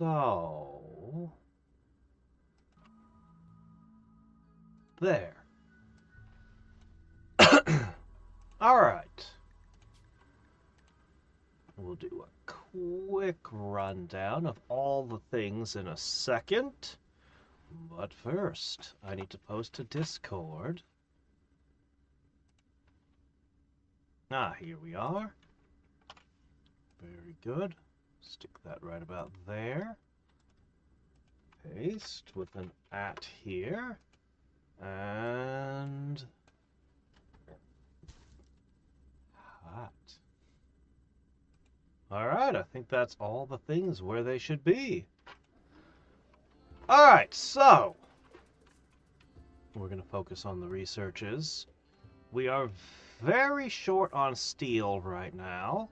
So... There. Alright. We'll do a quick rundown of all the things in a second. But first, I need to post to Discord. Ah, here we are. Very good. Stick that right about there. Paste with an @ here. And... hot. Alright, I think that's all the things where they should be. Alright, so... we're going to focus on the researches. We are very short on steel right now.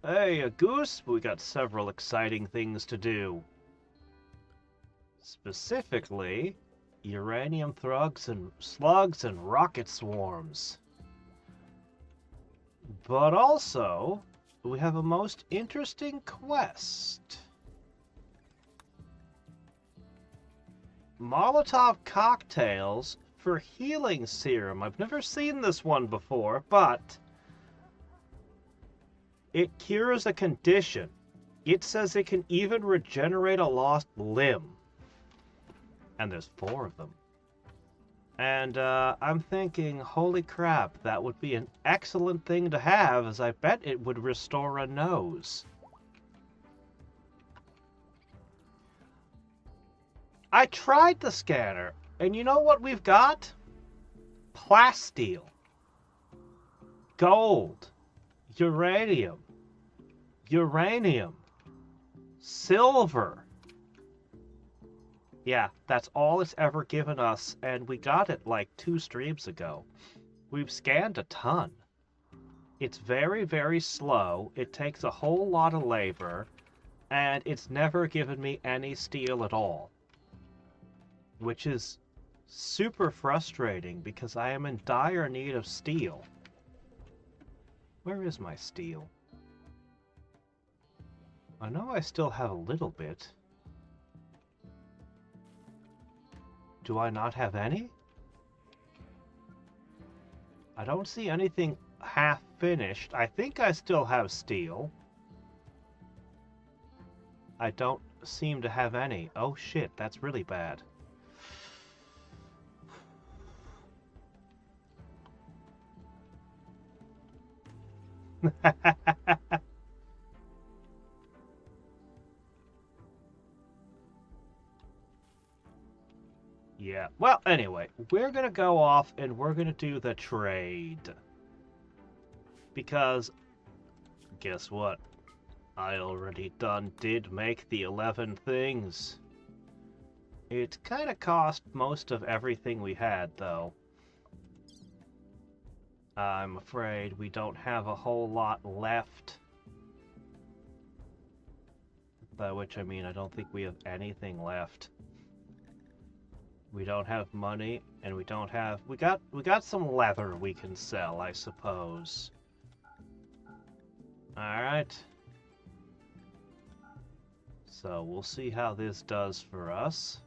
Hey, a goose! We got several exciting things to do. Specifically, uranium slugs and rocket swarms. But also, we have a most interesting quest. Molotov cocktails for healing serum. I've never seen this one before, but it cures a condition. It says it can even regenerate a lost limb. And there's 4 of them. And I'm thinking, holy crap, that would be an excellent thing to have, as I bet it would restore a nose. I tried the scanner, and you know what we've got? Plasteel. Gold. Uranium. Silver. Yeah, that's all it's ever given us, and we got it like 2 streams ago. We've scanned a ton. It's very, very slow, it takes a whole lot of labor, and it's never given me any steel at all. Which is super frustrating, because I am in dire need of steel. Where is my steel? I know I still have a little bit. Do I not have any? I don't see anything half finished. I think I still have steel. I don't seem to have any. Oh shit, that's really bad. Yeah, well, anyway, we're gonna go off and we're gonna do the trade. Because, guess what? I already did make the 11 things. It kinda cost most of everything we had, though. I'm afraid we don't have a whole lot left. By which I mean, I don't think we have anything left. We don't have money, and we don't have... We got some leather we can sell, I suppose. Alright. So, we'll see how this does for us.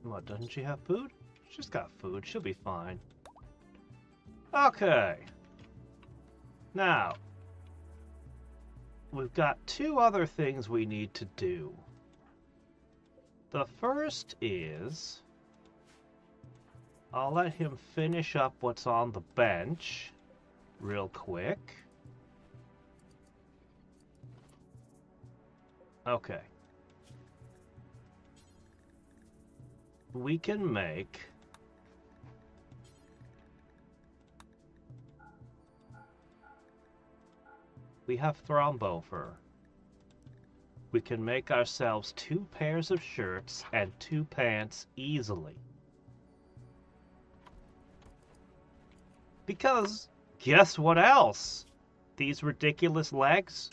What, doesn't she have food? She's got food, she'll be fine. Okay. Now, we've got 2 other things we need to do. The first is... I'll let him finish up what's on the bench real quick. Okay. We can make... We have thrombo fur. We can make ourselves 2 pairs of shirts and 2 pants easily. Because, guess what else? These ridiculous legs?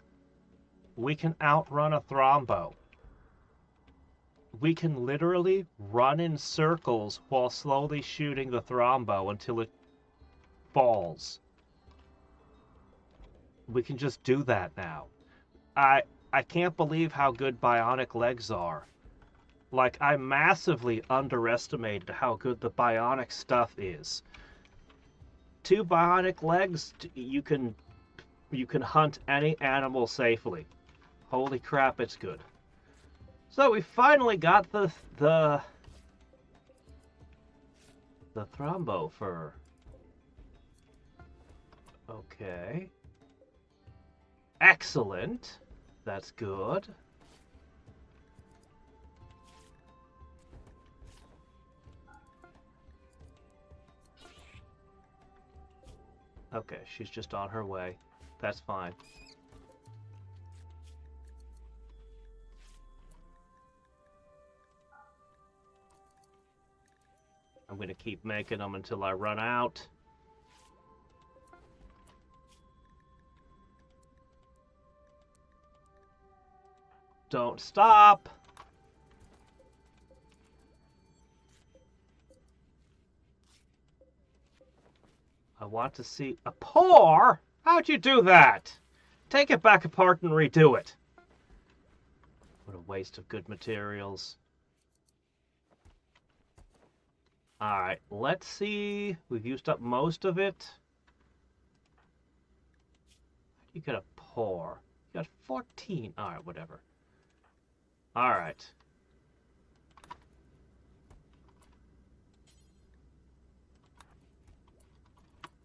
We can outrun a thrombo. We can literally run in circles while slowly shooting the thrombo until it falls. We can just do that now. I can't believe how good bionic legs are. Like, I massively underestimated how good the bionic stuff is. 2 bionic legs, you can hunt any animal safely. Holy crap, it's good. So we finally got the Thrombo fur. Okay. Excellent. That's good. Okay, she's just on her way. That's fine. I'm gonna keep making them until I run out. Don't stop! I want to see a pour? How'd you do that? Take it back apart and redo it. What a waste of good materials. Alright, let's see. We've used up most of it. You got a pour. You got 14. Alright, whatever. Alright.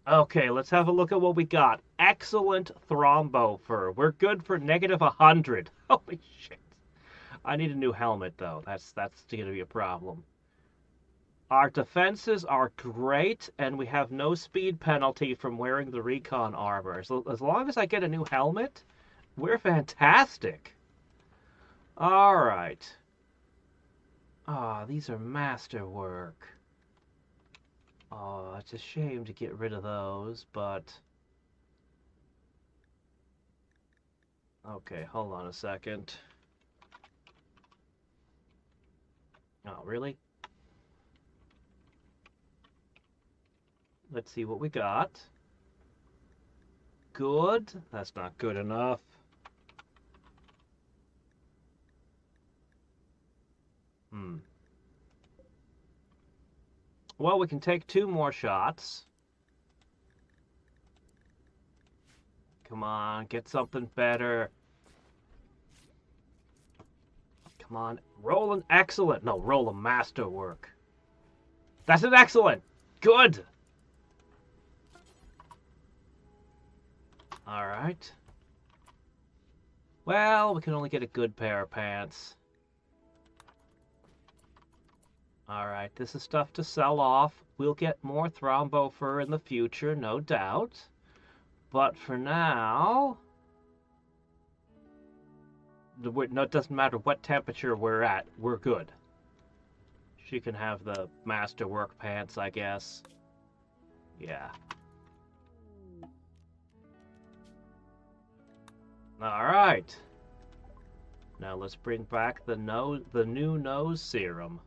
Okay, let's have a look at what we got. Excellent Thrombo fur. We're good for -100. Holy shit. I need a new helmet, though. That's going to be a problem. Our defenses are great, and we have no speed penalty from wearing the recon armor. So as long as I get a new helmet, we're fantastic. Alright. Ah, these are masterwork. Oh, it's a shame to get rid of those, but... Okay, hold on a second. Oh, really? Let's see what we got. Good. That's not good enough. Well, we can take 2 more shots. Come on, get something better. Come on, roll an excellent. No, roll a masterwork. That's an excellent. Good. Alright. Well, we can only get a good pair of pants. Alright, this is stuff to sell off. We'll get more Thrombo fur in the future, no doubt. But for now... No, it doesn't matter what temperature we're at, we're good. She can have the masterwork pants, I guess. Yeah. Alright. Now let's bring back the new nose serum.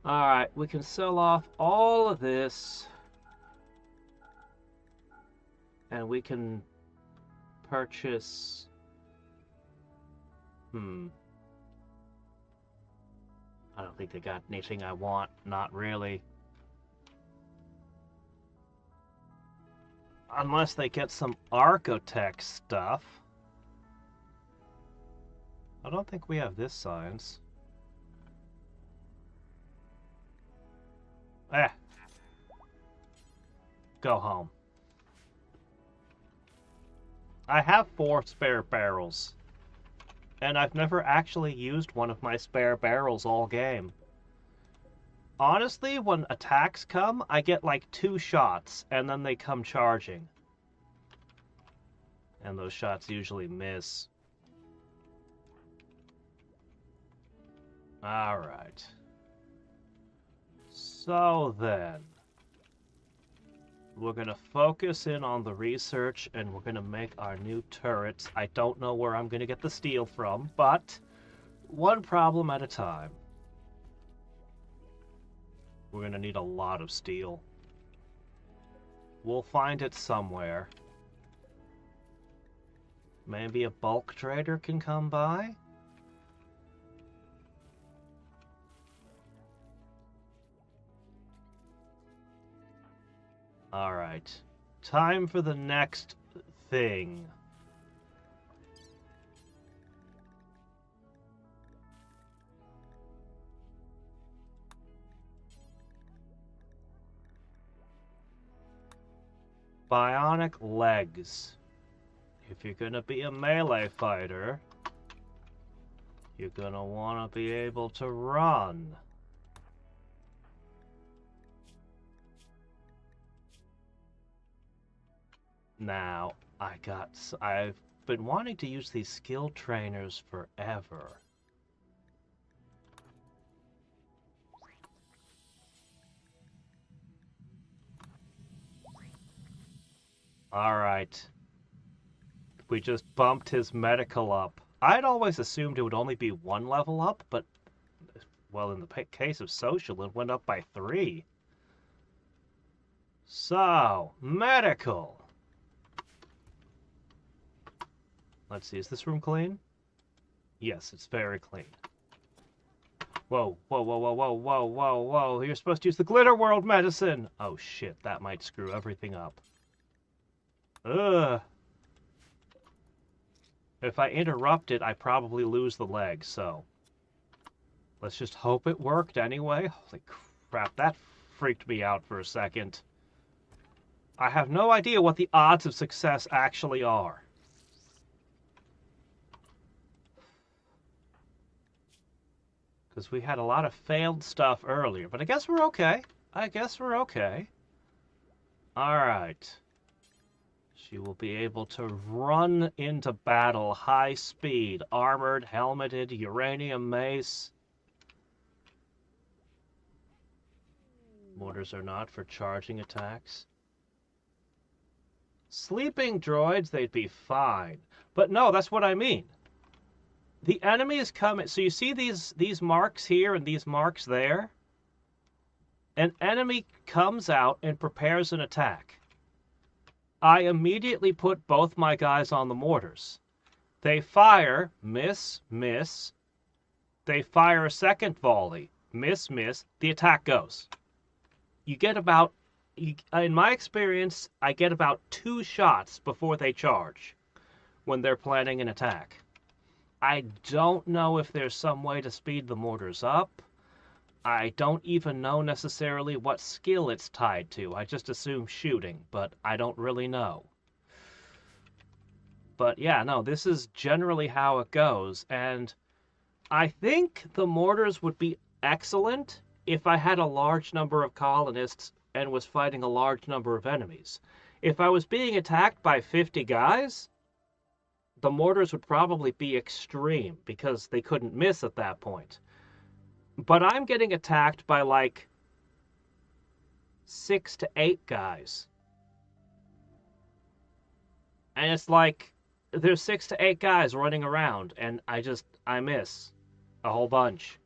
Alright, we can sell off all of this. And we can purchase... I don't think they got anything I want. Not really. Unless they get some Archotech stuff. I don't think we have this science. Go home. I have 4 spare barrels. And I've never actually used one of my spare barrels all game. Honestly, when attacks come, I get like 2 shots, and then they come charging. And those shots usually miss. Alright. So then, we're going to focus in on the research, and we're going to make our new turrets. I don't know where I'm going to get the steel from, but one problem at a time. We're going to need a lot of steel. We'll find it somewhere. Maybe a bulk trader can come by? Alright. Time for the next thing. Bionic legs. If you're gonna be a melee fighter, you're gonna wanna be able to run. Now, I've been wanting to use these skill trainers forever. Alright. We just bumped his medical up. I'd always assumed it would only be 1 level up, but, well, in the case of social, it went up by 3. So, medical. Let's see, is this room clean? Yes, it's very clean. Whoa, whoa, whoa, whoa, whoa, whoa, whoa, whoa. You're supposed to use the Glitter World medicine. Oh shit, that might screw everything up. Ugh. If I interrupt it, I probably lose the leg, so... let's just hope it worked anyway. Holy crap, that freaked me out for a second. I have no idea what the odds of success actually are. Because we had a lot of failed stuff earlier, but I guess we're okay. I guess we're okay. Alright. She will be able to run into battle high speed, armored, helmeted, uranium mace. Mortars are not for charging attacks. Sleeping droids, they'd be fine. But no, that's what I mean. The enemy is coming. So you see these marks here and these marks there? An enemy comes out and prepares an attack. I immediately put both my guys on the mortars. They fire, miss, miss. They fire a second volley, miss, miss. The attack goes. You get about, in my experience, I get about 2 shots before they charge when they're planning an attack. I don't know if there's some way to speed the mortars up. I don't even know necessarily what skill it's tied to. I just assume shooting, but I don't really know. But yeah, no, this is generally how it goes. And I think the mortars would be excellent if I had a large number of colonists and was fighting a large number of enemies. If I was being attacked by 50 guys, the mortars would probably be extreme because they couldn't miss at that point. But I'm getting attacked by like 6 to 8 guys. And it's like there's 6 to 8 guys running around and I miss a whole bunch.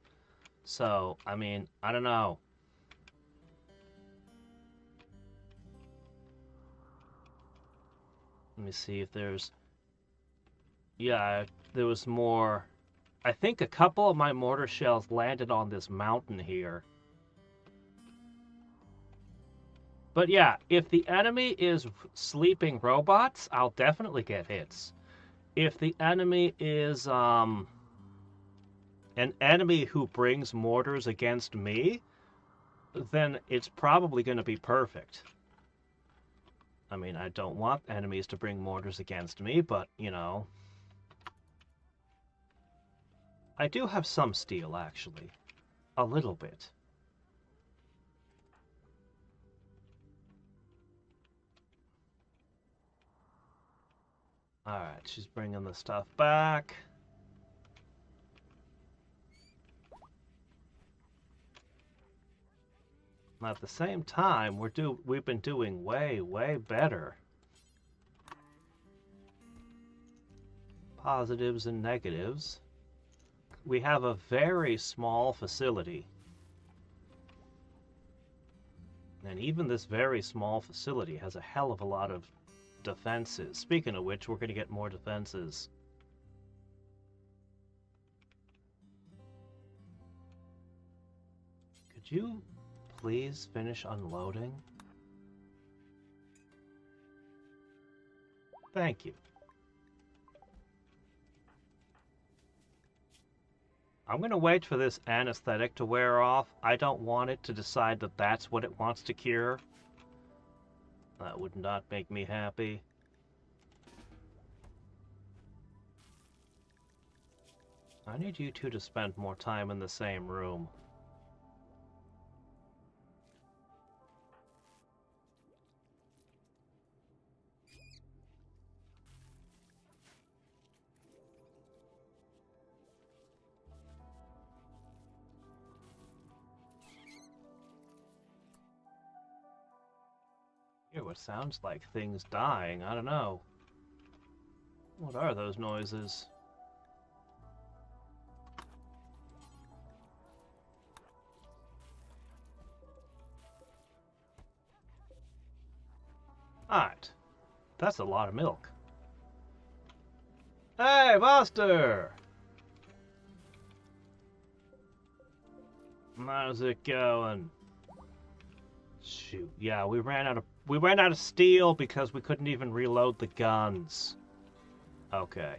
So, I mean, I don't know. Let me see if there's... yeah, there was more. I think a couple of my mortar shells landed on this mountain here. But yeah, if the enemy is sleeping robots, I'll definitely get hits. If the enemy is an enemy who brings mortars against me, then it's probably going to be perfect. I mean, I don't want enemies to bring mortars against me, but, you know... I do have some steel, actually. A little bit. Alright, she's bringing the stuff back. At the same time, we've been doing way, way better. Positives and negatives. We have a very small facility. And even this very small facility has a hell of a lot of defenses. Speaking of which, we're going to get more defenses. Could you please finish unloading? Thank you. I'm going to wait for this anesthetic to wear off. I don't want it to decide that that's what it wants to cure. That would not make me happy. I need you two to spend more time in the same room. Ew, it sounds like things dying. I don't know. What are those noises? Alright. That's a lot of milk. Hey, Buster! How's it going? Shoot, yeah, we ran out of steel because we couldn't even reload the guns. Okay.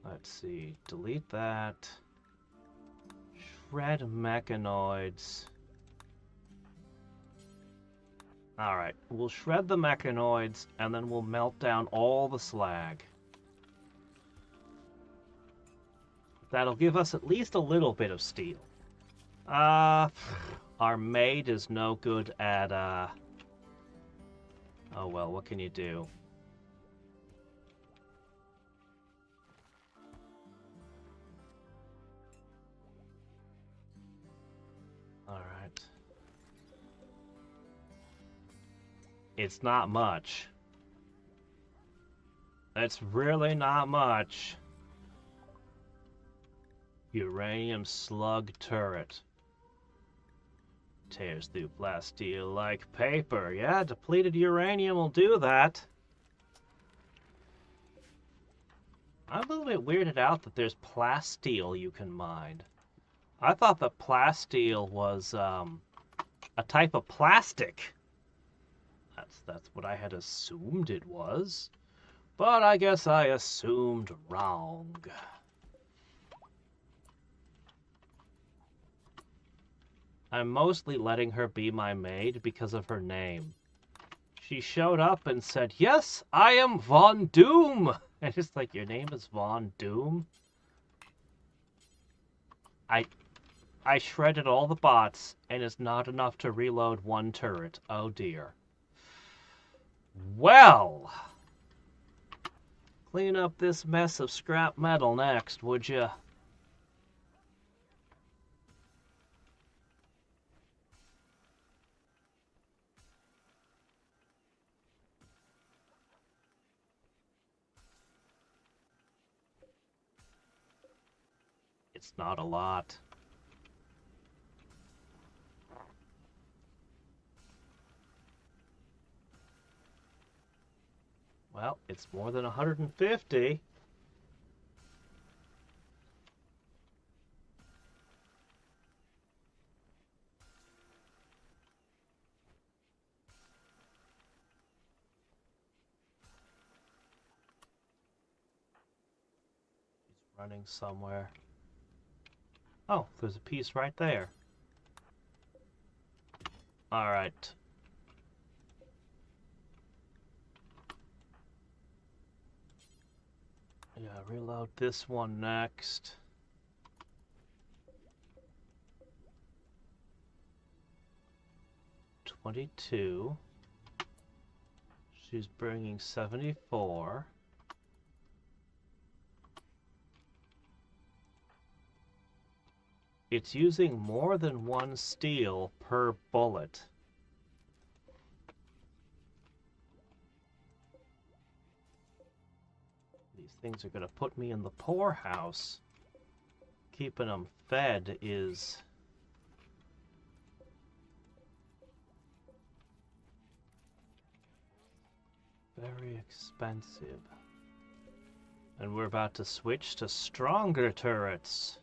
Let's see. Delete that. Shred mechanoids. Alright, we'll shred the mechanoids and then we'll melt down all the slag. That'll give us at least a little bit of steel. Our maid is no good at, oh well, what can you do? Alright. It's not much. It's really not much. Uranium slug turret. Tears through plasteel like paper. Yeah, depleted uranium will do that. I'm a little bit weirded out that there's plasteel you can mine. I thought that plasteel was a type of plastic. That's what I had assumed it was. But I guess I assumed wrong. I'm mostly letting her be my maid because of her name. She showed up and said, "Yes, I am Von Doom." And it's like, your name is Von Doom? I shredded all the bots, and it's not enough to reload one turret. Oh dear. Well, clean up this mess of scrap metal next, would you? It's not a lot. Well, it's more than 150. He's running somewhere. Oh, there's a piece right there. Alright. Yeah, reload this one next. $22. She's bringing 74. It's using more than one steel per bullet. These things are going to put me in the poorhouse. Keeping them fed is... Very expensive. And we're about to switch to stronger turrets.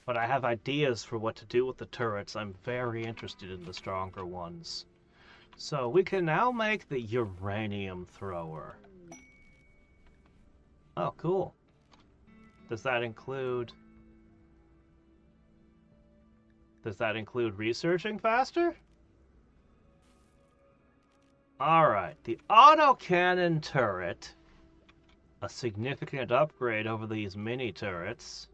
But I have ideas for what to do with the turrets. I'm very interested in the stronger ones. So we can now make the uranium thrower. Oh, cool. Does that include researching faster? Alright, the autocannon turret. A significant upgrade over these mini turrets.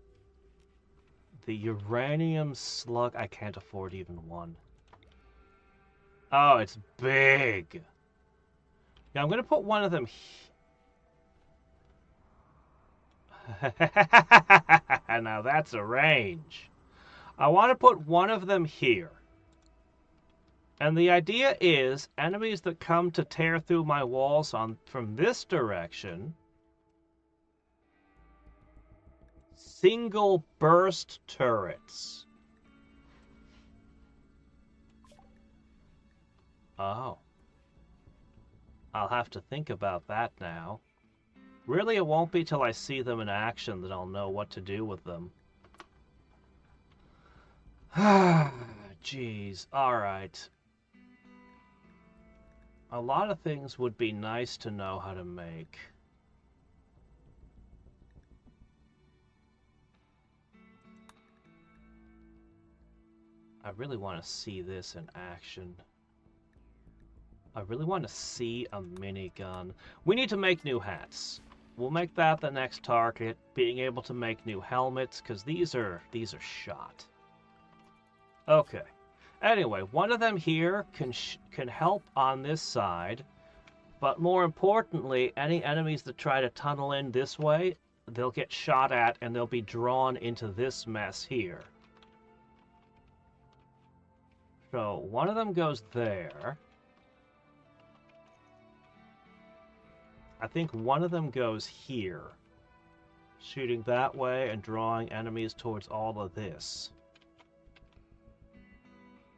The uranium slug, I can't afford even one. Oh, it's big. Yeah, I'm gonna put one of them now that's a range. I want to put one of them here. And the idea is, enemies that come to tear through my walls from this direction, single burst turrets. Oh. I'll have to think about that now. Really, it won't be till I see them in action that I'll know what to do with them. Jeez. Alright. A lot of things would be nice to know how to make. I really want to see this in action. I really want to see a minigun. We need to make new hats. We'll make that the next target. Being able to make new helmets, because these are shot. Okay. Anyway, one of them here can help on this side, but more importantly, any enemies that try to tunnel in this way, they'll get shot at and they'll be drawn into this mess here. So one of them goes there. I think one of them goes here, shooting that way and drawing enemies towards all of this.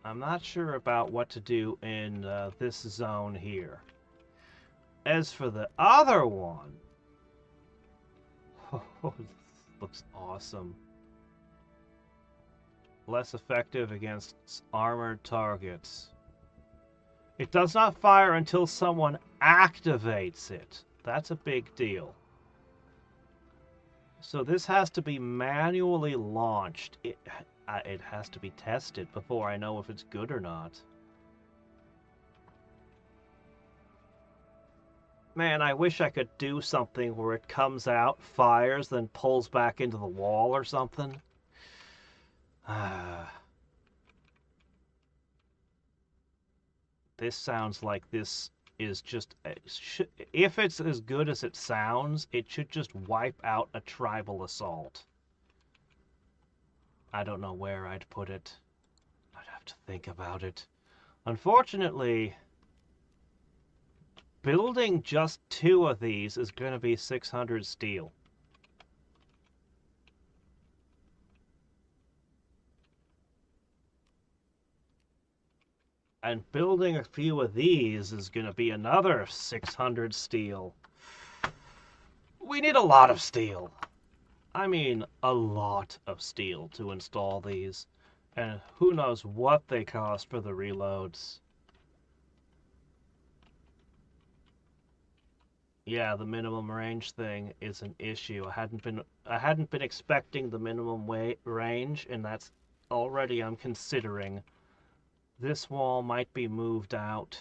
I'm not sure about what to do in this zone here. As for the other one, oh, this looks awesome. Less effective against armored targets. It does not fire until someone activates it. That's a big deal. So this has to be manually launched. It has to be tested before I know if it's good or not. Man, I wish I could do something where it comes out, fires, then pulls back into the wall or something. This sounds like this is just... if it's as good as it sounds, it should just wipe out a tribal assault. I don't know where I'd put it. I'd have to think about it. Unfortunately, building just 2 of these is going to be 600 steel. And building a few of these is going to be another 600 steel. We need a lot of steel. I mean, a lot of steel to install these. And who knows what they cost for the reloads. Yeah, the minimum range thing is an issue. I hadn't been expecting the minimum range, and that's already I'm considering. This wall might be moved out.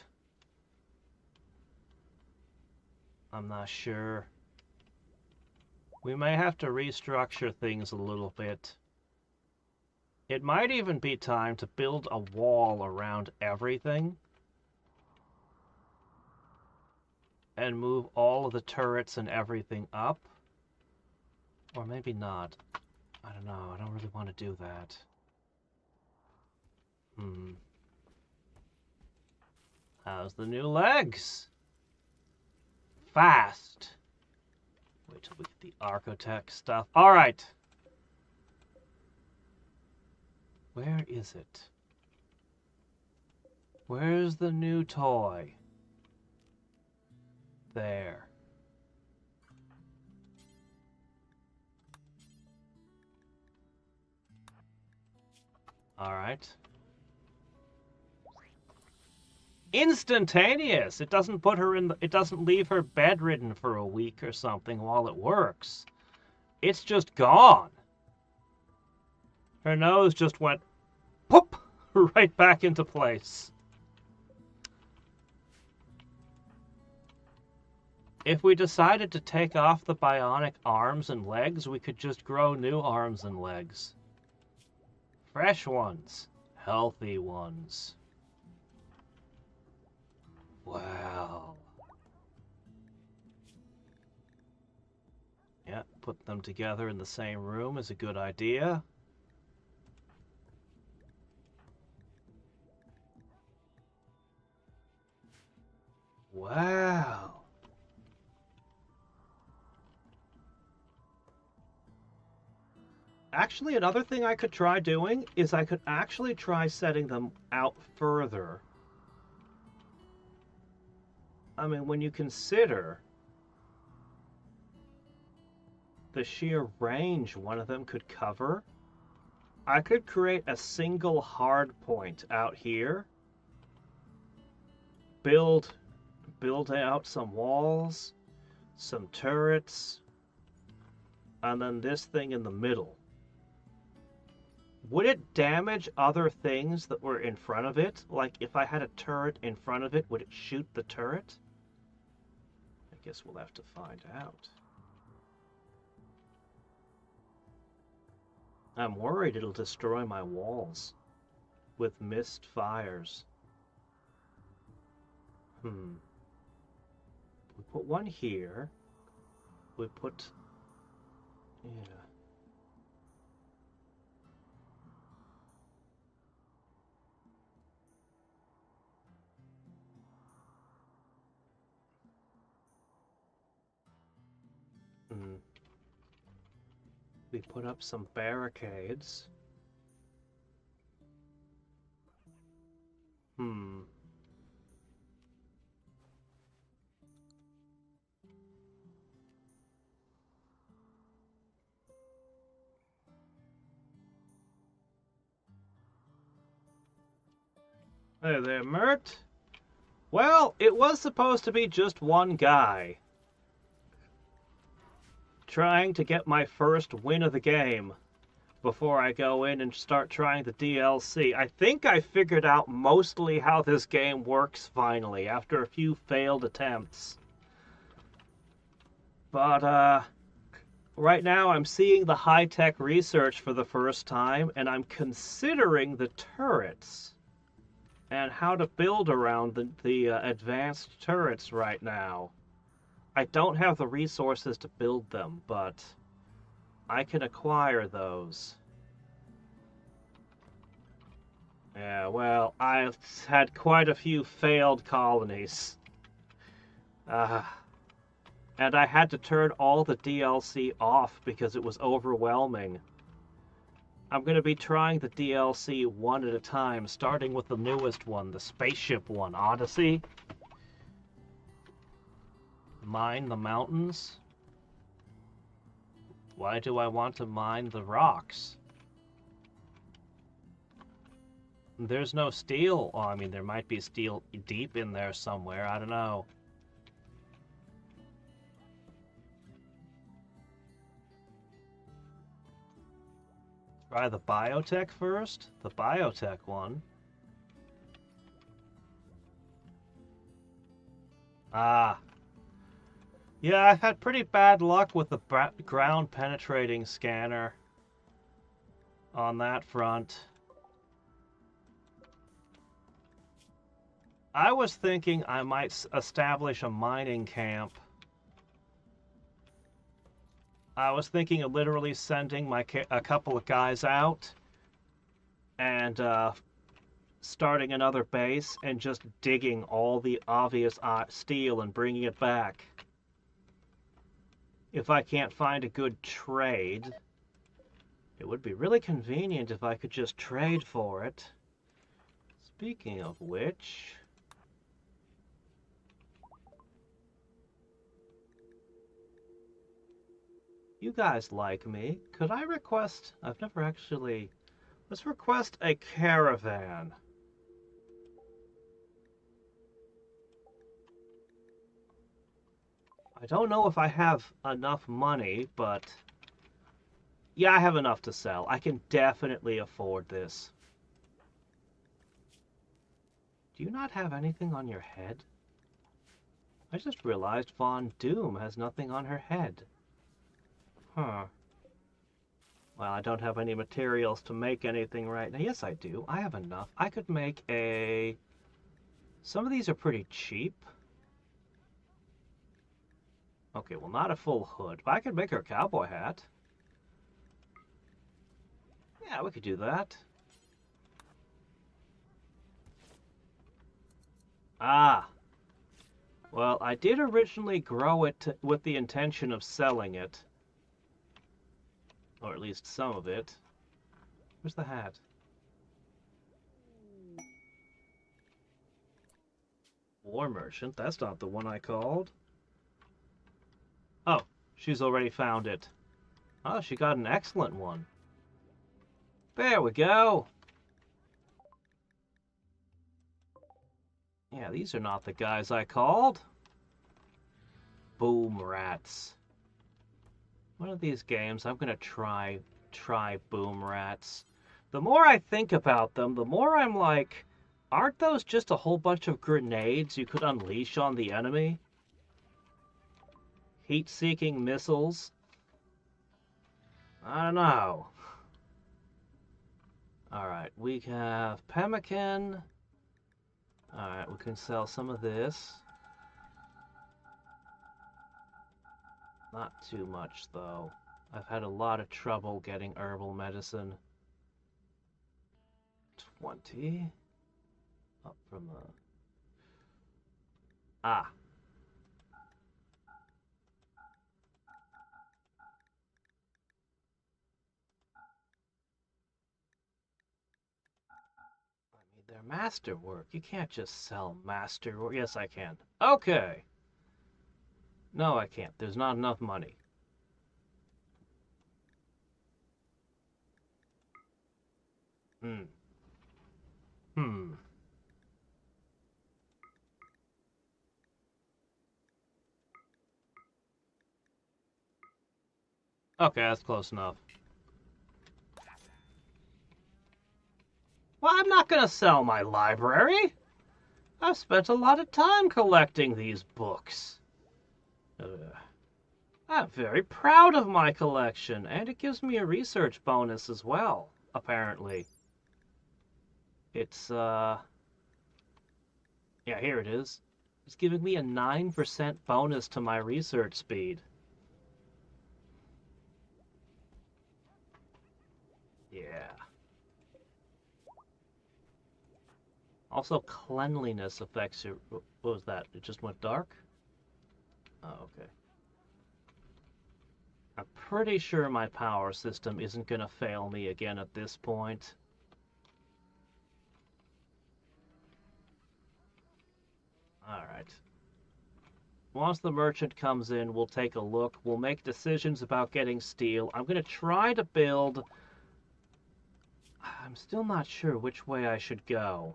I'm not sure. We may have to restructure things a little bit. It might even be time to build a wall around everything and move all of the turrets and everything up. Or maybe not. I don't know. I don't really want to do that. How's the new legs? Fast. Wait till we get the Architect stuff. Alright. Where is it? Where's the new toy? There. Alright. Instantaneous! It doesn't put her in the, it doesn't leave her bedridden for a week or something while it works. It's just gone. Her nose just went pop right back into place. If we decided to take off the bionic arms and legs, we could just grow new arms and legs. Fresh ones. Healthy ones. Wow. Yeah, put them together in the same room is a good idea. Wow. Actually, another thing I could try doing is I could actually try setting them out further. I mean, when you consider the sheer range one of them could cover, I could create a single hard point out here, build out some walls, some turrets, and then this thing in the middle. Would it damage other things that were in front of it? Like, if I had a turret in front of it, would it shoot the turret? I guess we'll have to find out. I'm worried it'll destroy my walls with mist fires. We put one here. We put... yeah. We put up some barricades. Hey there, Mert. Well, it was supposed to be just one guy trying to get my first win of the game before I go in and start trying the DLC. I think I figured out mostly how this game works finally, after a few failed attempts. But, right now I'm seeing the high-tech research for the first time, and I'm considering the turrets and how to build around the advanced turrets right now. I don't have the resources to build them, but I can acquire those. Yeah, well, I've had quite a few failed colonies. And I had to turn all the DLC off because it was overwhelming. I'm going to be trying the DLC one at a time, starting with the newest one, the spaceship one, Odyssey. Mine the mountains? Why do I want to mine the rocks? There's no steel. Oh, I mean, there might be steel deep in there somewhere. I don't know. Try the biotech first? The biotech one. Ah. Yeah, I've had pretty bad luck with the ground penetrating scanner on that front. I was thinking I might establish a mining camp. I was thinking of literally sending a couple of guys out and starting another base and just digging all the obvious steel and bringing it back. if I can't find a good trade. It would be really convenient if I could just trade for it. Speaking of which... You guys like me. Could I request... I've never actually... Let's request a caravan. I don't know if I have enough money, but... Yeah, I have enough to sell. I can definitely afford this. Do you not have anything on your head? I just realized Von Doom has nothing on her head. Huh. Well, I don't have any materials to make anything right now. Yes, I do. I have enough. I could make a... Some of these are pretty cheap. Okay, well, not a full hood, but I could make her a cowboy hat. Yeah, we could do that. Ah. Well, I did originally grow it with the intention of selling it. Or at least some of it. Where's the hat? War Merchant? That's not the one I called. Oh, she's already found it. Oh, she got an excellent one. There we go. Yeah, these are not the guys I called. Boom rats. One of these games, I'm gonna try boom rats. The more I think about them, the more I'm like, aren't those just a whole bunch of grenades you could unleash on the enemy? Heat-seeking missiles? I don't know. Alright, we have pemmican. Alright, we can sell some of this. Not too much, though. I've had a lot of trouble getting herbal medicine. 20. Up from the... Ah. I mean, they're masterwork. You can't just sell masterwork. Yes, I can. Okay. No, I can't. There's not enough money. Hmm. Okay, that's close enough. Well, I'm not gonna sell my library. I've spent a lot of time collecting these books. I'm very proud of my collection, and it gives me a research bonus as well, apparently. It's, yeah, here it is. It's giving me a 9% bonus to my research speed. Yeah. Also, cleanliness affects your... What was that? It just went dark? Oh, okay. I'm pretty sure my power system isn't going to fail me again at this point. Alright. Once the merchant comes in, we'll take a look. We'll make decisions about getting steel. I'm going to try to build... I'm still not sure which way I should go.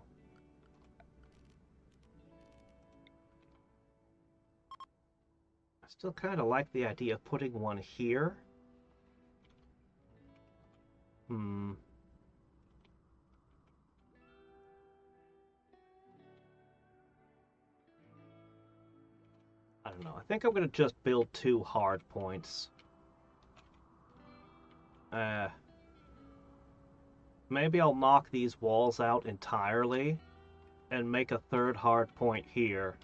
I still kind of like the idea of putting one here. I don't know. I think I'm going to just build 2 hard points. Maybe I'll knock these walls out entirely and make a 3rd hard point here.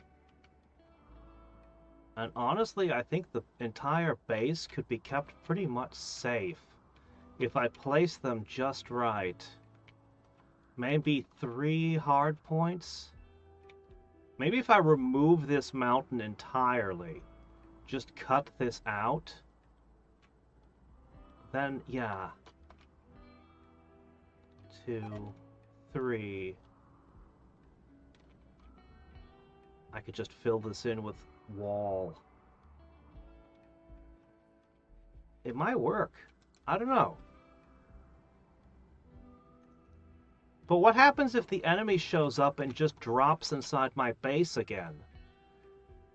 And honestly, I think the entire base could be kept pretty much safe if I place them just right. Maybe 3 hard points? Maybe if I remove this mountain entirely, just cut this out, then, yeah. 2, 3. I could just fill this in with wall. It might work. I don't know. But what happens if the enemy shows up and just drops inside my base again?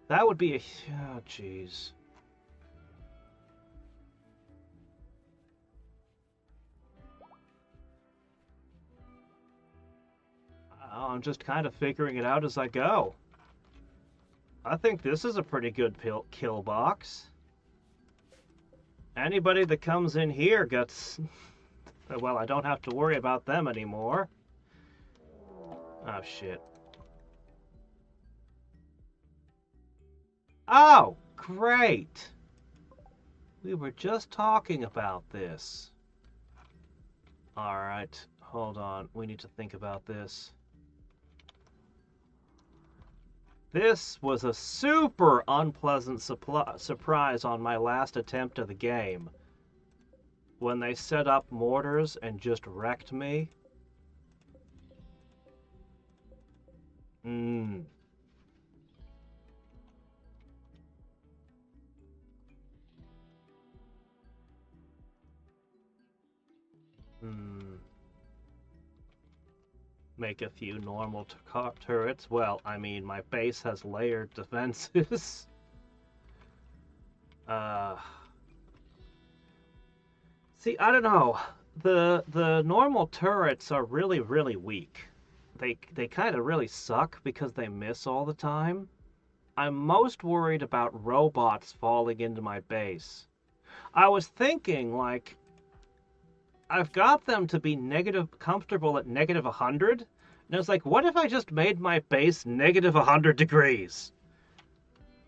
That would be a... oh, jeez. I'm just kind of figuring it out as I go. I think this is a pretty good kill box. Anybody that comes in here gets... well, I don't have to worry about them anymore. Oh, shit. Oh, great! We were just talking about this. Alright, hold on. We need to think about this. This was a super unpleasant surprise on my last attempt of the game. When they set up mortars and just wrecked me. Make a few normal turrets. Well, I mean, my base has layered defenses. See, I don't know. The normal turrets are really, really weak. They kind of really suck because they miss all the time. I'm most worried about robots falling into my base. I was thinking, like, I've got them to be comfortable at negative 100. And I was like, what if I just made my base negative 100 degrees?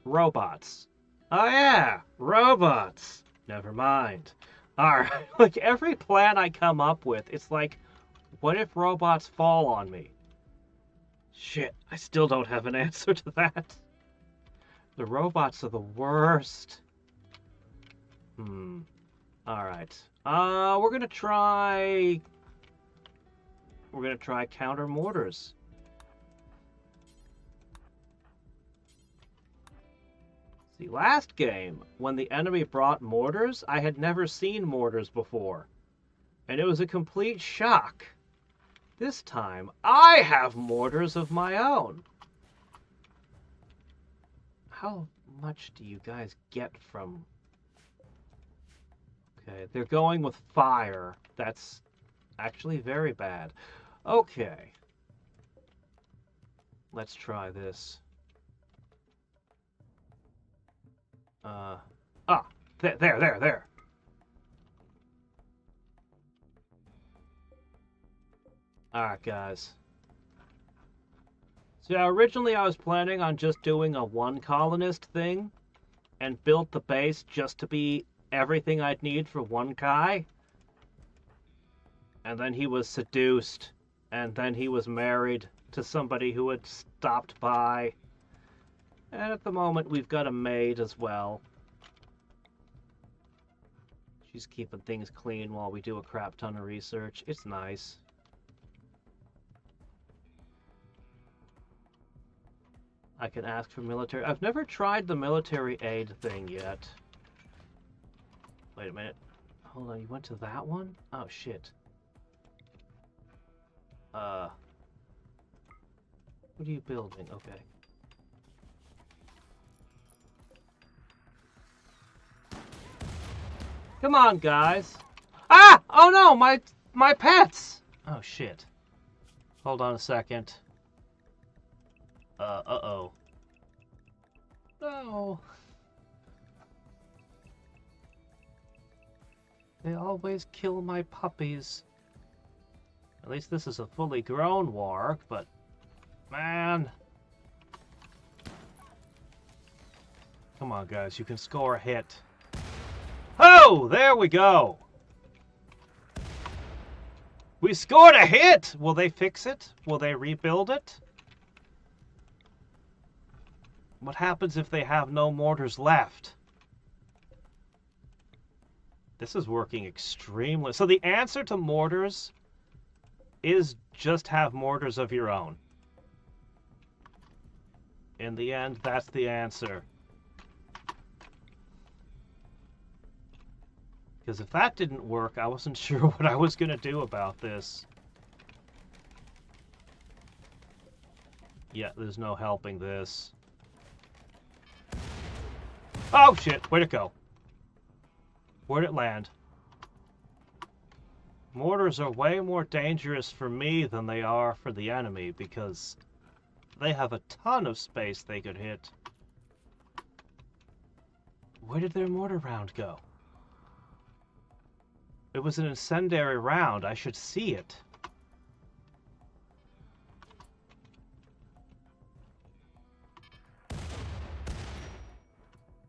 Robots. Oh yeah, robots. Never mind. Alright, like every plan I come up with, it's like, what if robots fall on me? Shit, I still don't have an answer to that. The robots are the worst. Alright. We're gonna try counter mortars. See, last game, when the enemy brought mortars, I had never seen mortars before. And it was a complete shock. This time, I have mortars of my own. How much do you guys get from... Okay, they're going with fire. That's actually very bad. Okay. Let's try this. There. Alright, guys. So originally I was planning on just doing a one colonist thing and built the base just to be everything I'd need for one guy. And then he was seduced, and then he was married to somebody who had stopped by. And at the moment we've got a maid as well. She's keeping things clean while we do a crap ton of research. It's nice. I can ask for military... I've never tried the military aid thing yet. Wait a minute. Hold on, you went to that one? Oh, shit. What are you building? Okay. Come on, guys. Ah! Oh no, my pets! Oh, shit. Hold on a second. Uh-oh. No. They always kill my puppies. At least this is a fully grown warg, but... man. Come on, guys. You can score a hit. Oh! There we go! We scored a hit! Will they fix it? Will they rebuild it? What happens if they have no mortars left? This is working extremely... So the answer to mortars is just have mortars of your own. In the end, that's the answer. Because if that didn't work, I wasn't sure what I was going to do about this. Yeah, there's no helping this. Oh, shit. Where'd it go? Where'd it land? Mortars are way more dangerous for me than they are for the enemy, because they have a ton of space they could hit. Where did their mortar round go? It was an incendiary round. I should see it.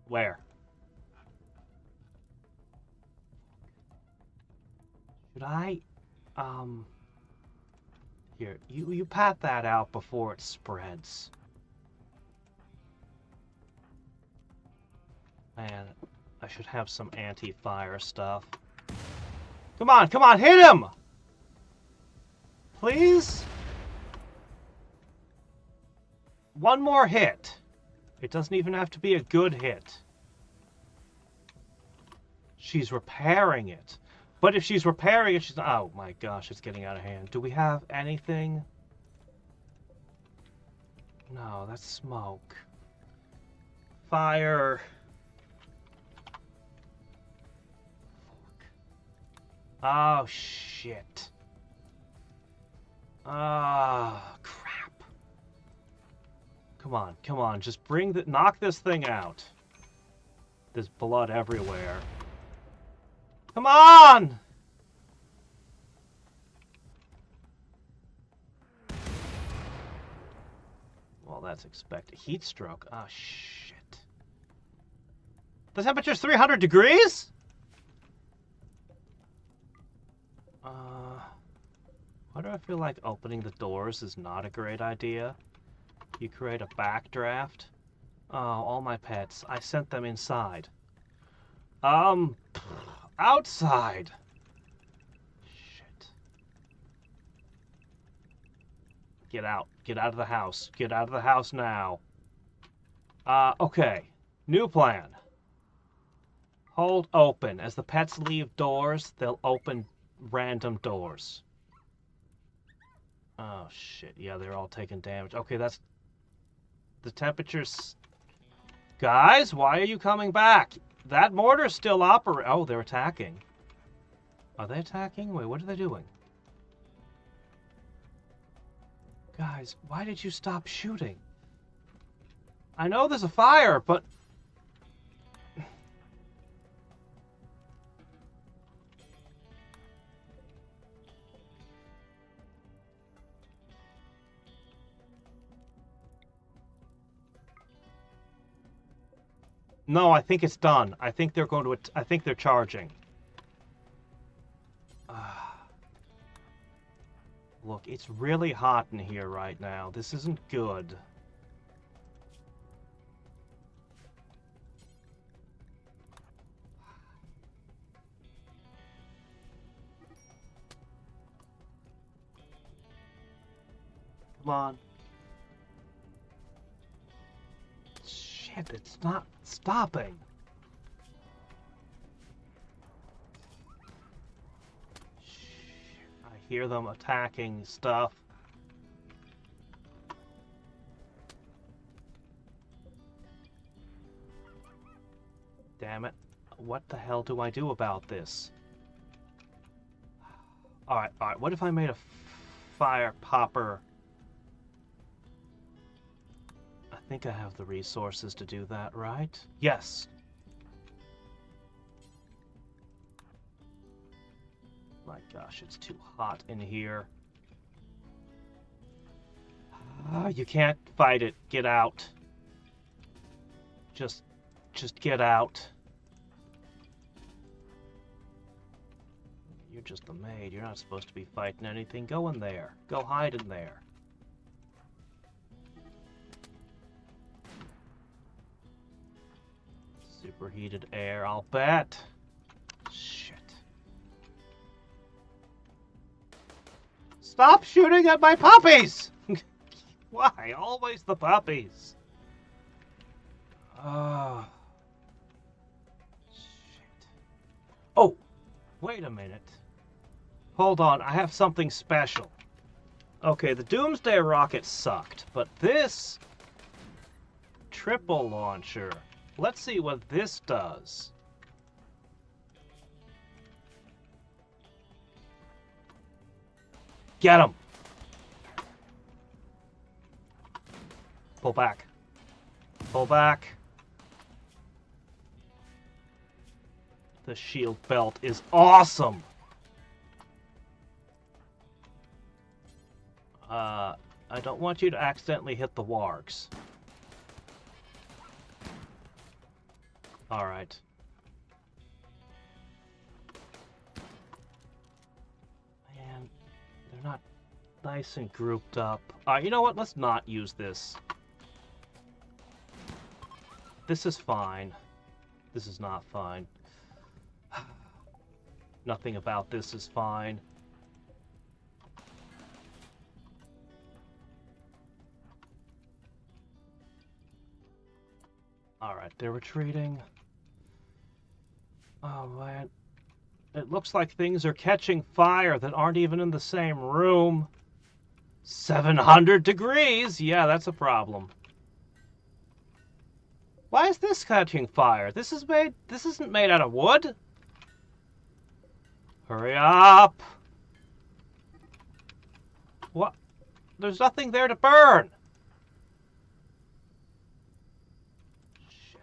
Where? Should I, here, you pat that out before it spreads. Man, I should have some anti-fire stuff. Come on, hit him! Please? One more hit. It doesn't even have to be a good hit. She's repairing it. But if she's repairing it, she's... Oh my gosh, it's getting out of hand. Do we have anything? No, that's smoke. Fire. Oh, shit. Ah, crap. Come on, just knock this thing out. There's blood everywhere. Come on! Well, that's expected. Heat stroke. Ah, shit. The temperature's 300 degrees? Why do I feel like opening the doors is not a great idea? You create a backdraft. Oh, all my pets. I sent them inside. Outside. Shit. Get out. Get out of the house. Get out of the house now. Okay. New plan. Hold open. As the pets leave doors, they'll open random doors. Oh, shit. Yeah, they're all taking damage. Okay, that's... The temperature's... Guys, why are you coming back? That mortar's still operating. Oh, they're attacking. Are they attacking? Wait, what are they doing? Guys, why did you stop shooting? I know there's a fire, but... No, I think it's done. I think they're going to... I think they're charging. Look, it's really hot in here right now. This isn't good. Come on. Shit, it's not stopping. I hear them attacking stuff. Damn it. What the hell do I do about this? Alright, what if I made a fire popper? I think I have the resources to do that, right? Yes. My gosh, it's too hot in here. You can't fight it. Get out. Just get out. You're just a maid. You're not supposed to be fighting anything. Go in there. Go hide in there. Superheated air, I'll bet. Shit. Stop shooting at my puppies! Why? Always the puppies. Shit. Oh, wait a minute. Hold on, I have something special. Okay, the Doomsday rocket sucked, but this triple launcher, let's see what this does. Get him! Pull back. Pull back. The shield belt is awesome! I don't want you to accidentally hit the wargs. Alright. Man, they're not nice and grouped up. You know what? Let's not use this. This is fine. This is not fine. Nothing about this is fine. Alright, they're retreating. Oh man. It looks like things are catching fire that aren't even in the same room. 700 degrees! Yeah, that's a problem. Why is this catching fire? This isn't made out of wood. Hurry up! What? There's nothing there to burn! Shit.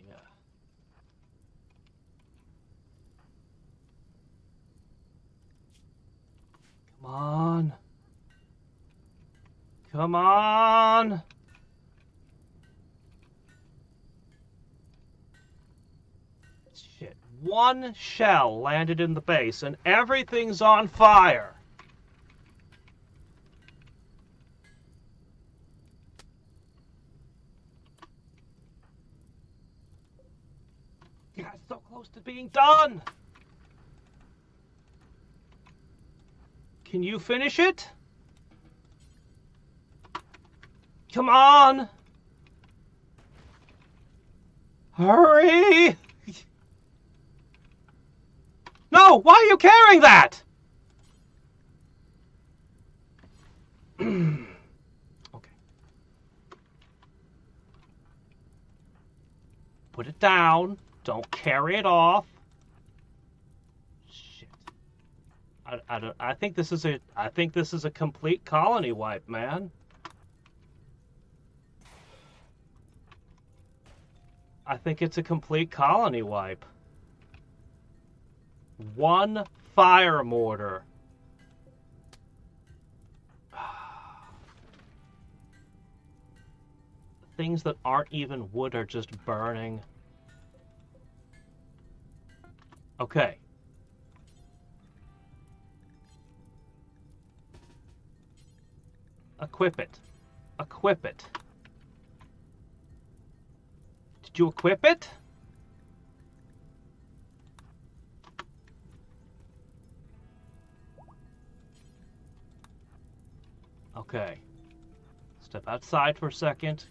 Yeah. Come on. Come on! Shit. One shell landed in the base and everything's on fire. God, it's so close to being done. Can you finish it? Come on! Hurry! No! Why are you carrying that? Okay. Put it down. Don't carry it off. Shit. I think this is a complete colony wipe, man. I think it's a complete colony wipe. One fire mortar. Things that aren't even wood are just burning. Okay. Equip it. Equip it. Did you equip it? Okay. Step outside for a second.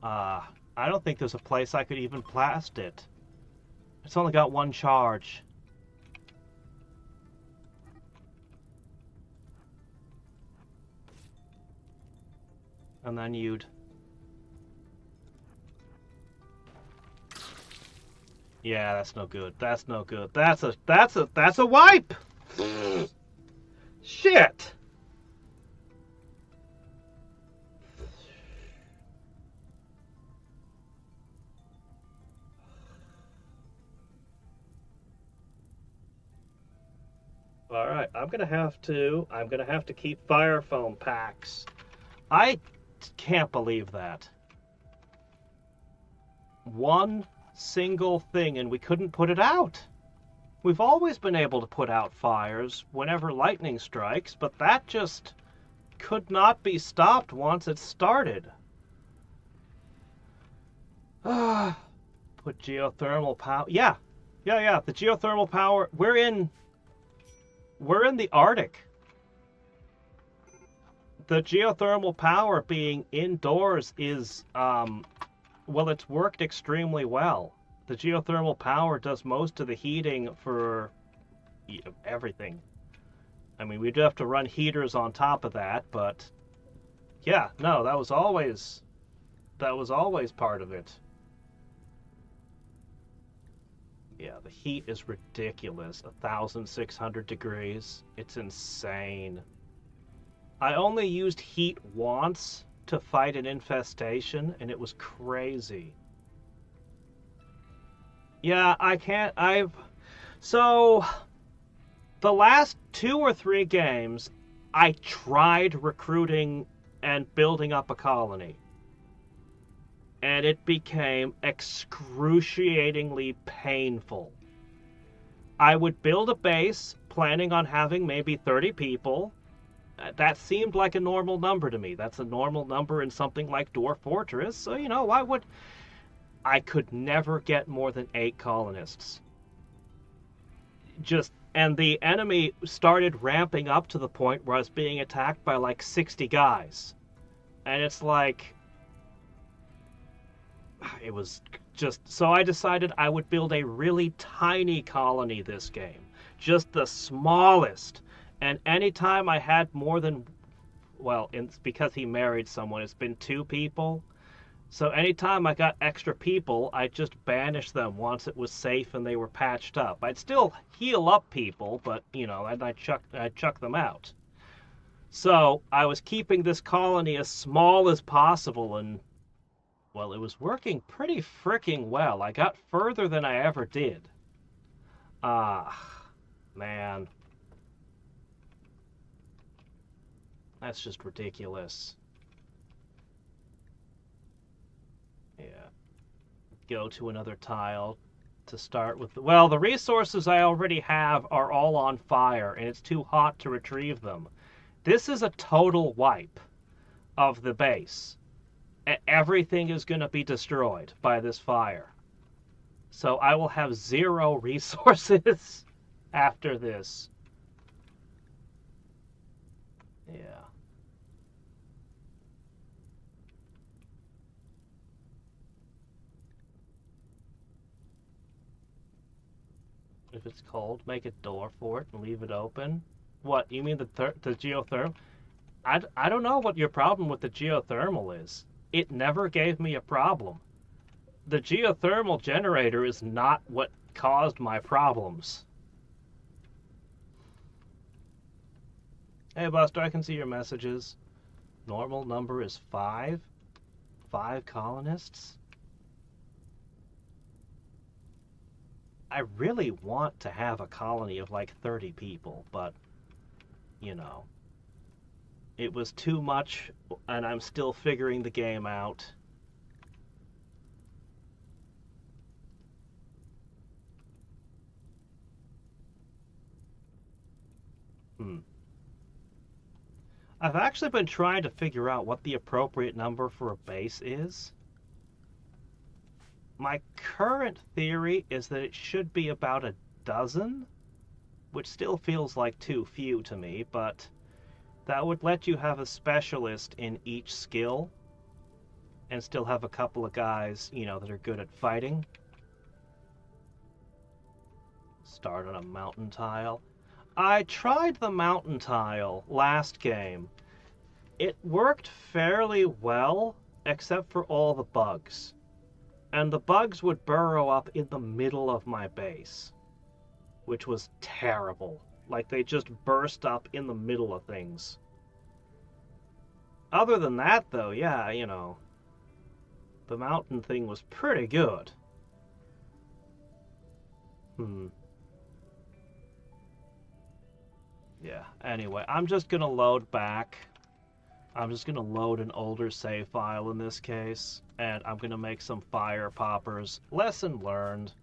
I don't think there's a place I could even blast it. It's only got one charge. And then you'd... Yeah, that's no good. That's no good. That's a wipe! Shit! Alright, I'm gonna have to keep fire foam packs. I can't believe that. One single thing and we couldn't put it out. We've always been able to put out fires whenever lightning strikes, but that just could not be stopped once it started. Put geothermal power. Yeah, yeah. The geothermal power. We're in the Arctic. The geothermal power being indoors is well, it's worked extremely well. The geothermal power does most of the heating for everything. I mean, we do have to run heaters on top of that, but yeah, no, that was always part of it. Yeah, the heat is ridiculous. 1,600 degrees. It's insane. I only used heat once to fight an infestation, and it was crazy. Yeah, I can't. So, the last 2 or 3 games, I tried recruiting and building up a colony. And it became excruciatingly painful. I would build a base, planning on having maybe 30 people. That seemed like a normal number to me. That's a normal number in something like Dwarf Fortress. So, why would... I could never get more than 8 colonists. And the enemy started ramping up to the point where I was being attacked by like 60 guys. And it's like... It was just... So I decided I would build a really tiny colony this game. Just the smallest. And anytime I had more than... Well, it's because he married someone. It's been 2 people. So anytime I got extra people, I just banished them once it was safe and they were patched up. I'd still heal up people, but, and I'd chuck them out. So I was keeping this colony as small as possible, and... Well, it was working pretty fricking well. I got further than I ever did. Man. That's just ridiculous. Yeah. Go to another tile to start with. Well, the resources I already have are all on fire, and it's too hot to retrieve them. This is a total wipe of the base. Everything is going to be destroyed by this fire. So I will have 0 resources after this. Yeah. If it's cold, make a door for it and leave it open. What, you mean the geothermal? I don't know what your problem with the geothermal is. It never gave me a problem. The geothermal generator is not what caused my problems. Hey, Buster, I can see your messages. Normal number is 5? 5 colonists? I really want to have a colony of like 30 people, but, it was too much, and I'm still figuring the game out. I've actually been trying to figure out what the appropriate number for a base is. My current theory is that it should be about a dozen, which still feels like too few to me, but that would let you have a specialist in each skill and still have a couple of guys, that are good at fighting. Start on a mountain tile. I tried the mountain tile last game. It worked fairly well, except for all the bugs. And the bugs would burrow up in the middle of my base, which was terrible. Like, they just burst up in the middle of things. Other than that, though, yeah, the mountain thing was pretty good. Yeah, anyway, I'm just gonna load back. I'm just gonna load an older save file in this case, and I'm gonna make some fire poppers. Lesson learned.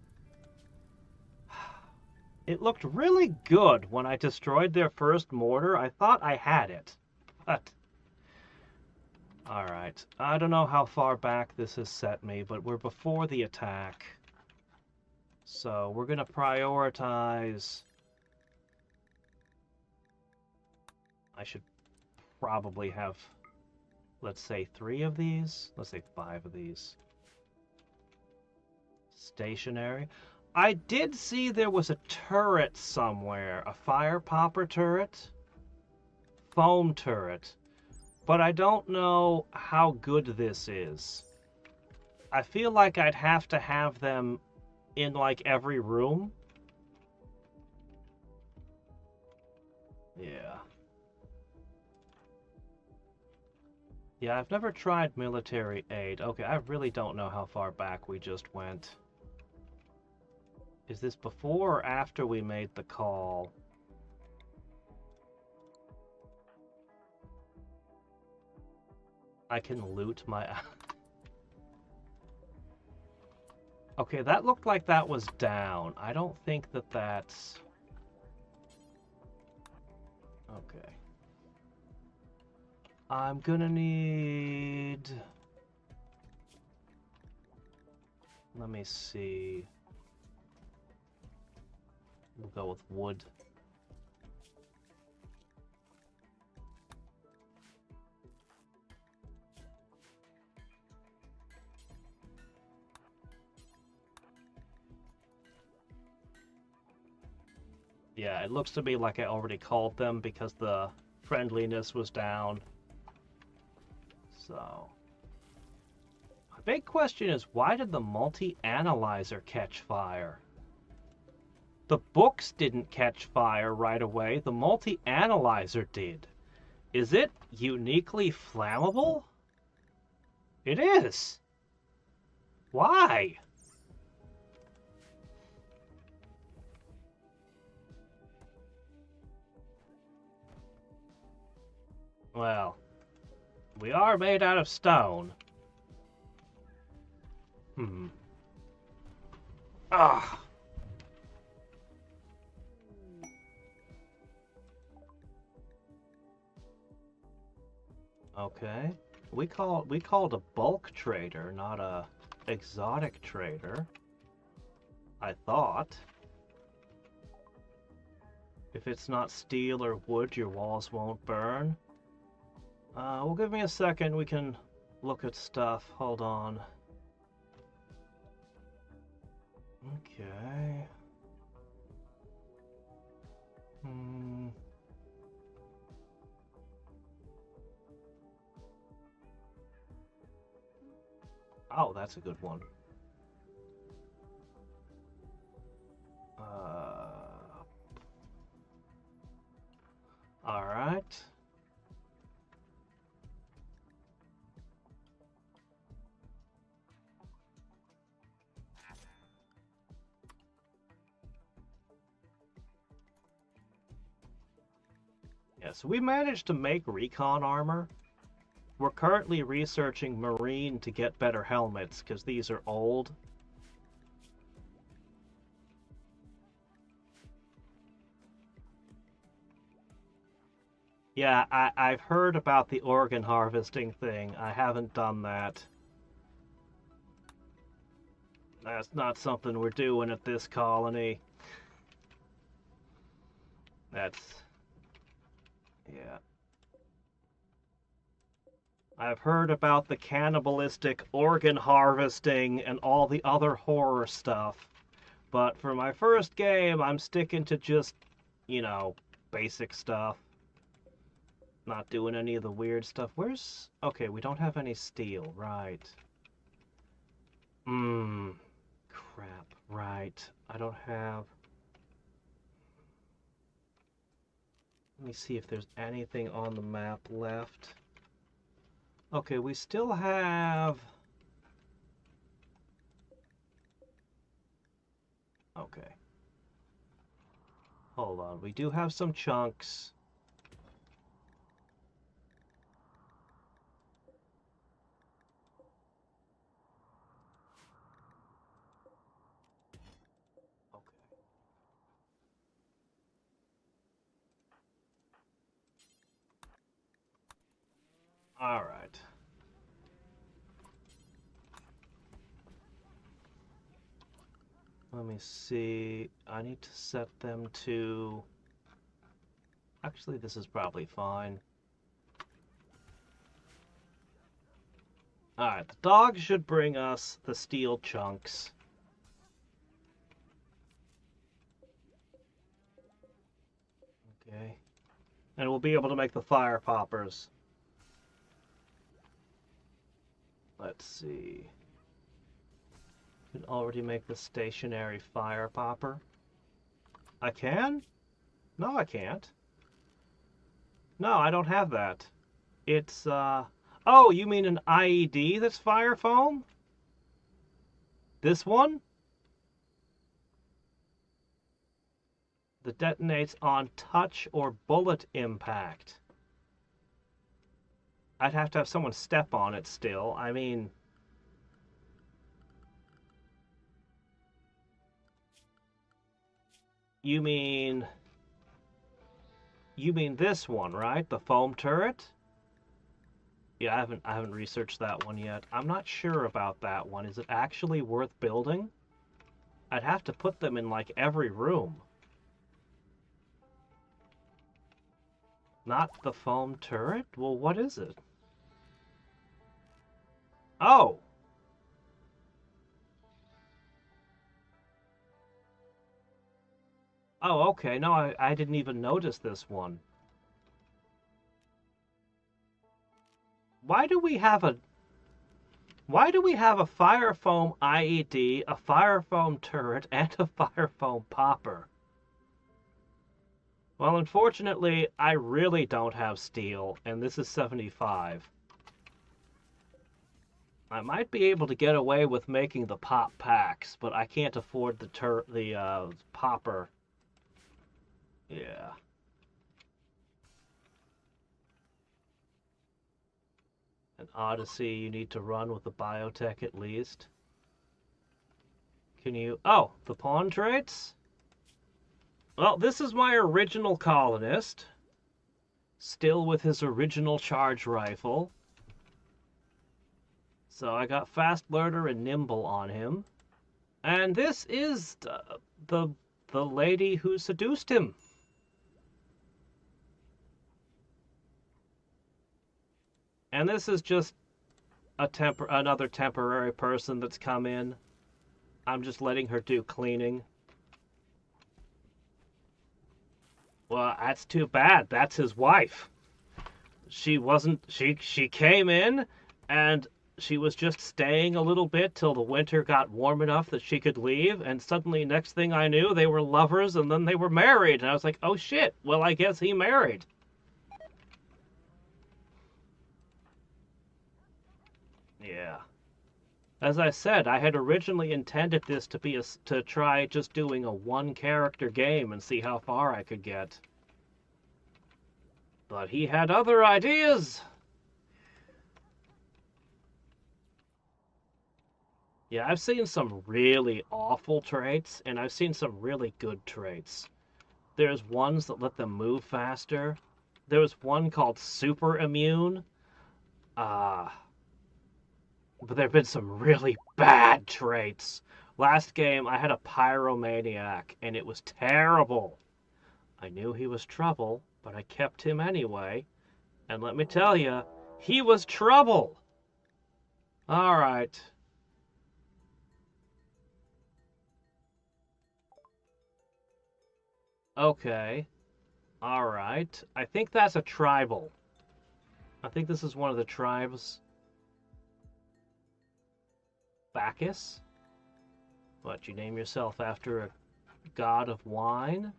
It looked really good when I destroyed their first mortar. I thought I had it, but... Alright, I don't know how far back this has set me, but we're before the attack. So we're going to prioritize... I should probably have, let's say, 3 of these. Let's say 5 of these. Stationary. I did see there was a turret somewhere. A fire popper turret. Foam turret. But I don't know how good this is. I feel like I'd have to have them in, like, every room. Yeah. Yeah, I've never tried military aid. Okay, I really don't know how far back we just went. Is this before or after we made the call? I can loot my... Okay, that looked like that was down. I don't think that that's... Okay. I'm gonna need... Let me see. We'll go with wood. Yeah, it looks to me like I already called them because the friendliness was down. So... The big question is, why did the multi-analyzer catch fire? The books didn't catch fire right away. The multi-analyzer did. Is it uniquely flammable? It is. Why? Well, we are made out of stone. Ah. Okay. We called a bulk trader, not a exotic trader. I thought. If it's not steel or wood, your walls won't burn. Well, give me a second. We can look at stuff. Hold on. Okay. Oh, that's a good one. All right. Yeah, so we managed to make recon armor. We're currently researching marine to get better helmets, because these are old. Yeah, I've heard about the organ harvesting thing. I haven't done that. That's not something we're doing at this colony. That's... yeah. I've heard about the cannibalistic organ harvesting and all the other horror stuff. But for my first game, I'm sticking to just, you know, basic stuff. Not doing any of the weird stuff. Where's... okay, we don't have any steel, right. Crap, right. I don't have... let me see if there's anything on the map left. Okay, we still have... okay. Hold on, we do have some chunks. All right. Let me see. I need to set them to... Actually, this is probably fine. Alright, the dog should bring us the steel chunks. Okay. And we'll be able to make the fire poppers. Let's see. Can already make the stationary fire popper. I can? No, I can't. No, I don't have that. It's, Oh, you mean an IED that's fire foam? This one? That detonates on touch or bullet impact. I'd have to have someone step on it still. I mean... You mean this one, right? The foam turret? Yeah, I haven't researched that one yet. I'm not sure about that one. Is it actually worth building? I'd have to put them in like every room. Not the foam turret? Well, what is it? Oh! Oh, okay. No, I didn't even notice this one. Why do we have a fire foam IED, a fire foam turret, and a fire foam popper? Well, unfortunately, I really don't have steel, and this is 75. I might be able to get away with making the pop packs, but I can't afford the popper. Yeah. An Odyssey you need to run with the biotech at least. Can you... Oh, the pawn traits? Well, this is my original colonist. Still with his original charge rifle. So I got fast learner and nimble on him. And this is the lady who seduced him. And this is just another temporary person that's come in. I'm just letting her do cleaning. Well, that's too bad. That's his wife. She came in and she was just staying a little bit till the winter got warm enough that she could leave, and suddenly next thing I knew they were lovers and then they were married, and I was like, oh shit, well I guess he married. Yeah. As I said, I had originally intended this to be to try just doing a one-character game and see how far I could get. But he had other ideas! Yeah, I've seen some really awful traits, and I've seen some really good traits. There's ones that let them move faster. There was one called Super Immune. But there have been some really bad traits. Last game, I had a pyromaniac, and it was terrible. I knew he was trouble, but I kept him anyway. And let me tell you, he was trouble. All right. Okay. All right. I think that's a tribal. I think this is one of the tribes. Bacchus? What, you name yourself after a god of wine?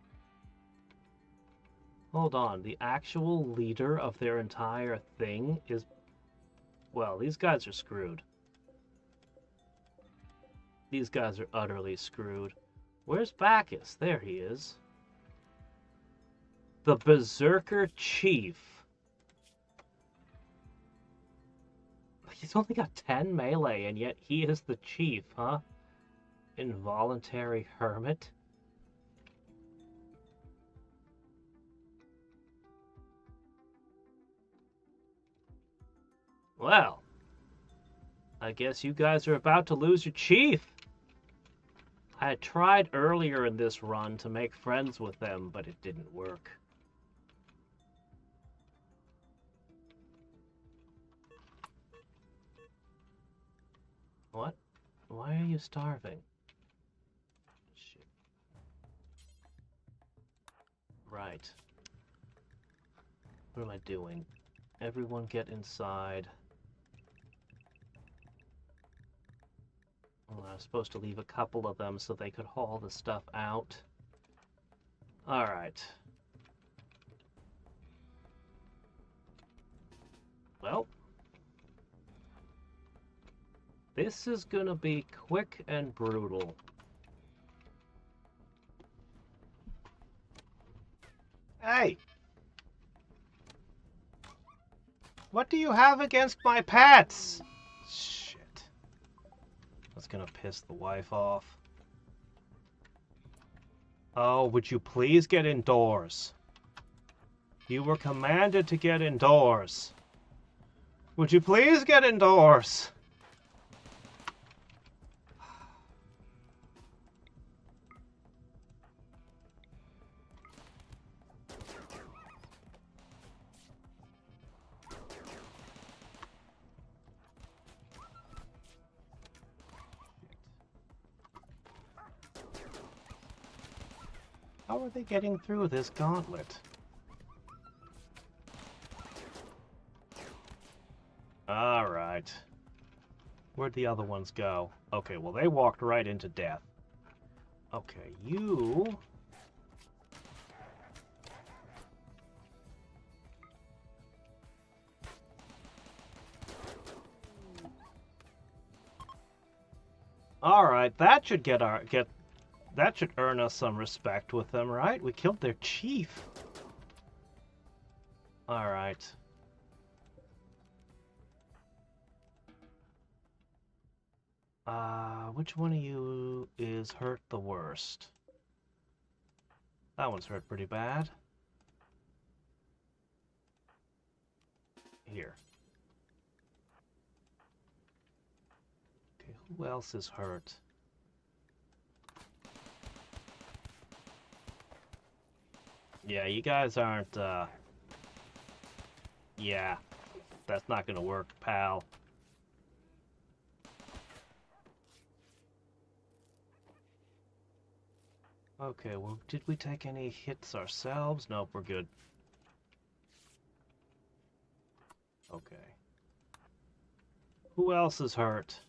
Hold on, the actual leader of their entire thing is... Well, these guys are screwed. These guys are utterly screwed. Where's Bacchus? There he is. The Berserker Chief. He's only got 10 melee, and yet he is the chief, huh? Involuntary Hermit? Well, I guess you guys are about to lose your chief. I tried earlier in this run to make friends with them, but it didn't work. What? Why are you starving? Shit. Right. What am I doing? Everyone get inside. Well, I was supposed to leave a couple of them so they could haul the stuff out. Alright. Well. This is gonna be quick and brutal. Hey! What do you have against my pets? Shit. That's gonna piss the wife off. Oh, would you please get indoors? You were commanded to get indoors. Would you please get indoors? How are they getting through this gauntlet? Alright. Where'd the other ones go? Okay, well they walked right into death. Okay, you... Alright, that should that should earn us some respect with them, right? We killed their chief. Alright. Which one of you is hurt the worst? That one's hurt pretty bad. Here. Okay, who else is hurt? Yeah, you guys aren't, yeah, that's not gonna work, pal. Okay, well, did we take any hits ourselves? Nope, we're good. Okay. Who else is hurt?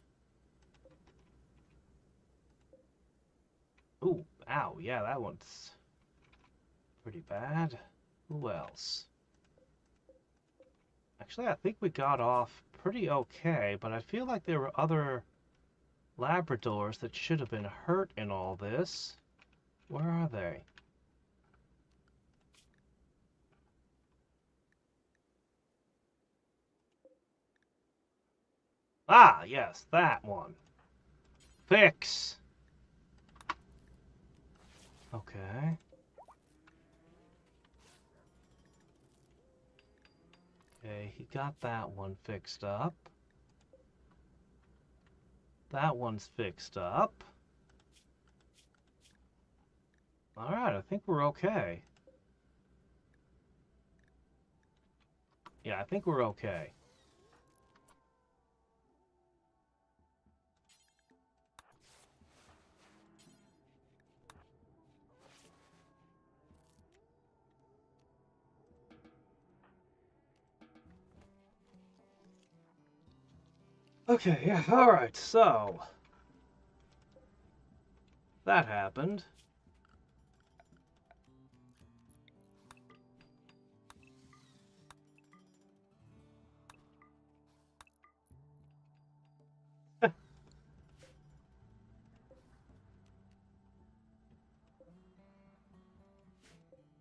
Ooh, ow, yeah, that one's pretty bad. Who else? Actually, I think we got off pretty okay, but I feel like there were other Labradors that should have been hurt in all this. Where are they? Ah, yes, that one. Fix! Okay. Okay, he got that one fixed up. That one's fixed up. Alright, I think we're okay. Yeah, I think we're okay. Okay, yeah, alright, so... that happened.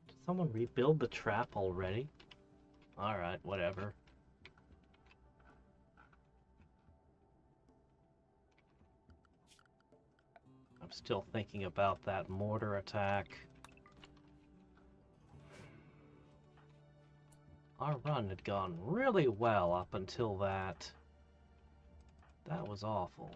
Did someone rebuild the trap already? Alright, whatever. I'm still thinking about that mortar attack. Our run had gone really well up until that. That was awful.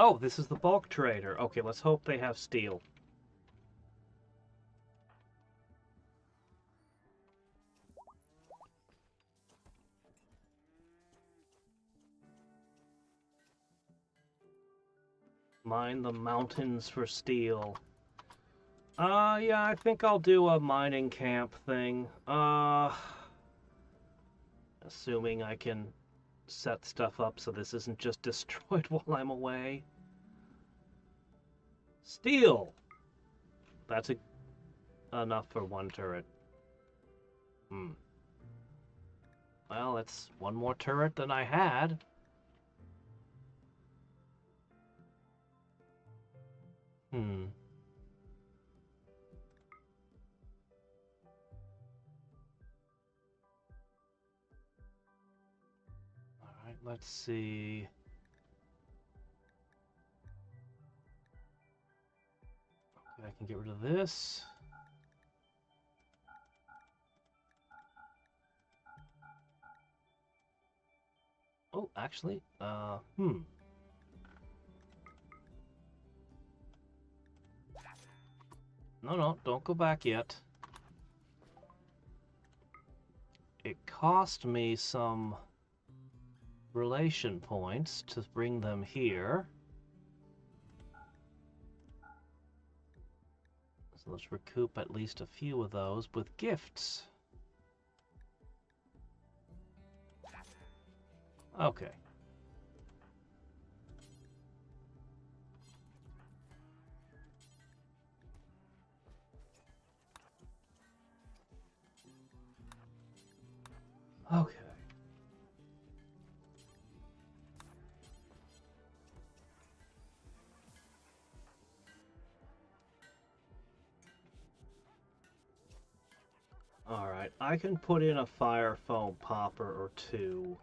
Oh, this is the bulk trader. Okay, let's hope they have steel. Mine the mountains for steel. Yeah, I think I'll do a mining camp thing. Assuming I can set stuff up so this isn't just destroyed while I'm away. Steel! That's enough for one turret. Well, it's one more turret than I had. Alright, let's see. Okay, I can get rid of this. Oh, actually, No, don't go back yet. It cost me some relation points to bring them here. So let's recoup at least a few of those with gifts. Okay. Okay. Alright, I can put in a fire foam popper or two.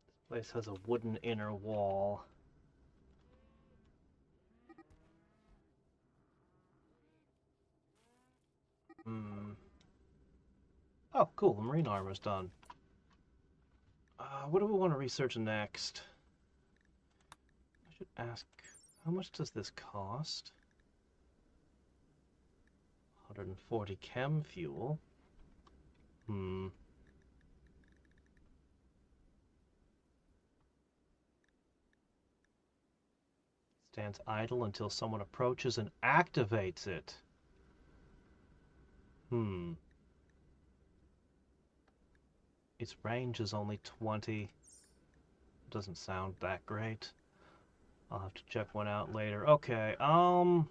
This place has a wooden inner wall. Oh, cool, the marine armor's done. What do we want to research next? I should ask, how much does this cost? 140 chem fuel. Stands idle until someone approaches and activates it. Its range is only 20. Doesn't sound that great. I'll have to check one out later. Okay, I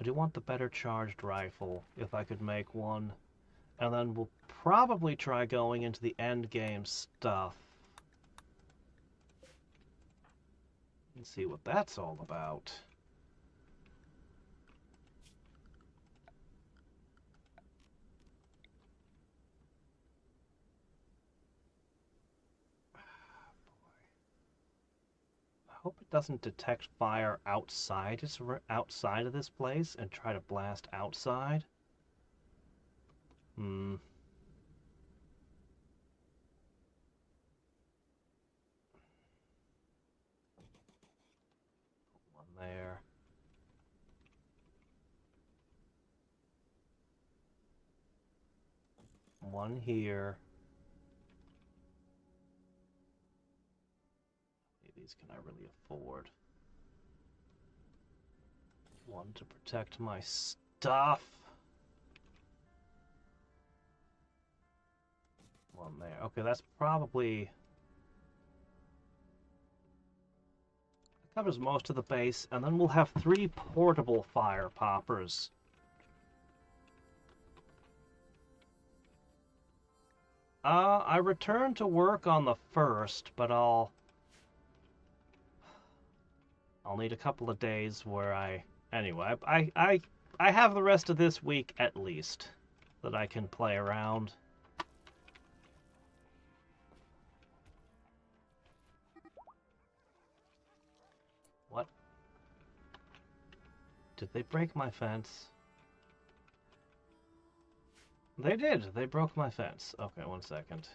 do want the better charged rifle, if I could make one. And then we'll probably try going into the end game stuff. And see what that's all about. I hope it doesn't detect fire outside of this place and try to blast outside. One there. One here. These can I really afford? One to protect my stuff. One there. Okay, that's probably... that covers most of the base, and then we'll have 3 portable fire poppers. I returned to work on the 1st, but I'll need a couple of days where anyway, I have the rest of this week at least that I can play around. What? Did they break my fence? They did. They broke my fence. Okay, 1 second.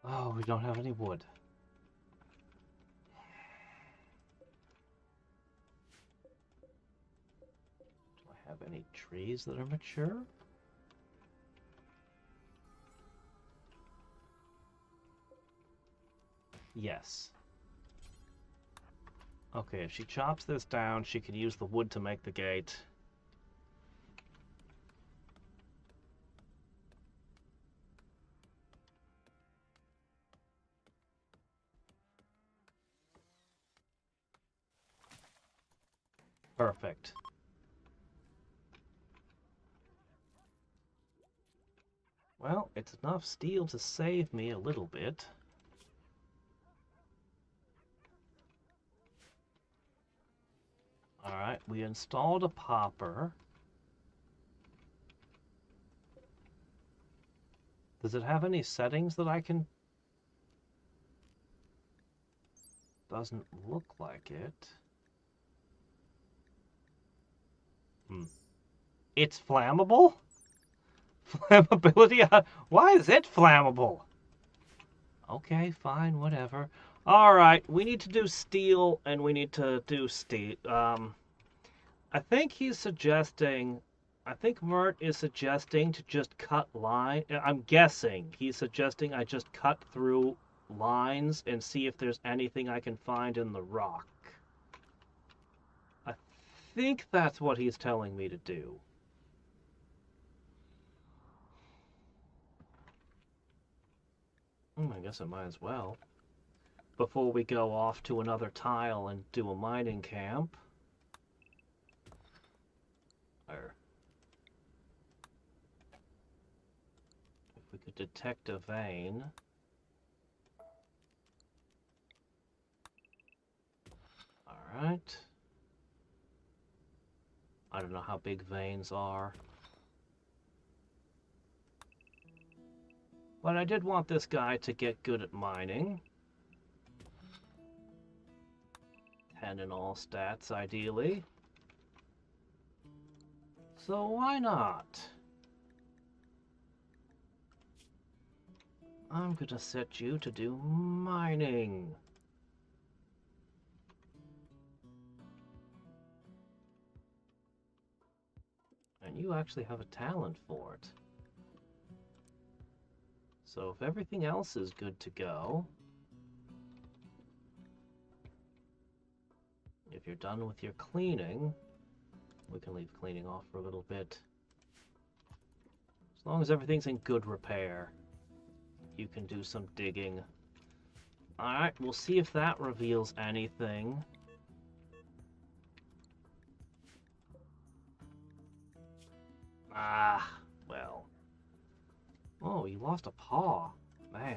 Oh, we don't have any wood. Do I have any trees that are mature? Yes. Okay, if she chops this down, she can use the wood to make the gate. Perfect. Well, it's enough steel to save me a little bit. Alright, we installed a popper. Does it have any settings that I can... Doesn't look like it. It's flammable? Flammability? Why is it flammable? Okay, fine, whatever. Alright, we need to do steel, and we need to do steel. I think he's suggesting... I think Mert is suggesting to just cut line. I'm guessing he's suggesting I just cut through lines and see if there's anything I can find in the rock. I think that's what he's telling me to do. I guess I might as well. Before we go off to another tile and do a mining camp. If we could detect a vein. Alright. I don't know how big veins are. But I did want this guy to get good at mining. 10 in all stats, ideally. So why not? I'm gonna set you to do mining. And you actually have a talent for it. So if everything else is good to go, if you're done with your cleaning, we can leave cleaning off for a little bit. As long as everything's in good repair, you can do some digging. Alright, we'll see if that reveals anything. Ah, well. Oh, you lost a paw. Man.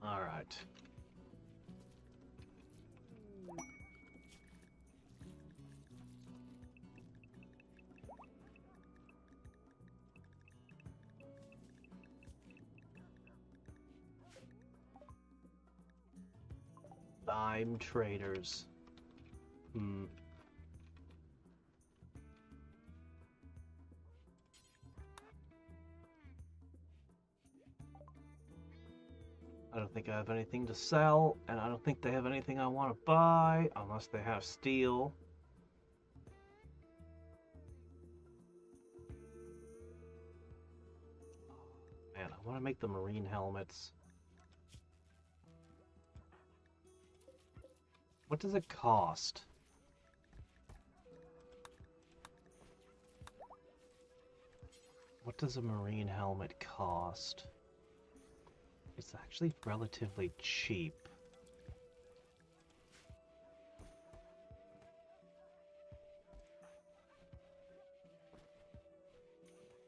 Alright. Dime traders. I don't think I have anything to sell, and I don't think they have anything I want to buy, unless they have steel. Man, I want to make the marine helmets. What does it cost? What does a marine helmet cost? It's actually relatively cheap.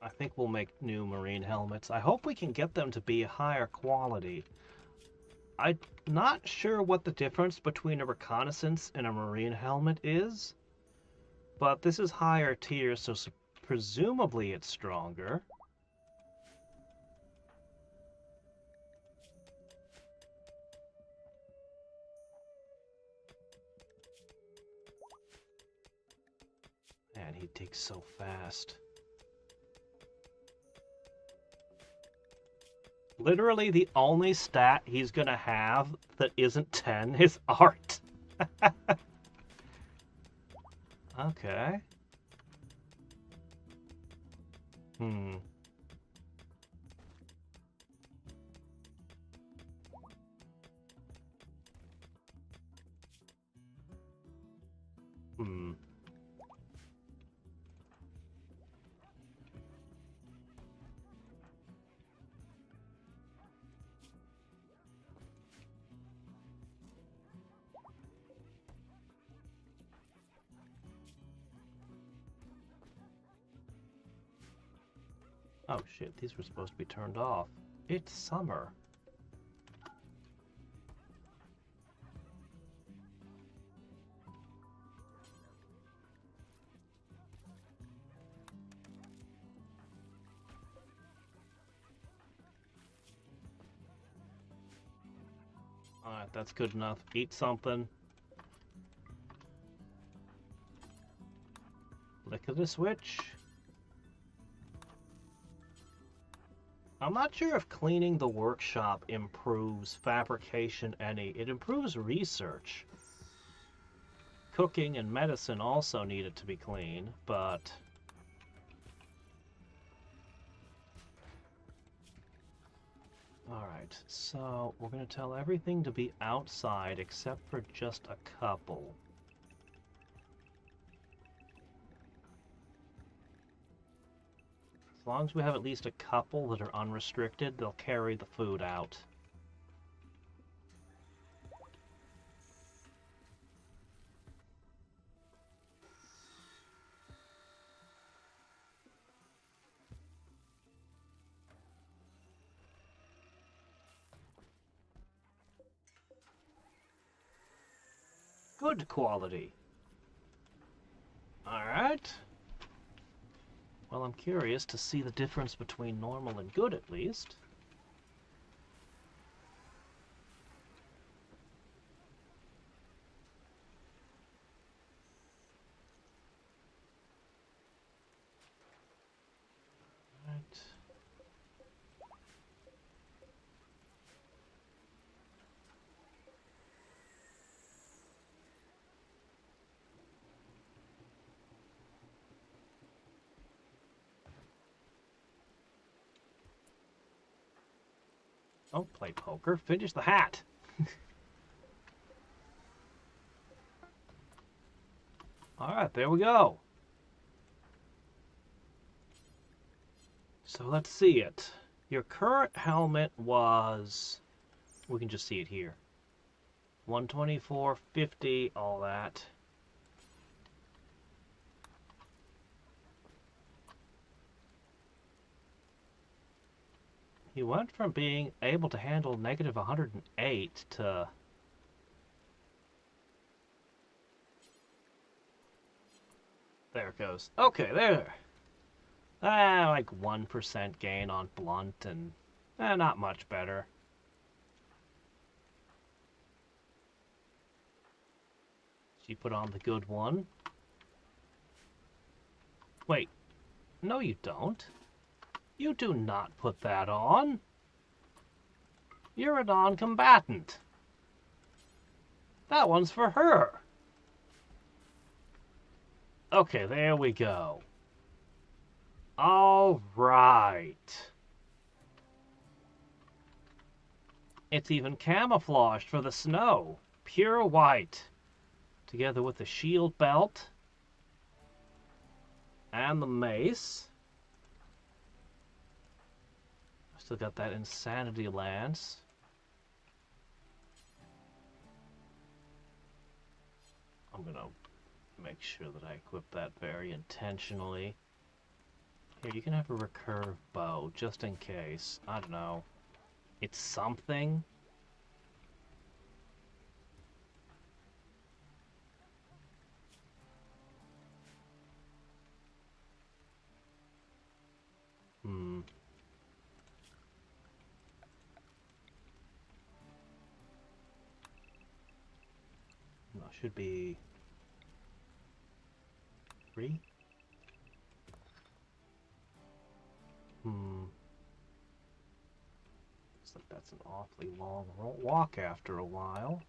I think we'll make new marine helmets. I hope we can get them to be higher quality. I'm not sure what the difference between a reconnaissance and a marine helmet is, but this is higher tier, so presumably it's stronger. Man, he digs so fast. Literally the only stat he's gonna have that isn't 10 is art. Okay. Hmm. Hmm. Oh shit, these were supposed to be turned off. It's summer. Alright, that's good enough. Eat something. Flick of the switch. I'm not sure if cleaning the workshop improves fabrication any. It improves research. Cooking and medicine also need it to be clean, but... Alright, so we're going to tell everything to be outside except for just a couple. As long as we have at least a couple that are unrestricted, they'll carry the food out. Good quality. Alright. Well, I'm curious to see the difference between normal and good, at least. Right. Don't play poker. Finish the hat. Alright, there we go. So let's see it. Your current helmet was... We can just see it here. 124.50, all that. He went from being able to handle negative 108 to... There it goes. Okay, there. Like 1% gain on blunt and not much better. She put on the good one. Wait, no you don't. You do not put that on. You're a non-combatant. That one's for her. Okay, there we go. All right. It's even camouflaged for the snow. Pure white. Together with the shield belt. And the mace. Still got that insanity lance. I'm gonna make sure that I equip that very intentionally. Here, you can have a recurve bow, just in case. I don't know. It's something. should be 3. Looks like that's an awfully long walk after a while.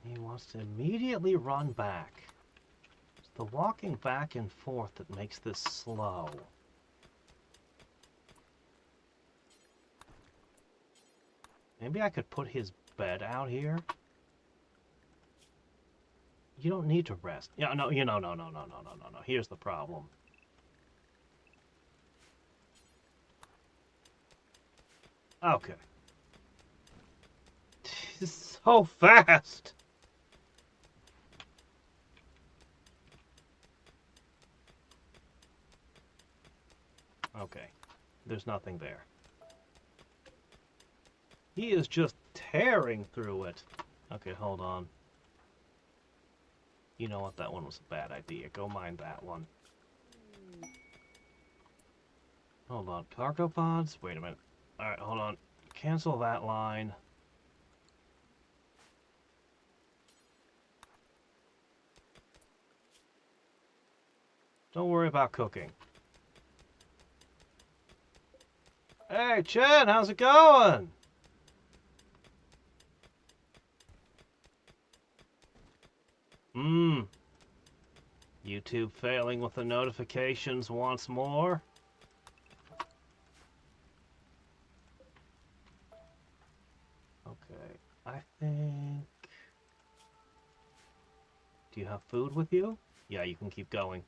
He wants to immediately run back. It's the walking back and forth that makes this slow. Maybe I could put his bed out here. You don't need to rest. Yeah, no, no. Here's the problem. Okay. It's so fast. Okay. There's nothing there. He is just tearing through it. Okay, hold on. You know what? That one was a bad idea. Go mind that one. Hold on. Cargo pods? Wait a minute. Alright, hold on. Cancel that line. Don't worry about cooking. Hey, Chen, how's it going? YouTube failing with the notifications once more. Okay, I think... Do you have food with you? Yeah, you can keep going.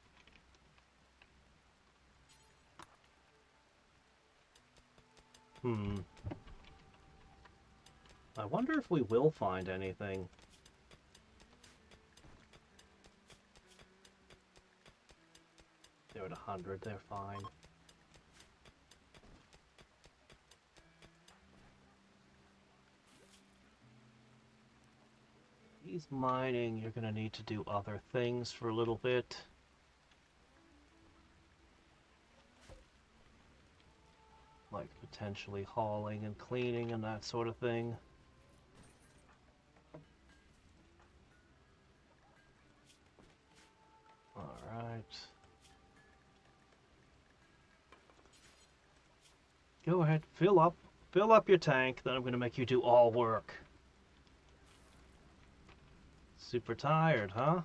I wonder if we will find anything. They're at 100, they're fine. He's mining, you're gonna need to do other things for a little bit. Like potentially hauling and cleaning and that sort of thing. Alright. Go ahead, fill up your tank, then I'm gonna make you do all work. Super tired, huh?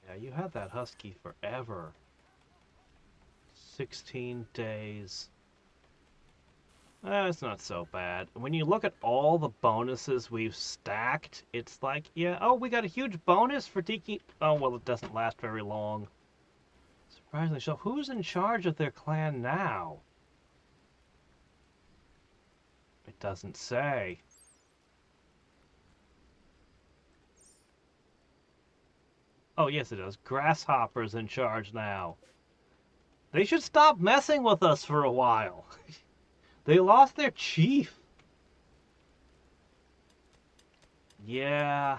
Yeah, you had that husky forever. 16 days. It's not so bad. When you look at all the bonuses we've stacked, it's like, yeah, oh, we got a huge bonus for Tiki. Oh, well, it doesn't last very long. Surprisingly so. Who's in charge of their clan now? It doesn't say. Oh, yes, it does. Grasshopper's in charge now. They should stop messing with us for a while. They lost their chief. Yeah.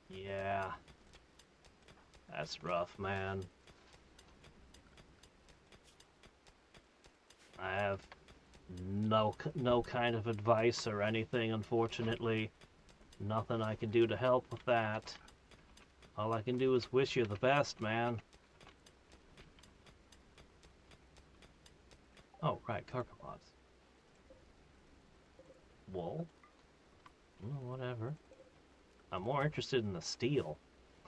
Yeah. That's rough, man. I have no kind of advice or anything, unfortunately. Nothing I can do to help with that. All I can do is wish you the best, man. Oh, right, cargo pods. Wool? Whatever. I'm more interested in the steel.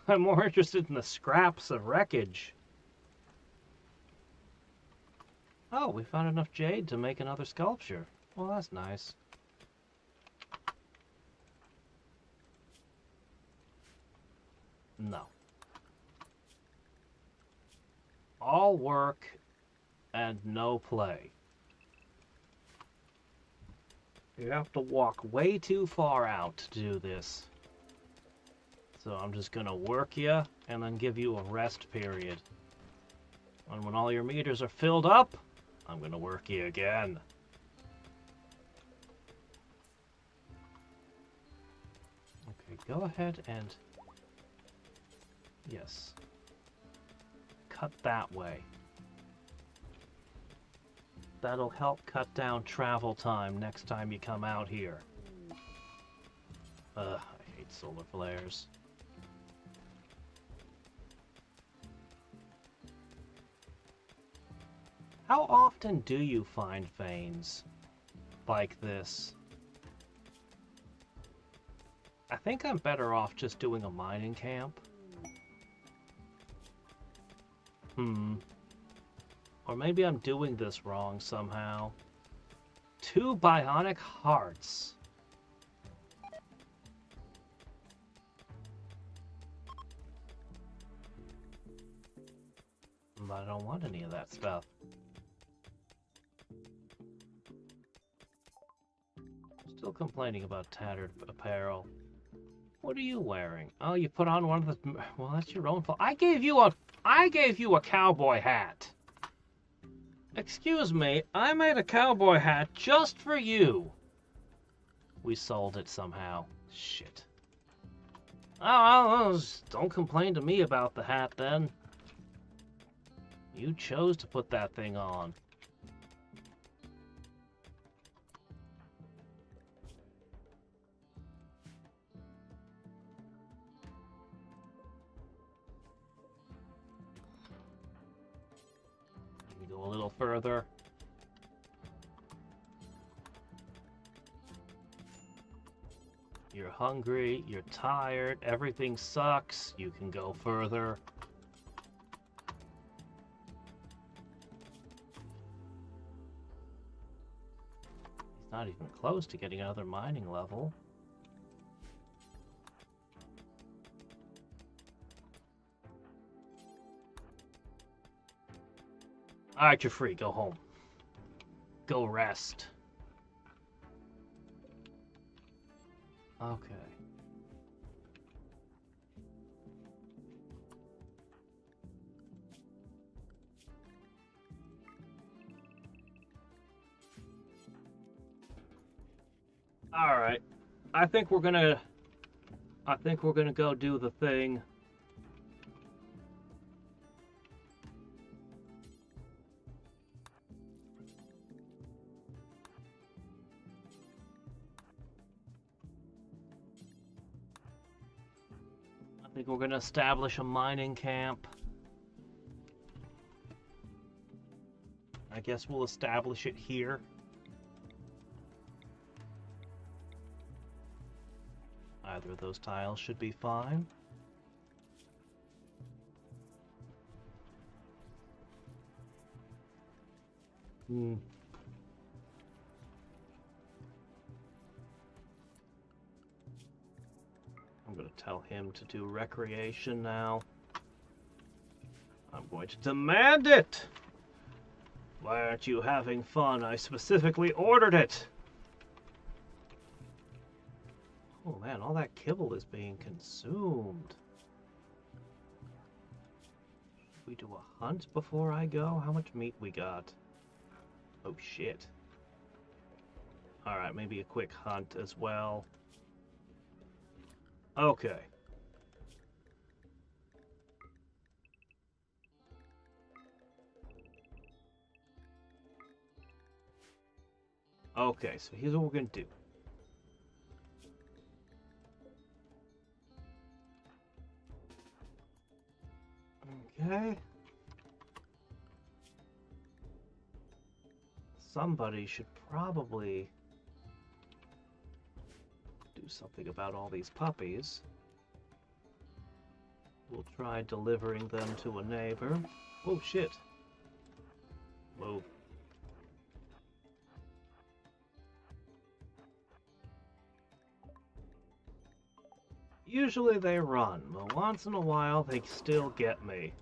I'm more interested in the scraps of wreckage. Oh, we found enough jade to make another sculpture. Well, that's nice. No. All work and no play. You have to walk way too far out to do this. So I'm just gonna work you and then give you a rest period. And when all your meters are filled up, I'm gonna work you again. Okay, go ahead and... Yes. Cut that way. That'll help cut down travel time next time you come out here. Ugh, I hate solar flares. How often do you find veins like this? I think I'm better off just doing a mining camp. Or maybe I'm doing this wrong somehow. 2 bionic hearts. But I don't want any of that stuff. Still complaining about tattered apparel. What are you wearing? Oh, you put on one of the... Well, that's your own fault. I gave you a cowboy hat. Excuse me, I made a cowboy hat just for you. We sold it somehow. Shit. Oh, don't complain to me about the hat then. You chose to put that thing on. Go a little further. You're hungry, you're tired, everything sucks, you can go further. He's not even close to getting another mining level. Alright, you're free. Go home. Go rest. Okay. Alright. I think we're gonna go do the thing. I think we're gonna establish a mining camp. I guess we'll establish it here. Either of those tiles should be fine. I'm going to tell him to do recreation now. I'm going to demand it! Why aren't you having fun? I specifically ordered it! Oh man, all that kibble is being consumed. Should we do a hunt before I go? How much meat we got? Oh shit. Alright, maybe a quick hunt as well. Okay. Okay, so here's what we're gonna do. Okay. Somebody should probably do something about all these puppies. We'll try delivering them to a neighbor. Oh shit. Move. Usually they run, but once in a while they still get me.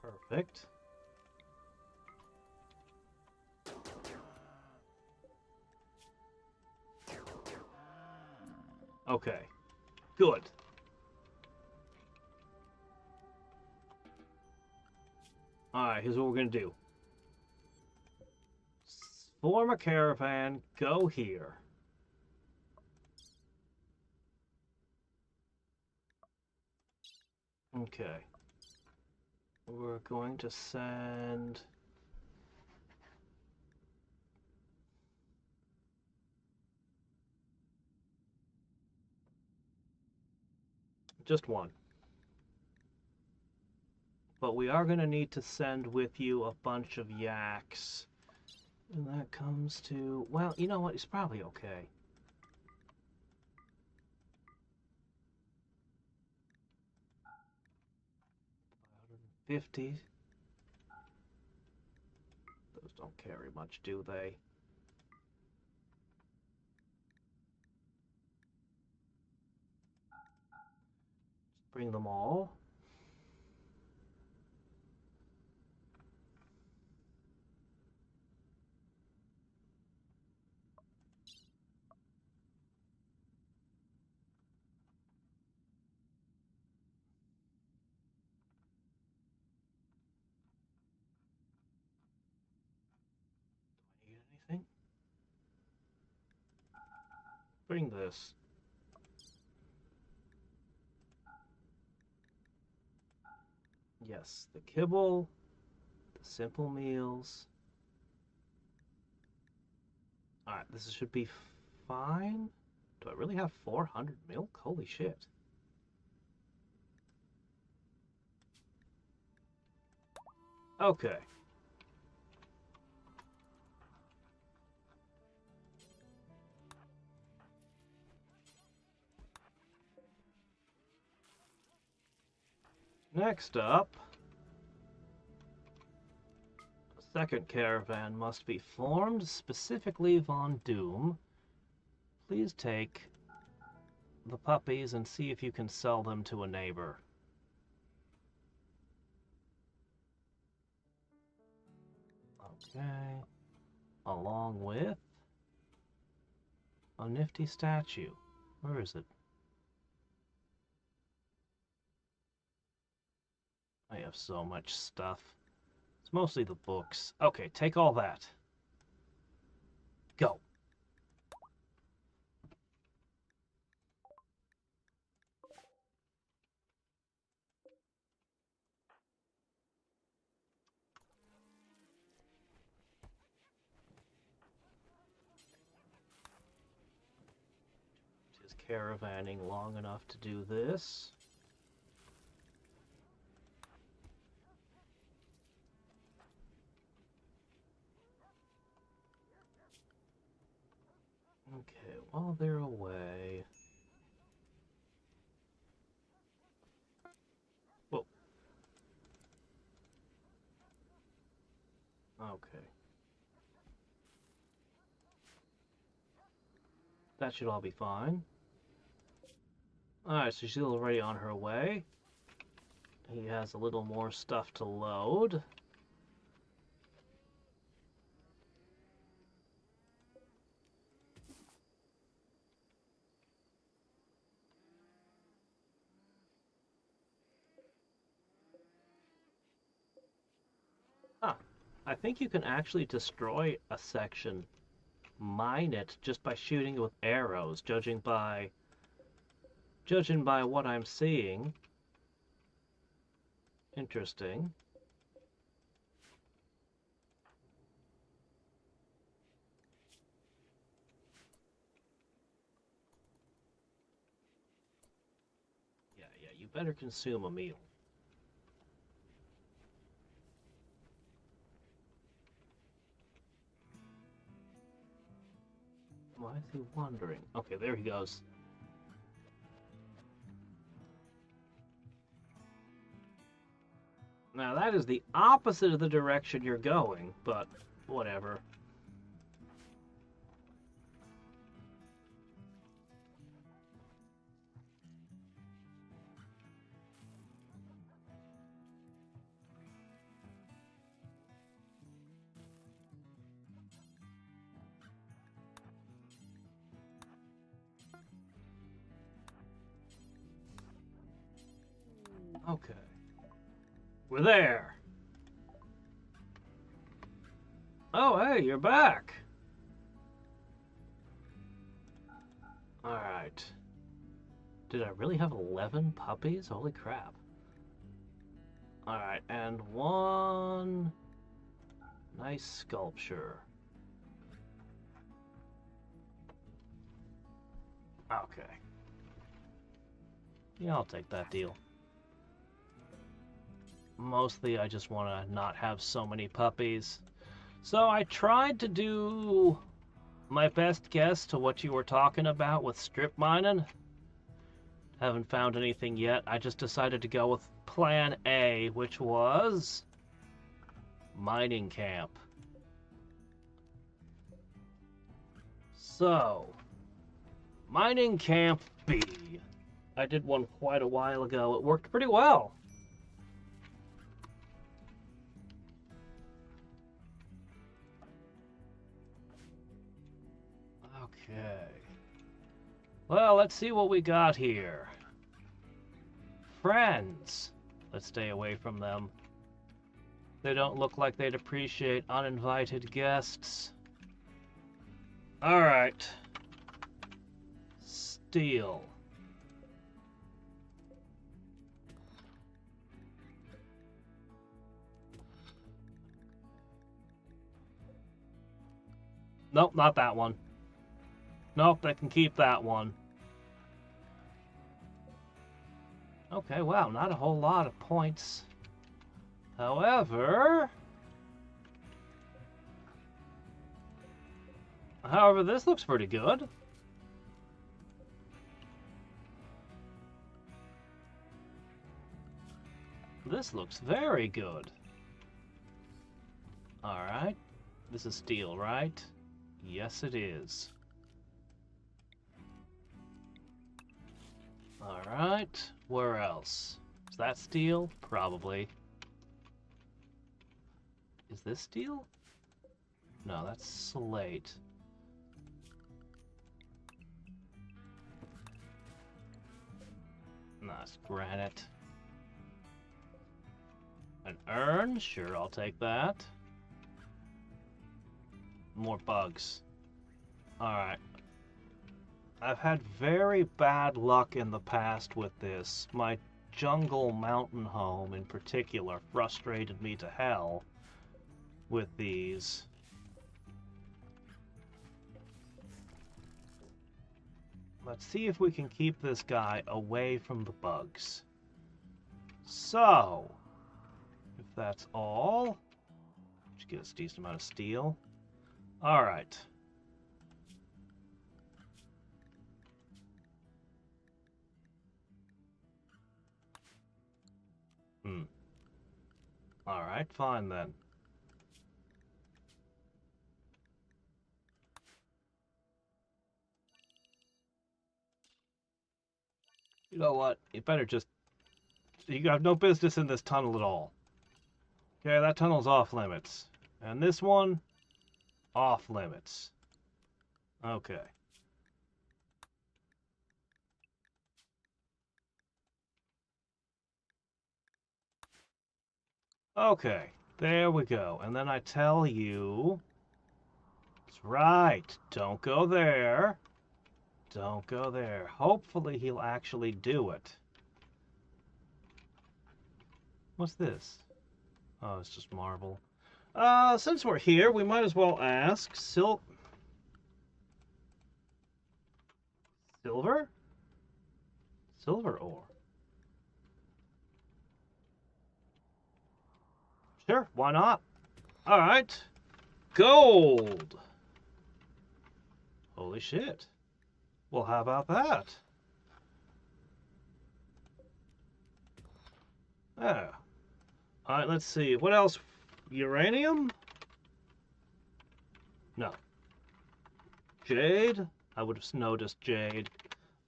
Perfect. Okay. Good. Alright, here's what we're gonna do. Form a caravan, go here. Okay. We're going to send... just one. But we are going to need to send with you a bunch of yaks. And that comes to... well, you know what? It's probably okay. 550. Those don't carry much, do they? Bring them all. Do I need anything? Bring this. Yes, the kibble, the simple meals. Alright, this should be fine. Do I really have 400 milk? Holy shit. Okay. Next up, a second caravan must be formed, specifically Von Doom. Please take the puppies and see if you can sell them to a neighbor. Okay. Along with a nifty statue. Where is it? I have so much stuff. It's mostly the books. Okay, take all that. Go. Just caravanning long enough to do this. Okay, while they're away... whoa. Okay. That should all be fine. Alright, so she's already on her way. He has a little more stuff to load. Huh. I think you can actually destroy a section, mine it, just by shooting it with arrows, judging by what I'm seeing. Interesting. Yeah, you better consume a meal. Why is he wandering? Okay, there he goes. Now that is the opposite of the direction you're going, but whatever. Okay. We're there. Oh, hey, you're back. Alright. Did I really have 11 puppies? Holy crap. Alright, and one nice sculpture. Okay. Yeah, I'll take that deal. Mostly I just want to not have so many puppies. So I tried to do my best guess to what you were talking about with strip mining. Haven't found anything yet. I just decided to go with plan A, which was mining camp. So, mining camp B. I did one quite a while ago. It worked pretty well. Okay. Well, let's see what we got here. Friends. Let's stay away from them. They don't look like they'd appreciate uninvited guests. Alright. Steel. Nope, not that one. Nope, they can keep that one. Okay, wow, not a whole lot of points. However, this looks pretty good. This looks very good. Alright. This is steel, right? Yes, it is. Alright. Where else? Is that steel? Probably. Is this steel? No, that's slate. Nice granite. An urn? Sure, I'll take that. More bugs. Alright. I've had very bad luck in the past with this. My jungle mountain home in particular frustrated me to hell with these. Let's see if we can keep this guy away from the bugs. So, if that's all, should get a decent amount of steel. Alright. Alright, fine then. You know what? You better just... You have no business in this tunnel at all. Okay, that tunnel's off limits. And this one, off limits. Okay. Okay, there we go. And then I tell you... That's right, don't go there. Don't go there. Hopefully he'll actually do it. What's this? Oh, it's just marble. Since we're here, we might as well ask silver? Silver ore. Sure, why not? Alright. Gold! Holy shit. Well, how about that? Yeah. Alright, let's see. What else? Uranium? No. Jade? I would have noticed jade.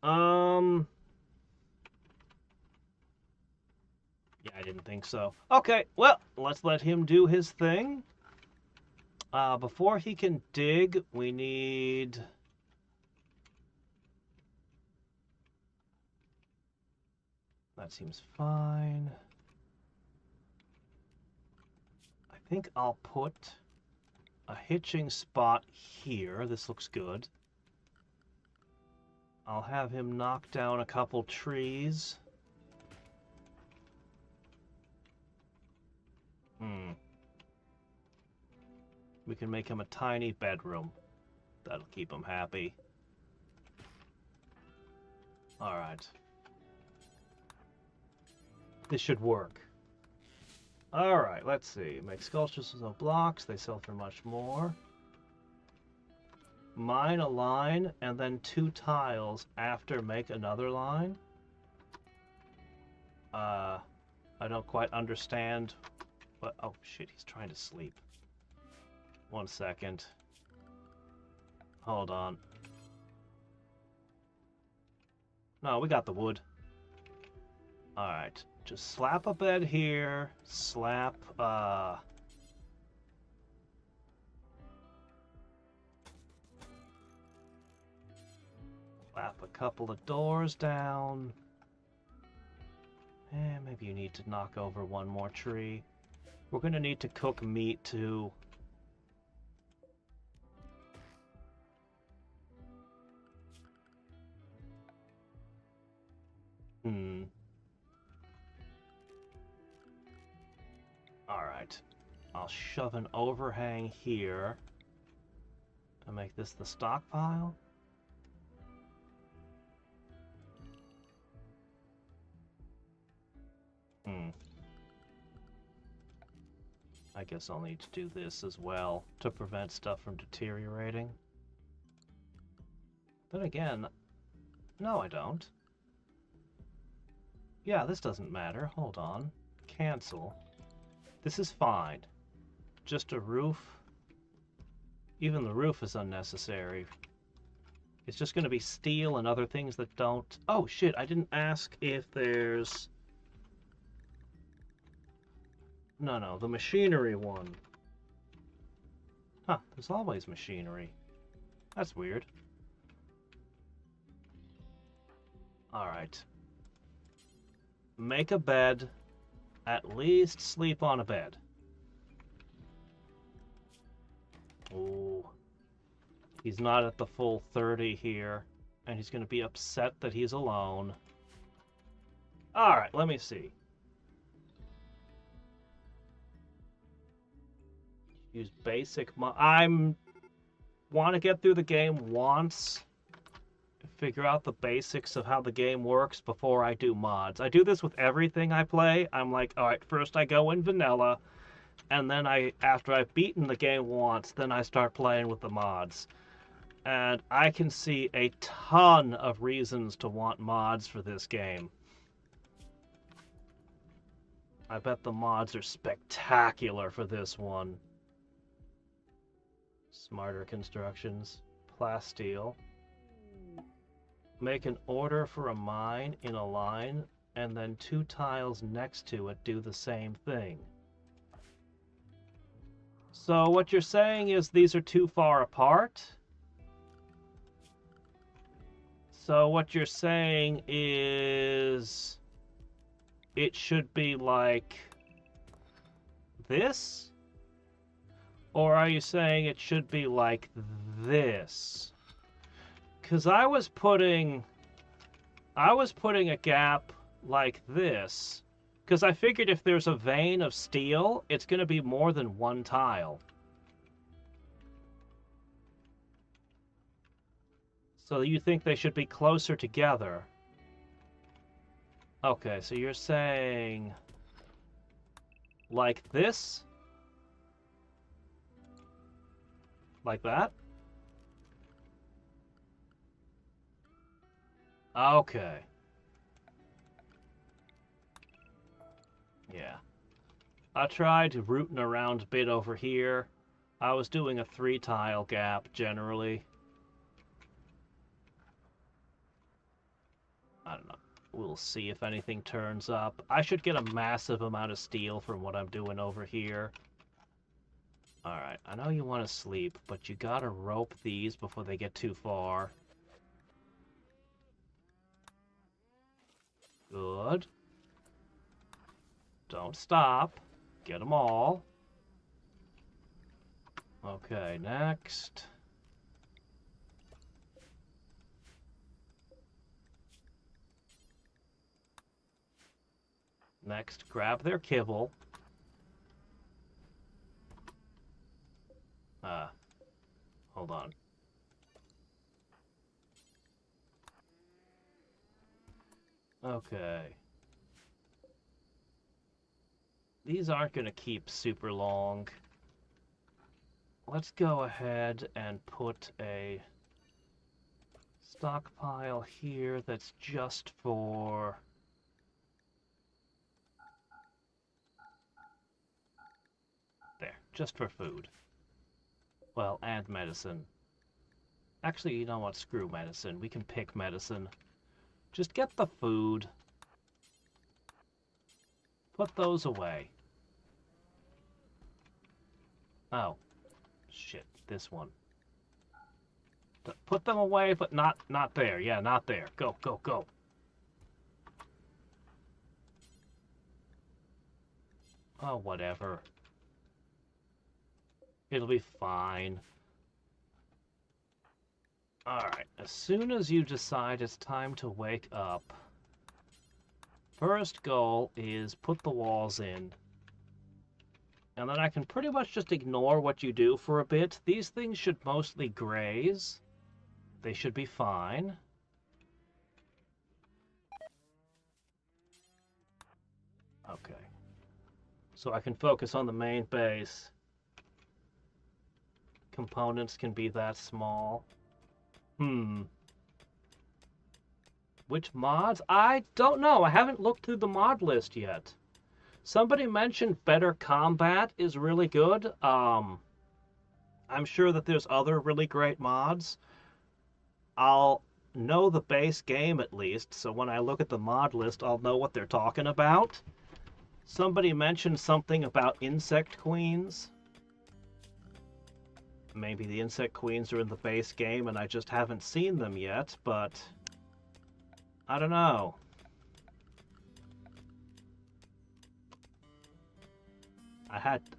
Yeah, I didn't think so. Okay, well, let's let him do his thing. Before he can dig, we need... That seems fine. I think I'll put a hitching spot here. This looks good. I'll have him knock down a couple trees. We can make him a tiny bedroom. That'll keep him happy. Alright. This should work. Alright, let's see. Make sculptures with no blocks. They sell for much more. Mine a line, and then 2 tiles after make another line. I don't quite understand. But, oh shit, he's trying to sleep. 1 second. Hold on. No, we got the wood. Alright. Just slap a bed here. Slap, slap a couple of doors down. And maybe you need to knock over 1 more tree. We're gonna need to cook meat too. Alright. I'll shove an overhang here to make this the stockpile. I guess I'll need to do this as well to prevent stuff from deteriorating. Then again, no, I don't. Yeah, this doesn't matter. Hold on. Cancel. This is fine. Just a roof. Even the roof is unnecessary. It's just going to be steel and other things that don't... Oh, shit, I didn't ask if there's... No, the machinery one. Huh, there's always machinery. That's weird. Alright. Make a bed. At least sleep on a bed. Ooh. He's not at the full 30 here. And he's going to be upset that he's alone. Alright, let me see. Use basic I'm want to get through the game once, figure out the basics of how the game works before I do mods. I do this with everything I play. I'm like, all right, first I go in vanilla, and then after I've beaten the game once, then I start playing with the mods. And I can see a ton of reasons to want mods for this game. I bet the mods are spectacular for this one. Smarter constructions. Plasteel. Make an order for a mine in a line, and then 2 tiles next to it do the same thing. So what you're saying is these are too far apart? So what you're saying is it should be like this? Or are you saying it should be like this? Because I was putting a gap like this. Because I figured if there's a vein of steel, it's going to be more than 1 tile. So you think they should be closer together. Okay, so you're saying like this? Like that? Okay. Yeah. I tried rooting around a bit over here. I was doing a 3-tile gap, generally. I don't know. We'll see if anything turns up. I should get a massive amount of steel from what I'm doing over here. Alright, I know you want to sleep, but you gotta rope these before they get too far. Good. Don't stop. Get them all. Okay, next. Next, grab their kibble. Hold on. Okay. These aren't going to keep super long. Let's go ahead and put a stockpile here that's just for... There, just for food. Well, and medicine. Actually, you know what? Screw medicine. We can pick medicine. Just get the food. Put those away. Oh. Shit, this one. Put them away, but not there. Yeah, not there. Go, go, go. Oh, whatever. It'll be fine. Alright, as soon as you decide it's time to wake up, first goal is put the walls in. And then I can pretty much just ignore what you do for a bit. These things should mostly graze. They should be fine. Okay. So I can focus on the main base. Components can be that small. Which mods? I don't know. I haven't looked through the mod list yet. Somebody mentioned Better Combat is really good. I'm sure that there's other really great mods. I'll know the base game at least, so when I look at the mod list, I'll know what they're talking about. Somebody mentioned something about Insect Queens. Maybe the Insect Queens are in the base game and I just haven't seen them yet, but I don't know.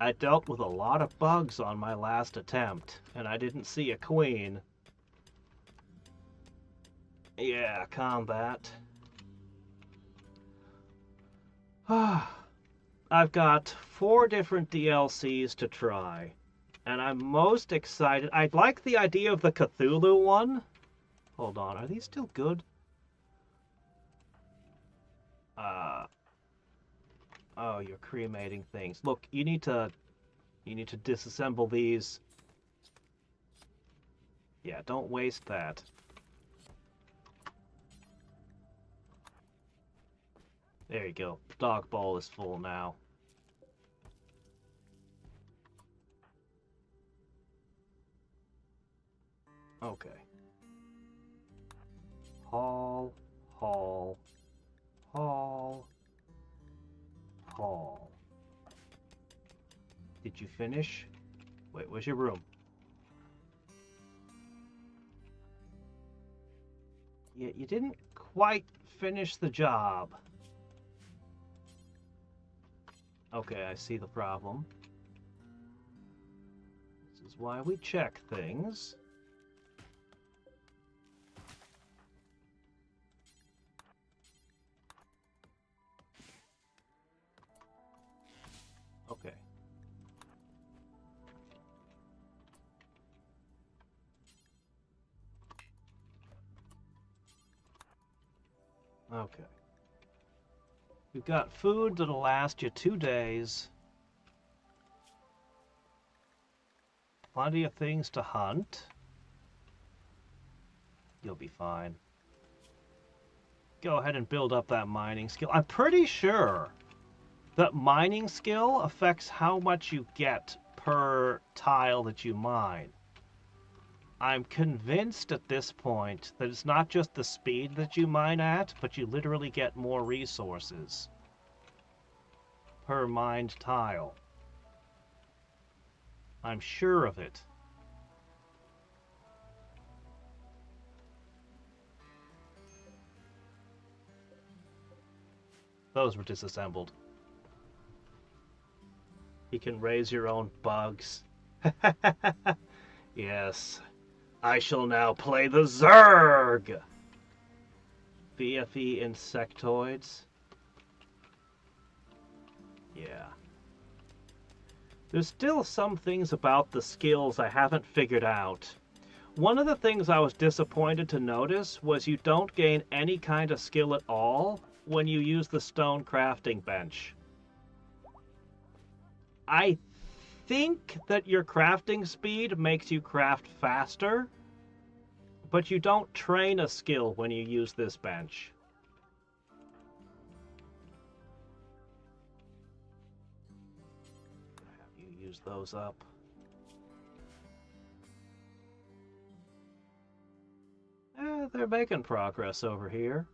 I dealt with a lot of bugs on my last attempt, and I didn't see a queen. Yeah, combat. I've got 4 different DLCs to try, and I'm most excited. I like the idea of the Cthulhu one. Hold on, are these still good? Oh, you're cremating things. Look, you need to disassemble these. Yeah, don't waste that. There you go. Dog bowl is full now. Okay. Haul, haul, haul, haul. Did you finish? Wait, where's your room? Yeah, you didn't quite finish the job. Okay, I see the problem. This is why we check things. Okay. Okay. We've got food that'll last you 2 days. Plenty of things to hunt. You'll be fine. Go ahead and build up that mining skill. I'm pretty sure That mining skill affects how much you get per tile that you mine. I'm convinced at this point that it's not just the speed that you mine at, but you literally get more resources per mined tile. I'm sure of it. Those were disassembled. You can raise your own bugs. Yes. I shall now play the Zerg! BFE insectoids. Yeah. There's still some things about the skills I haven't figured out. One of the things I was disappointed to notice was you don't gain any kind of skill at all when you use the stone crafting bench. I think that your crafting speed makes you craft faster, but you don't train a skill when you use this bench. Have you use those up? They're making progress over here.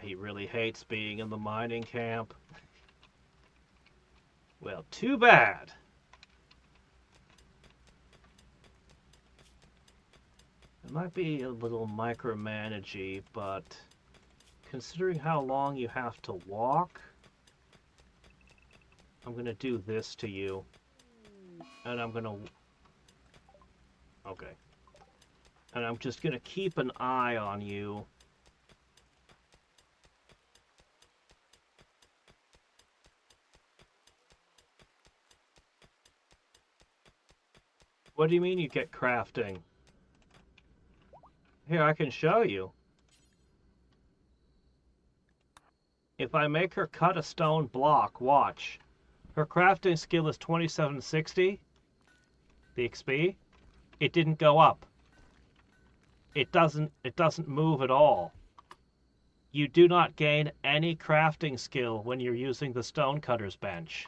He really hates being in the mining camp. Well, too bad. It might be a little micromanagey, but considering how long you have to walk, I'm going to do this to you. And I'm going to... Okay. And I'm just going to keep an eye on you. What do you mean you get crafting? Here, I can show you. If I make her cut a stone block, watch. Her crafting skill is 2760. The XP. It didn't go up. It doesn't move at all. You do not gain any crafting skill when you're using the stonecutter's bench.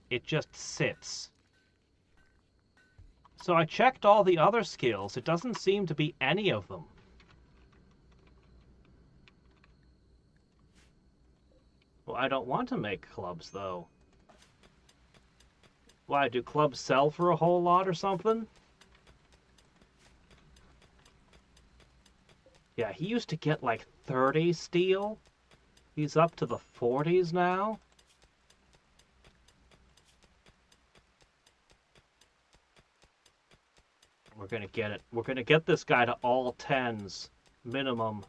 It just sits. So I checked all the other skills. It doesn't seem to be any of them. Well, I don't want to make clubs, though. Why, do clubs sell for a whole lot or something? Yeah, he used to get like 30 steel. He's up to the 40s now. We're gonna get it. We're gonna get this guy to all 10s minimum.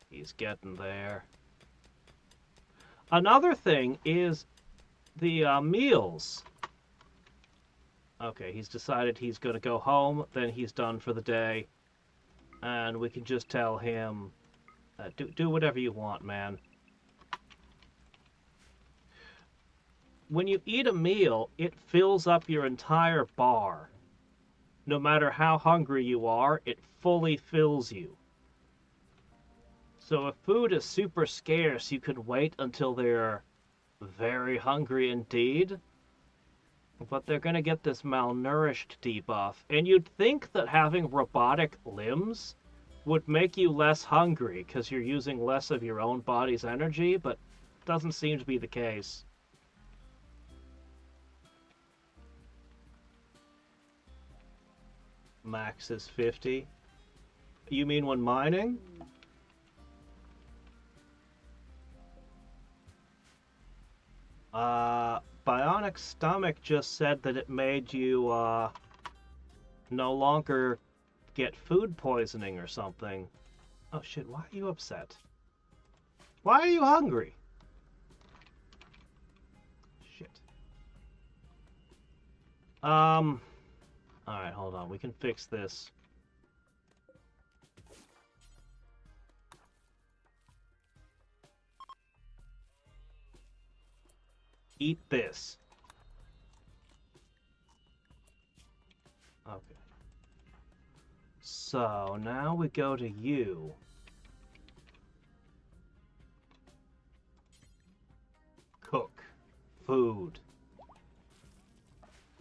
He's getting there. Another thing is the meals. Okay, he's decided he's going to go home, then he's done for the day. And we can just tell him, do whatever you want, man. When you eat a meal, it fills up your entire bar. No matter how hungry you are, it fully fills you. So if food is super scarce, you could wait until they're very hungry indeed. But they're going to get this malnourished debuff. And you'd think that having robotic limbs would make you less hungry because you're using less of your own body's energy, but doesn't seem to be the case. Max is 50. You mean when mining? Bionic Stomach just said that it made you, no longer get food poisoning or something. Oh shit, why are you upset? Why are you hungry? Shit. Alright, hold on, we can fix this. Eat this. Okay. So, now we go to you. Cook. Food.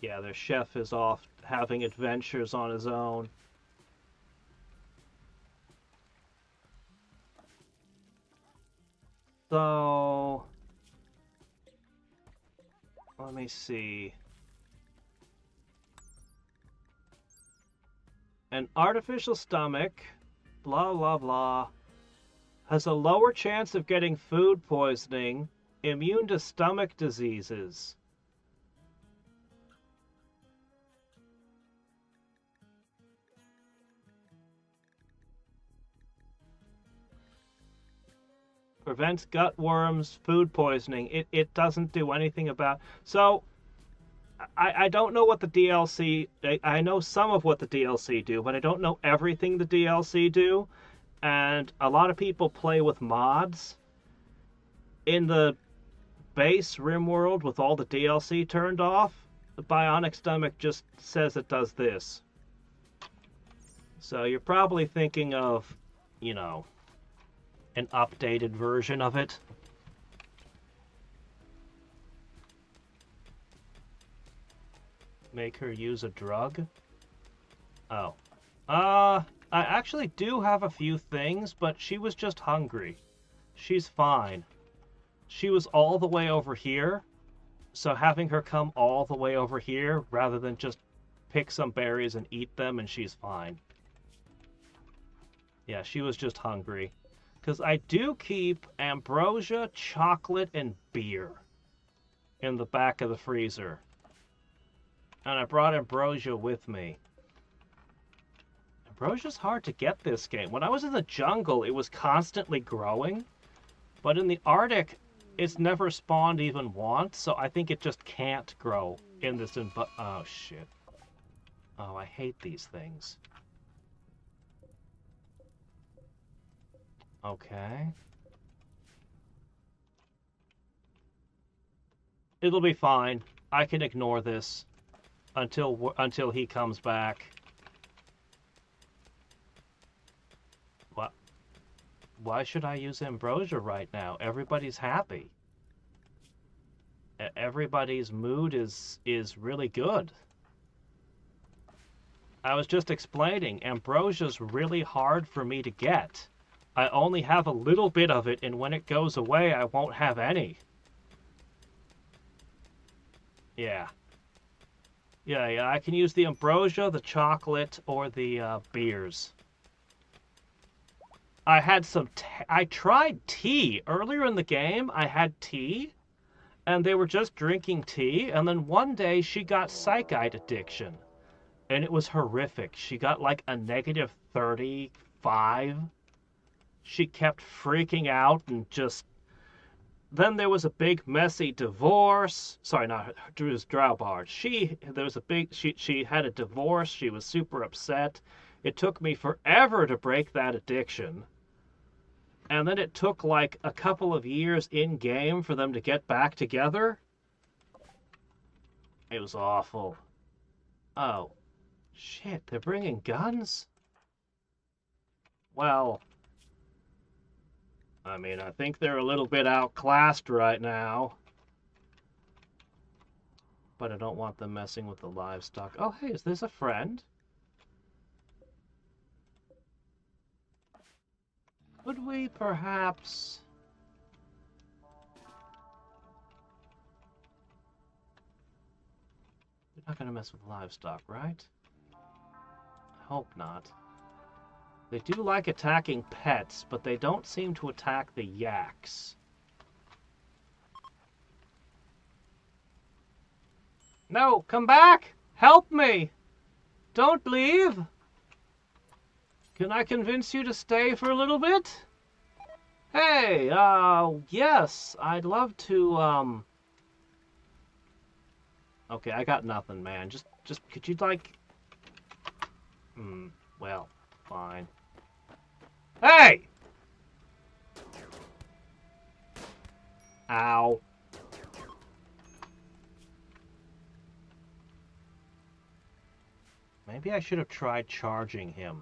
Yeah, their chef is off having adventures on his own. So, let me see. An artificial stomach, blah blah blah, has a lower chance of getting food poisoning, immune to stomach diseases. Prevents gut worms, food poisoning. It doesn't do anything about... So, I don't know what the DLC... I know some of what the DLC do, but I don't know everything the DLC do. And a lot of people play with mods. In the base Rimworld with all the DLC turned off, the bionic stomach just says it does this. So you're probably thinking of, you know, an updated version of it. Make her use a drug? Oh. I actually do have a few things, but she was just hungry. She's fine. She was all the way over here, so having her come all the way over here rather than just pick some berries and eat them and she's fine. Yeah, she was just hungry. Because I do keep ambrosia, chocolate, and beer in the back of the freezer. And I brought ambrosia with me. Ambrosia's hard to get this game. When I was in the jungle, it was constantly growing. But in the Arctic, it's never spawned even once, so I think it just can't grow in this oh, shit. Oh, I hate these things. Okay. It'll be fine. I can ignore this until he comes back. What? Why should I use ambrosia right now? Everybody's happy. Everybody's mood is really good. I was just explaining, ambrosia's really hard for me to get. I only have a little bit of it, and when it goes away, I won't have any. Yeah. Yeah, I can use the ambrosia, the chocolate, or the beers. I had I tried tea. Earlier in the game, I had tea, and they were just drinking tea, and then one day she got psychite addiction, and it was horrific. She got like a negative 35. She kept freaking out and just... Then there was a big messy divorce. Sorry, not it was Drawbard. She had a divorce. She was super upset. It took me forever to break that addiction. And then it took like a couple of years in game for them to get back together. It was awful. Oh, shit, they're bringing guns? Well, I mean, I think they're a little bit outclassed right now. But I don't want them messing with the livestock. Oh, hey, is this a friend? Would we perhaps... You're not going to mess with livestock, right? I hope not. They do like attacking pets, but they don't seem to attack the yaks. No, come back! Help me! Don't leave! Can I convince you to stay for a little bit? Hey, yes, I'd love to, Okay, I got nothing, man. Just, could you, like... well, fine. Hey! Ow. Maybe I should have tried charging him.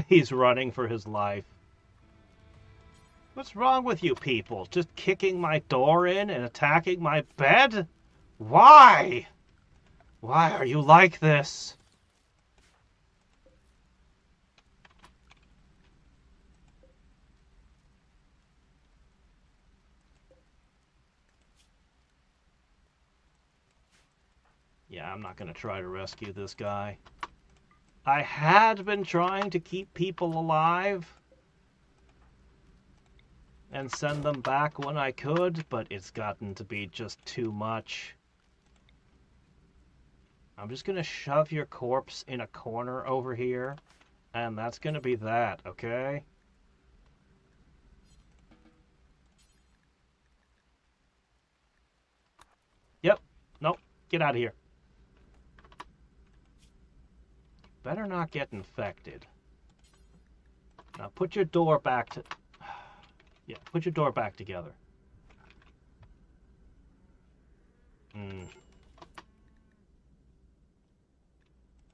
He's running for his life. What's wrong with you people? Just kicking my door in and attacking my bed? Why? Why are you like this? Yeah, I'm not going to try to rescue this guy. I had been trying to keep people alive and send them back when I could, but it's gotten to be just too much. I'm just going to shove your corpse in a corner over here, and that's going to be that, okay? Yep. Nope. Get out of here. Better not get infected. Now put your door back to... Yeah, put your door back together.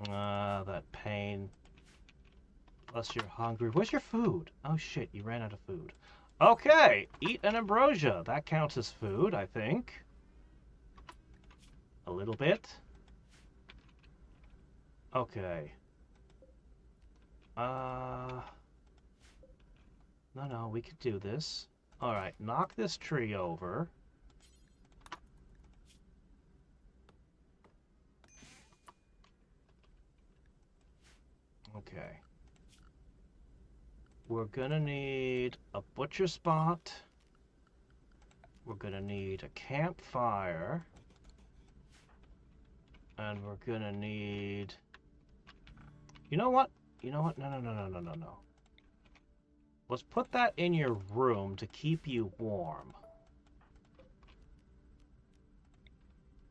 That pain. Plus you're hungry. Where's your food? Oh shit, you ran out of food. Okay, eat an ambrosia. That counts as food, I think. A little bit. Okay. No, we could do this. Alright, knock this tree over. Okay. We're gonna need a butcher spot. We're gonna need a campfire. And we're gonna need... You know what? No. Let's put that in your room to keep you warm.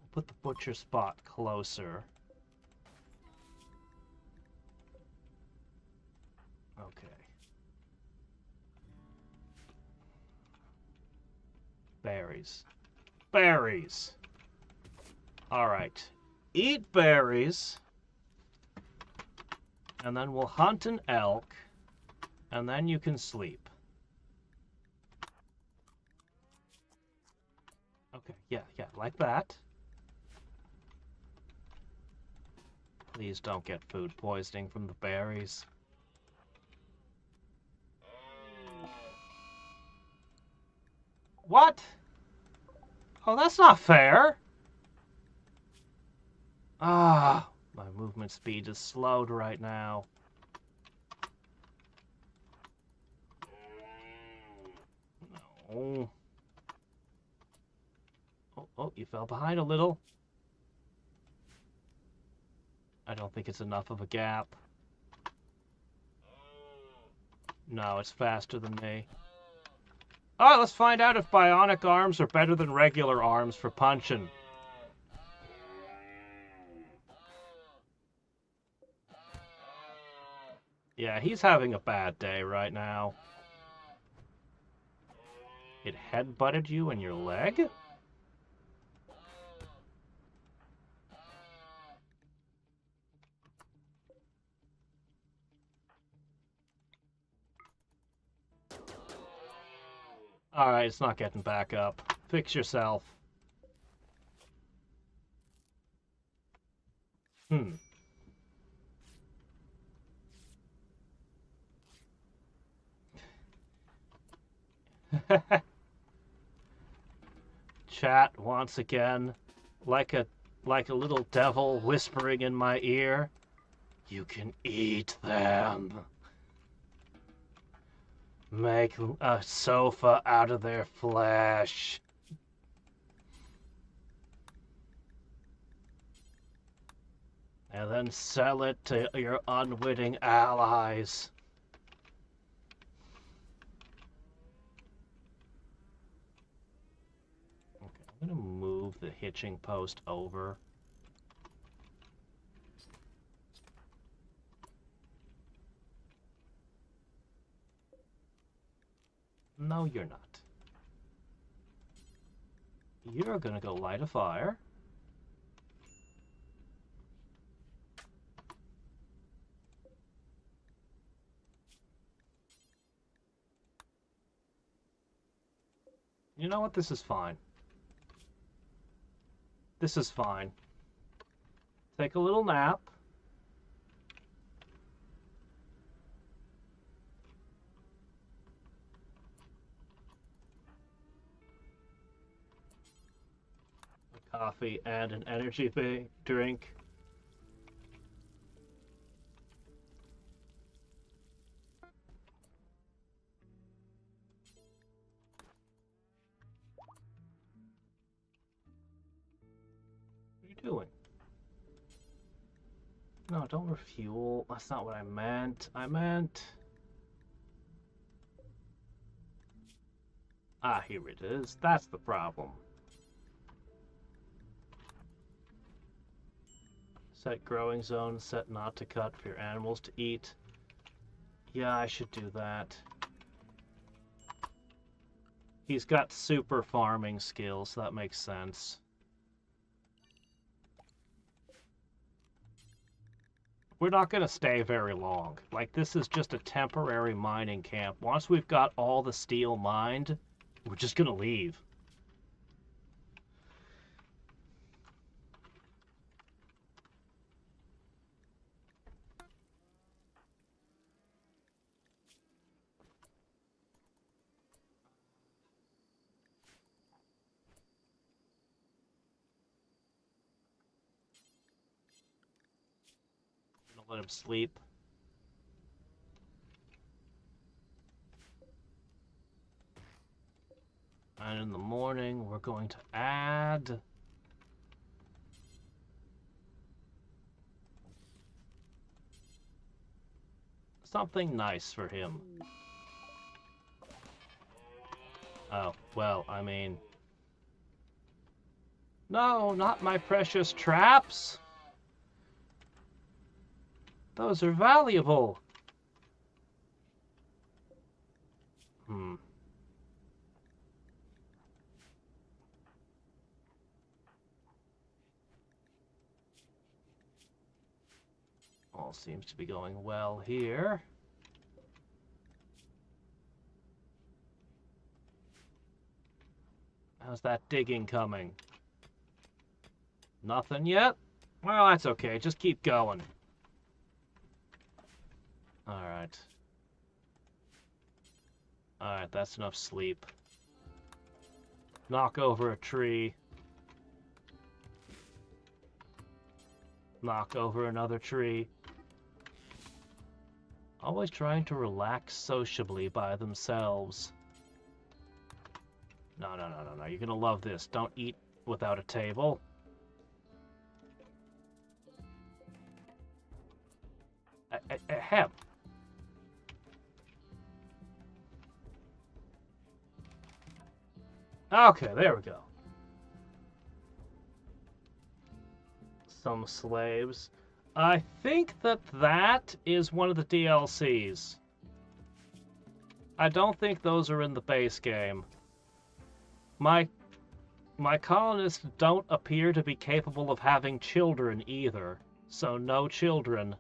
We'll put the butcher spot closer. Okay. Berries. Berries! Alright. Eat berries. And then we'll hunt an elk. And then you can sleep. Okay, yeah, like that. Please don't get food poisoning from the berries. What? Oh, that's not fair. Ah, my movement speed is slowed right now. No. Oh, you fell behind a little. I don't think it's enough of a gap. No, it's faster than me. Alright, let's find out if bionic arms are better than regular arms for punching. Yeah, he's having a bad day right now. It headbutted you in your leg? Alright, it's not getting back up. Fix yourself. Chat once again, like a little devil whispering in my ear. You can eat them. Make a sofa out of their flesh. And then sell it to your unwitting allies. Okay, I'm gonna move the hitching post over. No, you're not. You're gonna go light a fire. You know what? This is fine. This is fine. Take a little nap. A coffee and an energy drink. Doing? No, don't refuel. That's not what I meant. I meant... Ah, here it is. That's the problem. Set growing zone, set not to cut for your animals to eat. Yeah, I should do that. He's got super farming skills, so that makes sense. We're not going to stay very long. Like, this is just a temporary mining camp. Once we've got all the steel mined, we're just going to leave. Let him sleep. And in the morning, we're going to add... something nice for him. Oh, well, I mean... No, not my precious traps! Those are valuable. All seems to be going well here. How's that digging coming? Nothing yet? Well, that's okay. Just keep going. Alright. Alright, that's enough sleep. Knock over a tree. Knock over another tree. Always trying to relax sociably by themselves. No. You're gonna love this. Don't eat without a table. Ahem. Okay, there we go. Some slaves. I think that is one of the DLCs. I don't think those are in the base game. My colonists don't appear to be capable of having children either, so no children.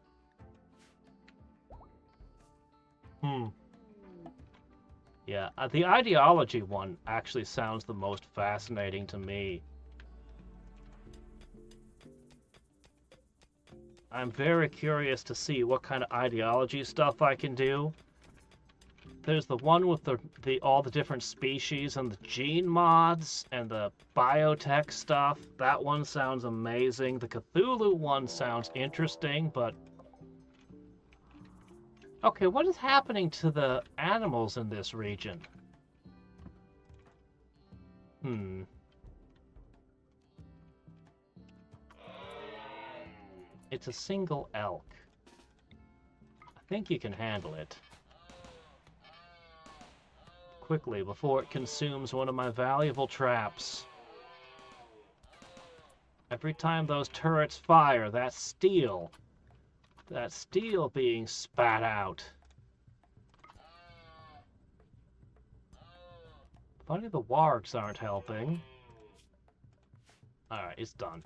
Yeah, the ideology one actually sounds the most fascinating to me. I'm very curious to see what kind of ideology stuff I can do. There's the one with all the different species and the gene mods and the biotech stuff. That one sounds amazing. The Cthulhu one sounds interesting, but... Okay, what is happening to the animals in this region? It's a single elk. I think you can handle it. Quickly, before it consumes one of my valuable traps. Every time those turrets fire, that's steel being spat out. Funny the wargs aren't helping. Alright, it's done.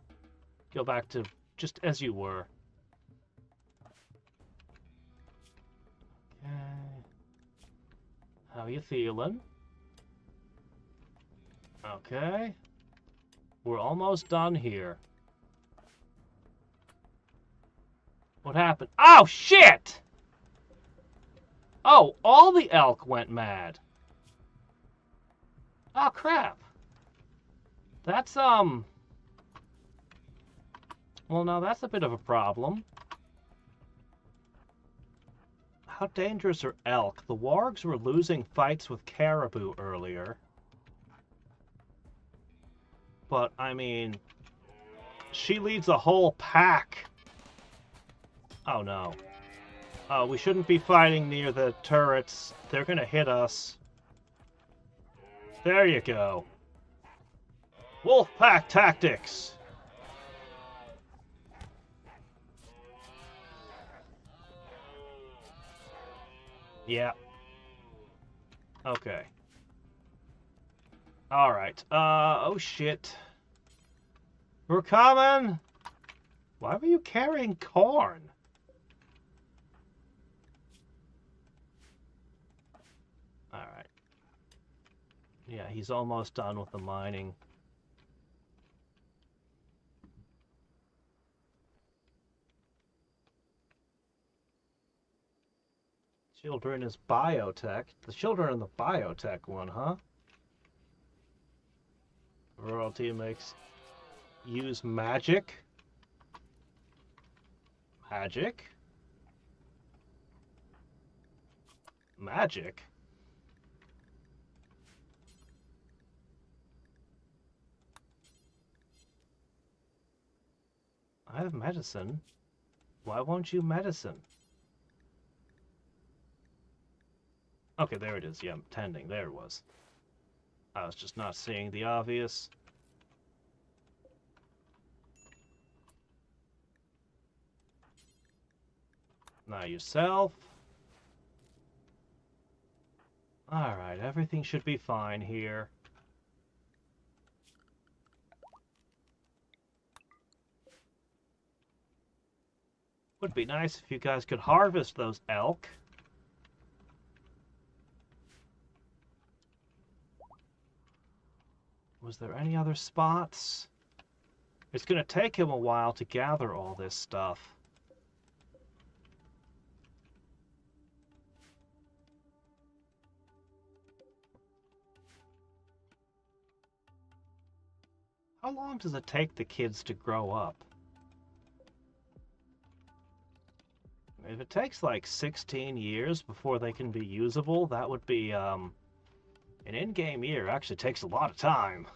Go back to just as you were. Okay. How you feeling? Okay. We're almost done here. What happened? Oh, shit! Oh, all the elk went mad. Oh, crap. That's, well, now that's a bit of a problem. How dangerous are elk? The wargs were losing fights with caribou earlier. But, I mean, she leads a whole pack. Oh, no. Oh, we shouldn't be fighting near the turrets. They're gonna hit us. There you go. Wolfpack tactics! Yeah. Okay. Alright. Oh shit. We're coming! Why were you carrying corn? Alright. Yeah, he's almost done with the mining. Children is biotech. The children in the biotech one, huh? Royalty makes use magic. Magic? Magic? I have medicine. Why won't you medicine? Okay, there it is. Yeah, tending. There it was. I was just not seeing the obvious. Now yourself. Alright, everything should be fine here. Would be nice if you guys could harvest those elk. Was there any other spots? It's going to take him a while to gather all this stuff. How long does it take the kids to grow up? If it takes like 16 years before they can be usable, that would be, an in-game year actually takes a lot of time.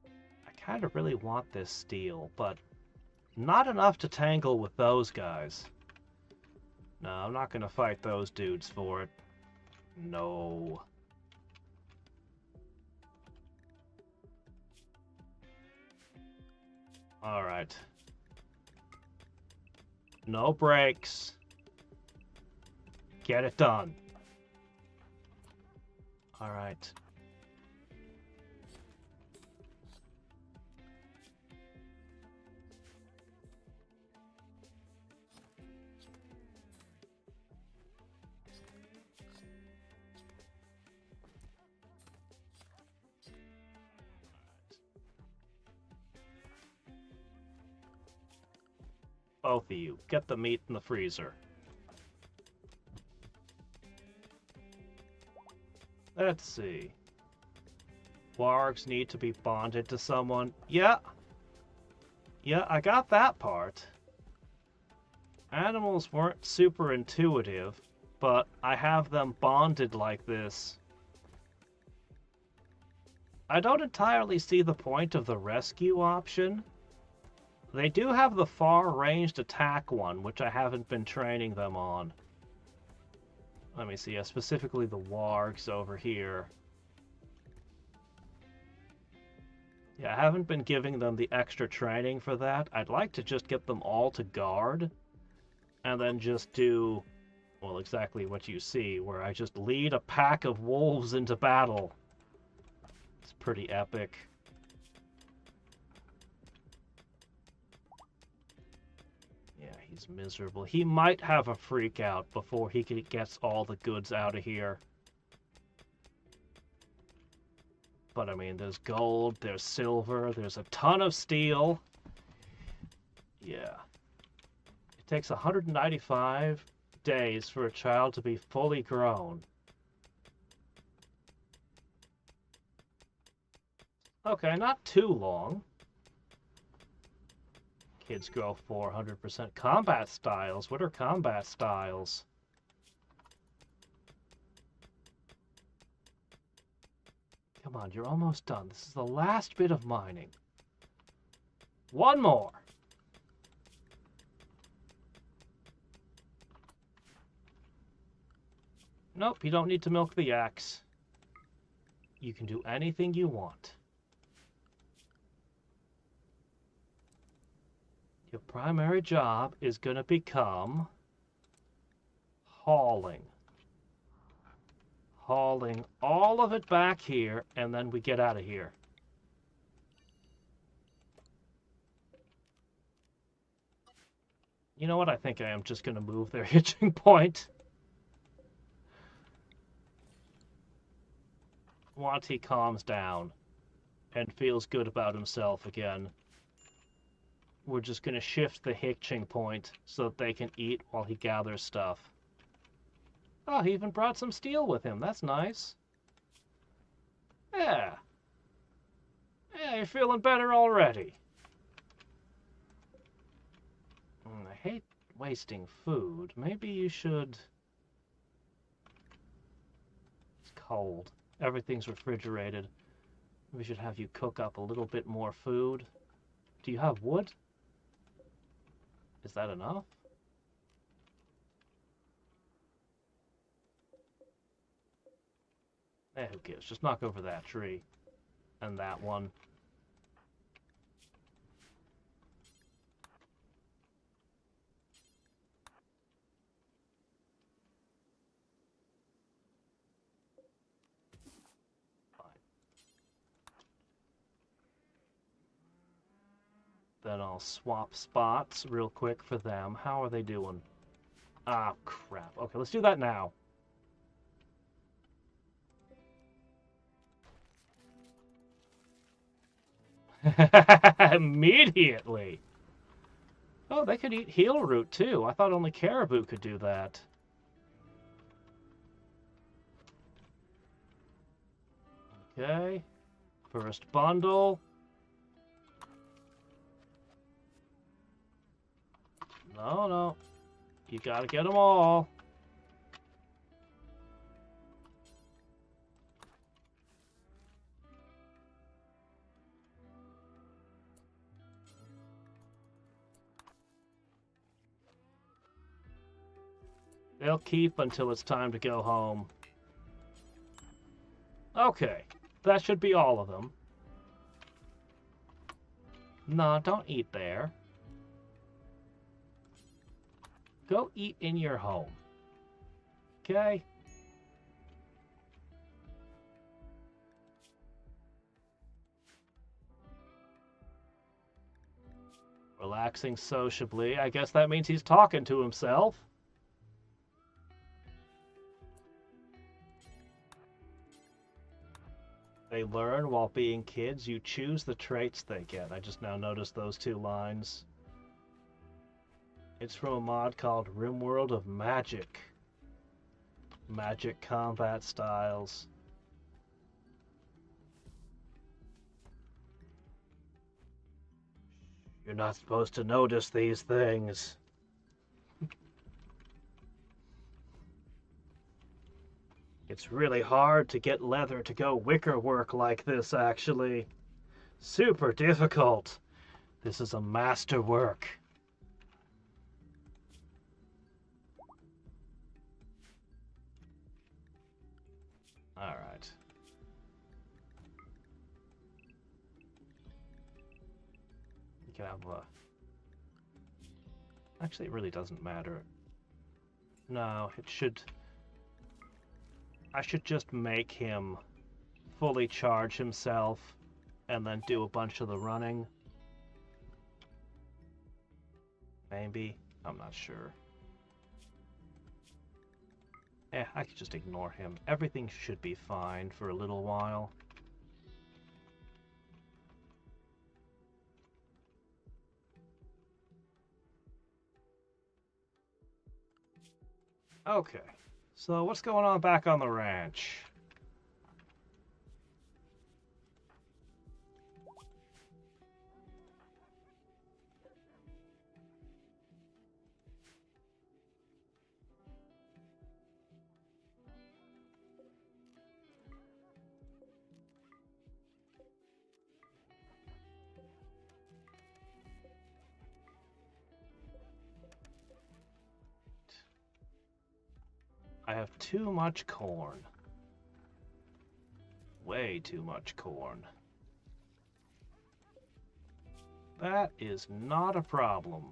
I kind of really want this steel, but not enough to tangle with those guys. No, I'm not gonna fight those dudes for it. No. Alright. No breaks. Get it done. Alright. Both of you, get the meat in the freezer. Let's see. Wargs need to be bonded to someone. Yeah. Yeah, I got that part. Animals weren't super intuitive, but I have them bonded like this. I don't entirely see the point of the rescue option. They do have the far-ranged attack one, which I haven't been training them on. Let me see, yeah, specifically the wargs over here. Yeah, I haven't been giving them the extra training for that. I'd like to just get them all to guard, and then just do, well, exactly what you see, where I just lead a pack of wolves into battle. It's pretty epic. He's miserable. He might have a freak out before he gets all the goods out of here. But I mean, there's gold, there's silver, there's a ton of steel. Yeah. It takes 195 days for a child to be fully grown. Okay, not too long. Kids grow 400%. Combat styles. What are combat styles? Come on, you're almost done. This is the last bit of mining. One more. Nope, you don't need to milk the axe. You can do anything you want. Your primary job is going to become hauling. Hauling all of it back here, and then we get out of here. You know what? I think I am just going to move their hitching point. Once he calms down and feels good about himself again, we're just going to shift the hitching point so that they can eat while he gathers stuff. Oh, he even brought some steel with him. That's nice. Yeah. Yeah, you're feeling better already. I hate wasting food. Maybe you should... It's cold. Everything's refrigerated. We should have you cook up a little bit more food. Do you have wood? Is that enough? Eh, who cares? Just knock over that tree. And that one. Fine. Then I'll swap spots real quick for them. How are they doing? Ah, crap. Okay, let's do that now. Immediately. Oh, they could eat heel root too. I thought only caribou could do that. Okay. First bundle. No, no. You gotta get them all. They'll keep until it's time to go home. Okay, that should be all of them. No, don't eat there. Go eat in your home. Okay? Relaxing sociably. I guess that means he's talking to himself. They learn while being kids. You choose the traits they get. I just now noticed those two lines. It's from a mod called Rimworld of Magic. Magic combat styles. You're not supposed to notice these things. It's really hard to get leather to go wicker work like this, actually. Super difficult. This is a masterwork. Alright. You can have a... Actually, it really doesn't matter. No, it should... I should just make him fully charge himself and then do a bunch of the running. Maybe. I'm not sure. I could just ignore him. Everything should be fine for a little while. Okay. So what's going on back on the ranch? I have too much corn. Way too much corn. That is not a problem.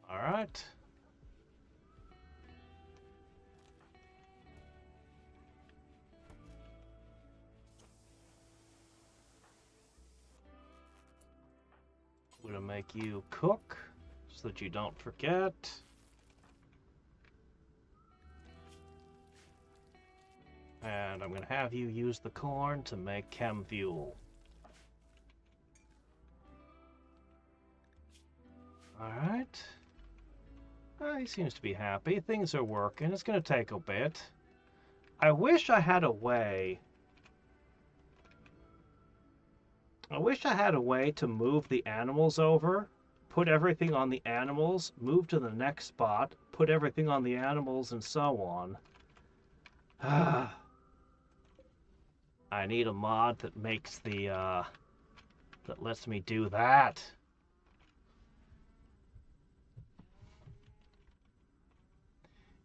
All right. I'm gonna make you cook so that you don't forget. And I'm gonna have you use the corn to make chem fuel. Alright. He seems to be happy. Things are working. It's gonna take a bit. I wish I had a way... to move the animals over, put everything on the animals, move to the next spot, put everything on the animals, and so on. I need a mod that makes the, that lets me do that.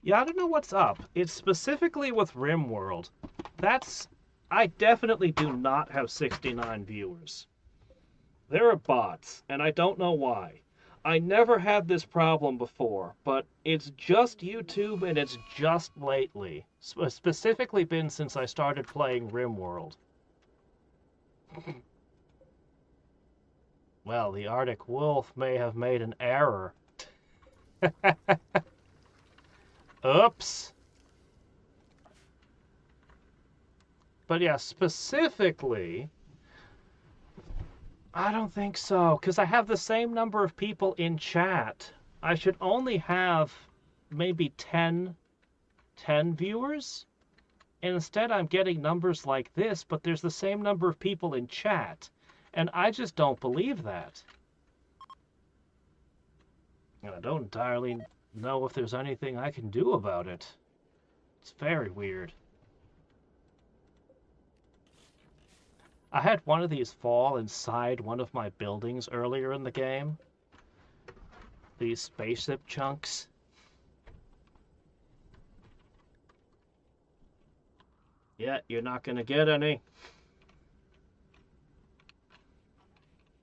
Yeah, I don't know what's up. It's specifically with Rimworld. I definitely do not have 69 viewers. There are bots, and I don't know why. I never had this problem before, but it's just YouTube and it's just lately. Specifically been since I started playing Rimworld. Well, the Arctic Wolf may have made an error. Oops. But yeah, specifically, I don't think so, because I have the same number of people in chat. I should only have maybe 10 viewers. And instead, I'm getting numbers like this, but there's the same number of people in chat. And I just don't believe that. And I don't entirely know if there's anything I can do about it. It's very weird. I had one of these fall inside one of my buildings earlier in the game. These spaceship chunks. Yeah, you're not gonna get any.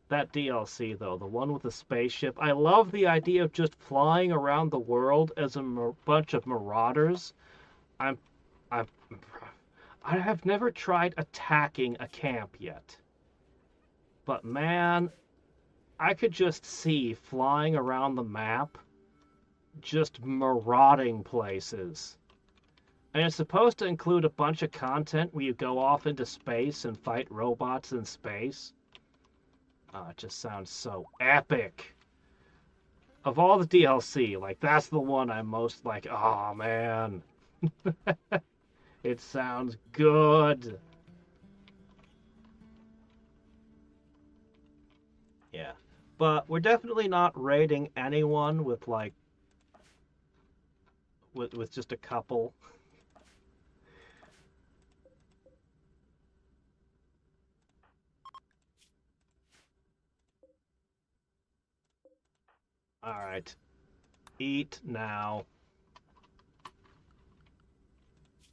That DLC, though, the one with the spaceship, I love the idea of just flying around the world as a bunch of marauders. I have never tried attacking a camp yet. But man, I could just see flying around the map, just marauding places. And it's supposed to include a bunch of content where you go off into space and fight robots in space. Oh, it just sounds so epic. Of all the DLC, like, that's the one I'm most like, oh man. It sounds good. Yeah. But we're definitely not raiding anyone with, like, with just a couple. All right. Eat now.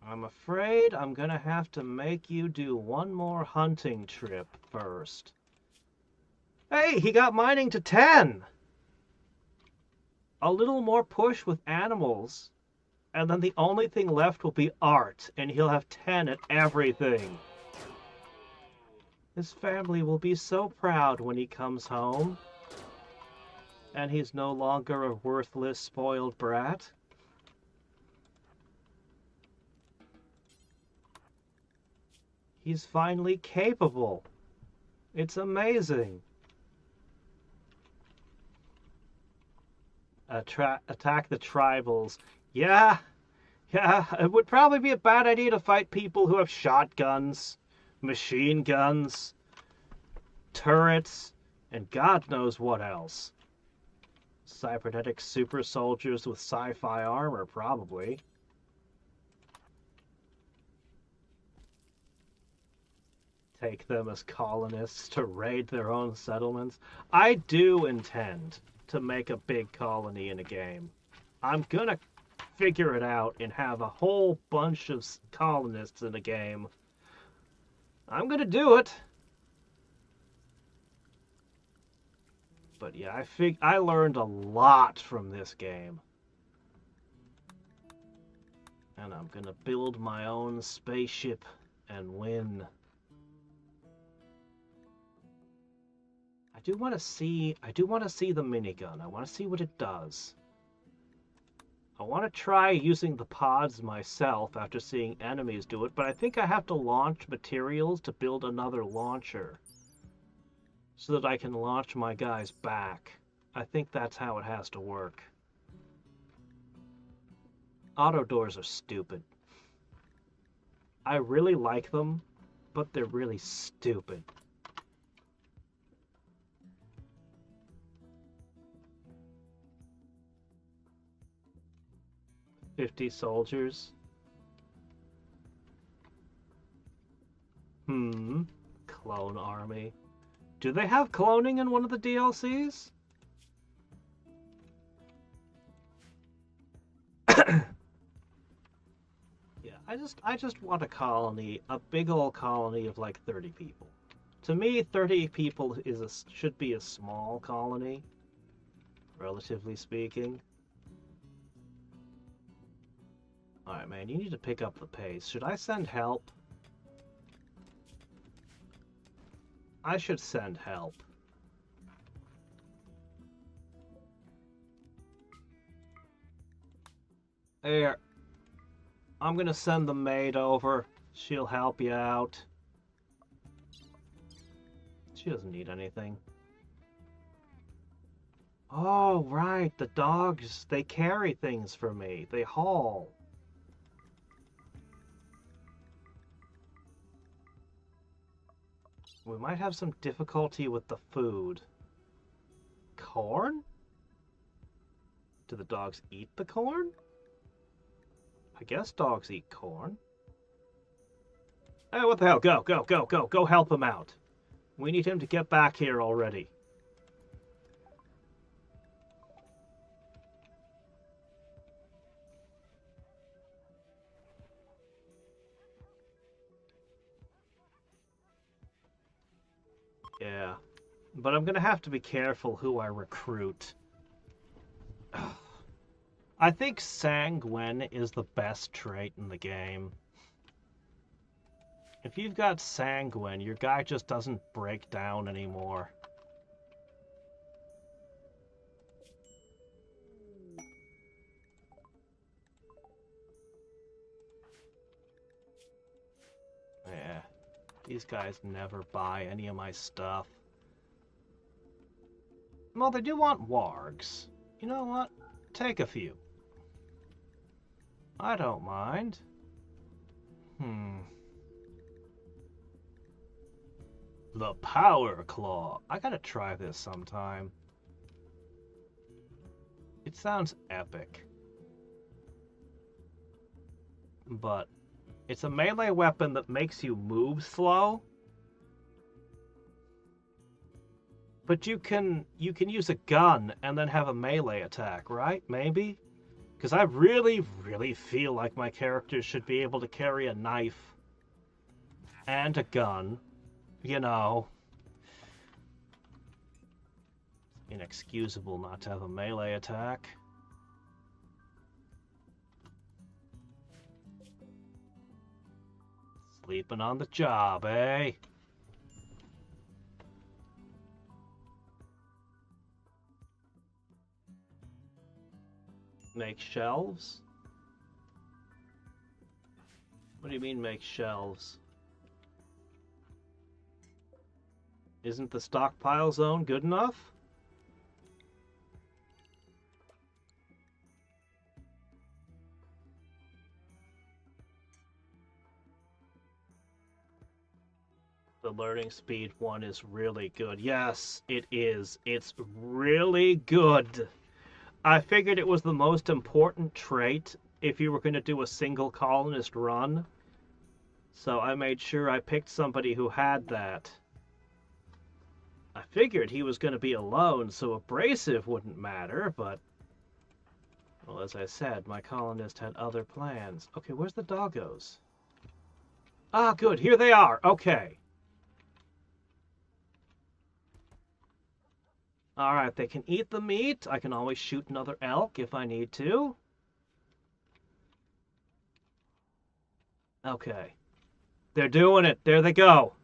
I'm afraid I'm gonna have to make you do one more hunting trip first. Hey, he got mining to 10! A little more push with animals, and then the only thing left will be art, and he'll have 10 at everything. His family will be so proud when he comes home. And he's no longer a worthless, spoiled brat. He's finally capable. It's amazing. Attack the tribals. Yeah, it would probably be a bad idea to fight people who have shotguns, machine guns, turrets, and God knows what else. Cybernetic super soldiers with sci-fi armor, probably. Take them as colonists to raid their own settlements. I do intend to make a big colony in a game. I'm gonna figure it out and have a whole bunch of colonists in a game. I'm gonna do it. But yeah, I learned a lot from this game. And I'm gonna build my own spaceship and win. I do want to see the minigun. I want to see what it does. I want to try using the pods myself after seeing enemies do it, but I think I have to launch materials to build another launcher so that I can launch my guys back. I think that's how it has to work. Auto doors are stupid. I really like them, but they're really stupid. $50 soldiers. Clone army. Do they have cloning in one of the DLCs? Yeah, I just want a colony, a big old colony of like 30 people. To me, 30 people should be a small colony, relatively speaking. Alright, man, you need to pick up the pace. Should I send help? I should send help. Here. I'm gonna send the maid over. She'll help you out. She doesn't need anything. Oh, right. The dogs, they carry things for me. They haul. We might have some difficulty with the food. Corn? Do the dogs eat the corn? I guess dogs eat corn. Hey, what the hell? Go, go, go, go. Go help him out. We need him to get back here already. Yeah. But I'm gonna have to be careful who I recruit. I think sanguine is the best trait in the game. If you've got sanguine, your guy just doesn't break down anymore. Yeah. These guys never buy any of my stuff. Well, they do want wargs. You know what? Take a few. I don't mind. The Power Claw. I gotta try this sometime. It sounds epic. But it's a melee weapon that makes you move slow. But you can use a gun and then have a melee attack, right? Maybe? Because I really, really feel like my character should be able to carry a knife and a gun. You know. It's inexcusable not to have a melee attack. Sleeping on the job, eh? Make shelves? What do you mean make shelves? Isn't the stockpile zone good enough? The learning speed one is really good. Yes, it is. It's really good. I figured it was the most important trait if you were going to do a single colonist run. So I made sure I picked somebody who had that. I figured he was going to be alone, so abrasive wouldn't matter, but... Well, as I said, my colonist had other plans. Okay, where's the doggos? Ah, good, here they are. Okay. Alright, they can eat the meat. I can always shoot another elk if I need to. Okay. They're doing it. There they go.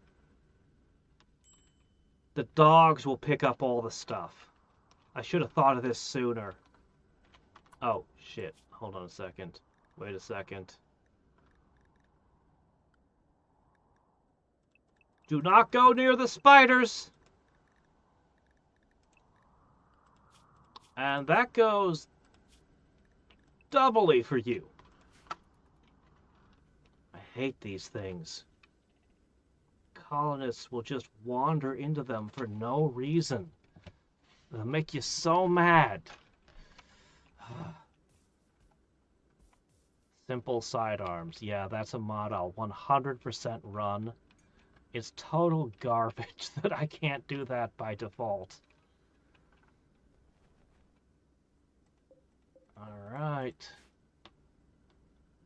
The dogs will pick up all the stuff. I should have thought of this sooner. Oh, shit. Hold on a second. Wait a second. Do not go near the spiders! And that goes doubly for you. I hate these things. Colonists will just wander into them for no reason. They'll make you so mad. Simple sidearms. Yeah, that's a mod I'll 100% run. It's total garbage that I can't do that by default. Alright.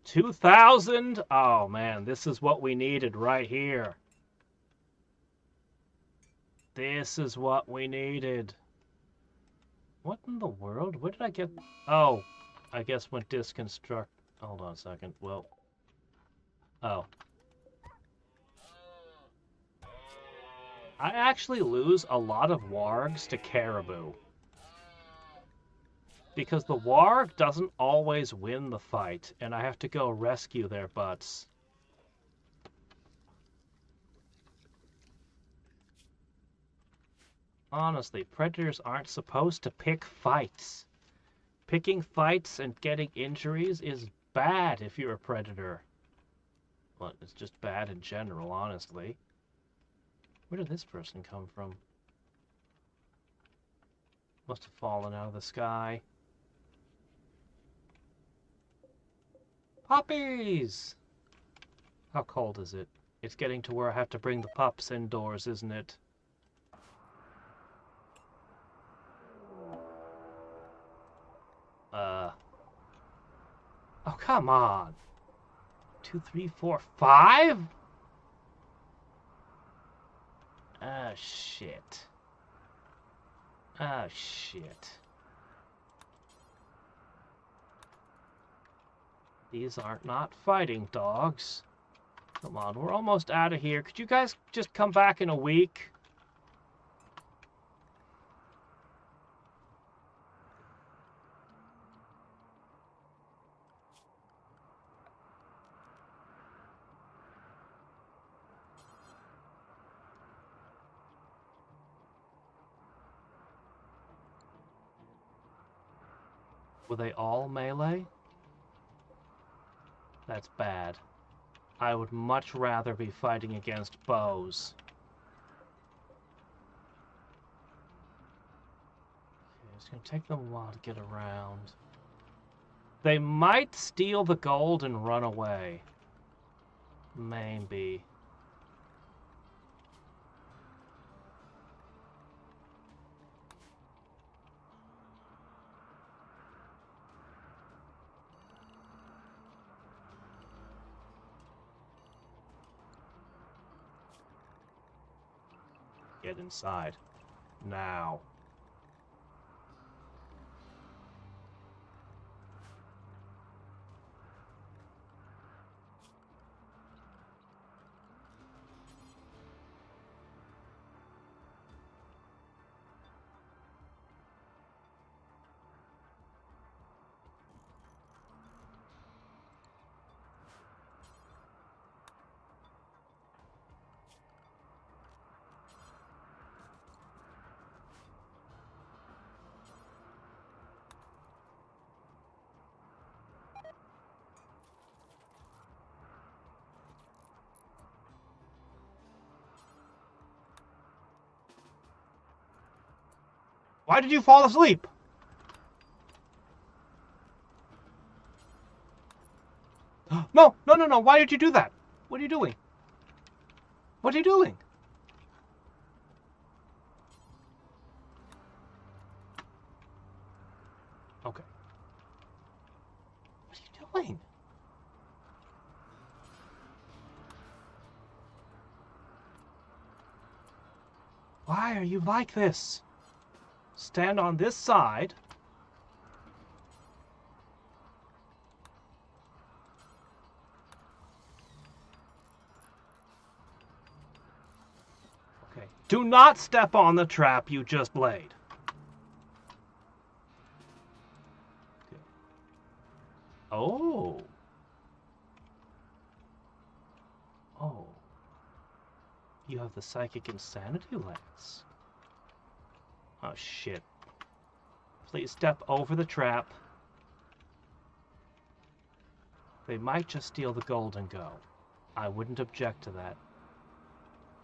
2,000? Oh man, this is what we needed right here. This is what we needed. What in the world? Where did I get... Oh, I guess when disconstruct... Hold on a second. Well... Oh. I actually lose a lot of wargs to caribou. Because the warg doesn't always win the fight, and I have to go rescue their butts. Honestly, predators aren't supposed to pick fights. Picking fights and getting injuries is bad if you're a predator. Well, it's just bad in general, honestly. Where did this person come from? Must have fallen out of the sky. Puppies! How cold is it? It's getting to where I have to bring the pups indoors, isn't it? Oh, come on. 2, 3, 4, 5? Ah, shit. Ah, shit. These aren't not fighting dogs. Come on, we're almost out of here. Could you guys just come back in a week? Were they all melee? That's bad. I would much rather be fighting against bows. Okay, it's gonna take them a while to get around. They might steal the gold and run away. Maybe. Get inside. Now. Why did you fall asleep? No, no, no, no. Why did you do that? What are you doing? What are you doing? Okay. What are you doing? Why are you like this? Stand on this side. Okay. Do not step on the trap you just laid. Okay. Oh. Oh. You have the psychic insanity lens. Oh, shit. Please step over the trap. They might just steal the gold and go. I wouldn't object to that.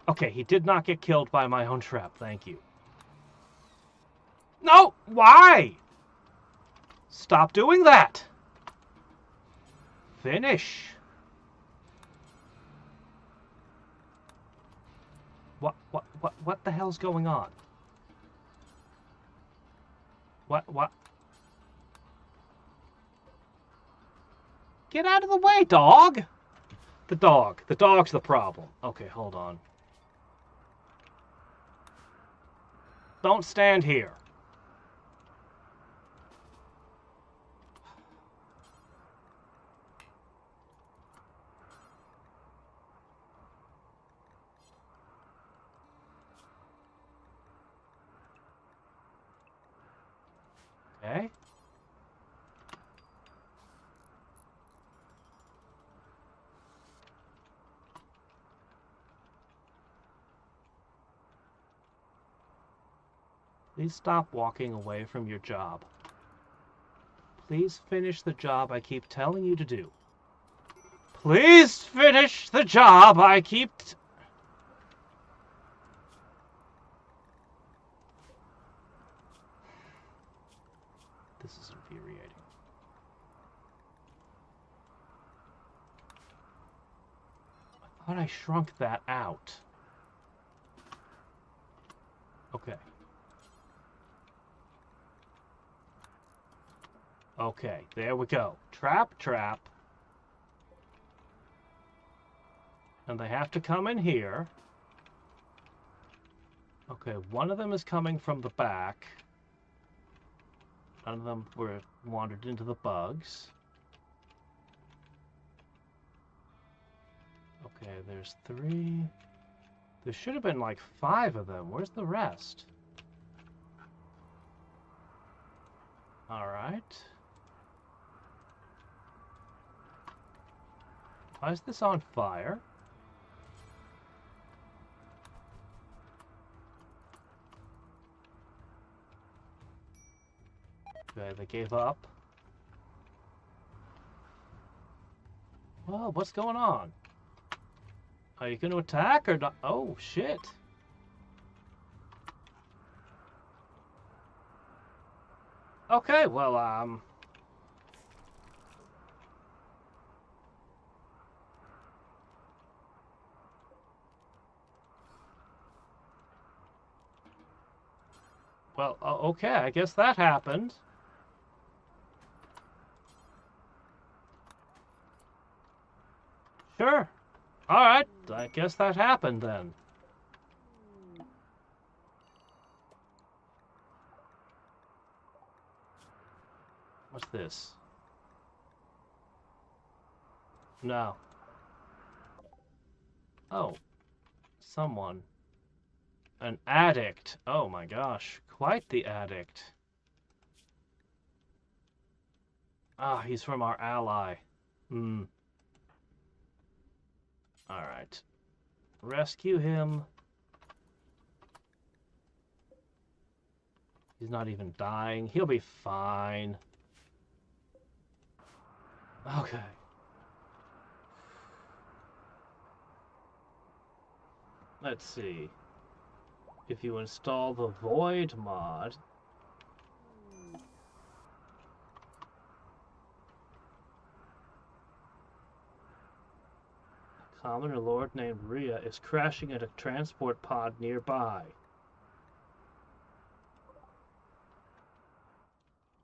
Okay, he did not get killed by my own trap. Thank you. No! Why? Stop doing that! Finish. What the hell's going on? What? Get out of the way, dog! The dog. The dog's the problem. Okay, hold on. Don't stand here. Okay. Please stop walking away from your job. Please finish the job I keep telling you to do. Please finish the job I keep... This is infuriating. I thought I shrunk that out. Okay. Okay, there we go. Trap, trap. And they have to come in here. Okay, one of them is coming from the back. None of them were wandered into the bugs. Okay, there's 3. There should have been like 5 of them. Where's the rest? Alright. Why is this on fire? Okay, they gave up. Well, what's going on? Are you going to attack or not? Oh, shit. Okay, well, Well, okay, I guess that happened. Sure. Alright, I guess that happened then. What's this? No. Oh. Someone. An addict. Oh my gosh. Quite the addict. Ah, he's from our ally. Hmm. Alright. Rescue him. He's not even dying. He'll be fine. Okay. Let's see. If you install the Void mod, Commoner Lord named Rhea is crashing at a transport pod nearby.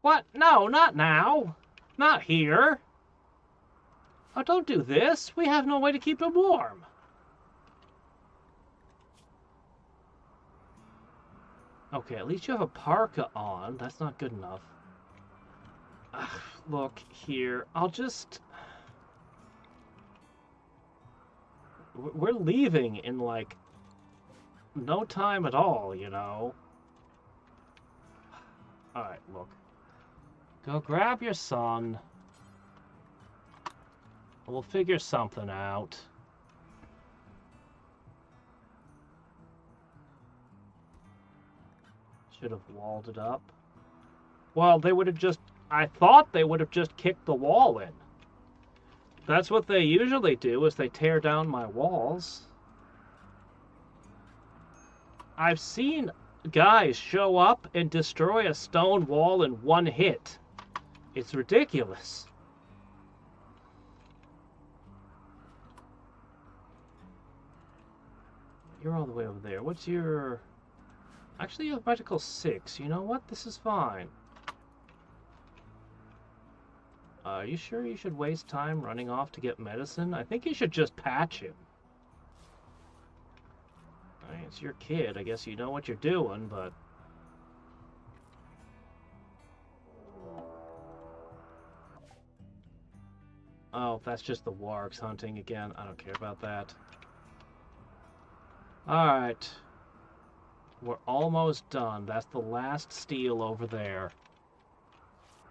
What? No, not now. Not here. Oh, don't do this. We have no way to keep him warm. Okay, at least you have a parka on. That's not good enough. Ugh, look here. I'll just... We're leaving in, like, no time at all, you know? Alright, look. Go grab your son. We'll figure something out. Should have walled it up. Well, they would have just... I thought they would have just kicked the wall in. That's what they usually do, is they tear down my walls. I've seen guys show up and destroy a stone wall in one hit. It's ridiculous. You're all the way over there. What's your... Actually, you have medical 6. You know what? This is fine. Are you sure you should waste time running off to get medicine? I think you should just patch him. I mean, it's your kid. I guess you know what you're doing, but... Oh, that's just the wargs hunting again. I don't care about that. Alright. We're almost done. That's the last steel over there.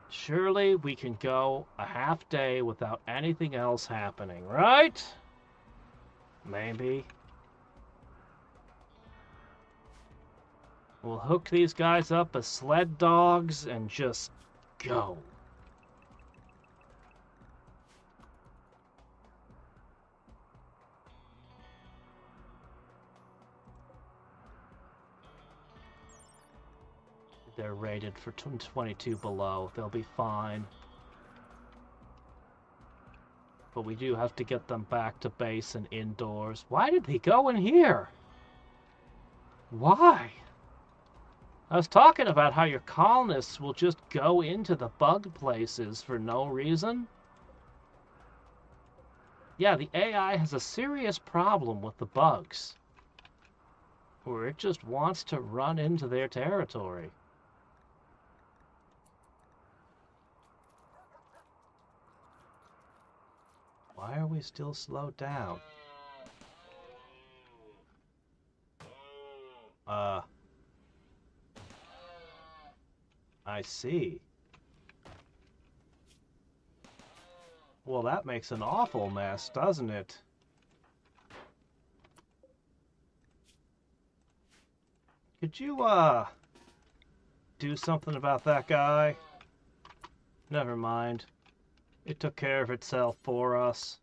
Surely we can go a half day without anything else happening, right? Maybe. We'll hook these guys up as sled dogs and just go. They're rated for 22 below. They'll be fine. But we do have to get them back to base and indoors. Why did they go in here? Why? I was talking about how your colonists will just go into the bug places for no reason. Yeah, the AI has a serious problem with the bugs, where it just wants to run into their territory. Why are we still slowed down? I see. Well, that makes an awful mess, doesn't it? Could you, do something about that guy? Never mind. It took care of itself for us.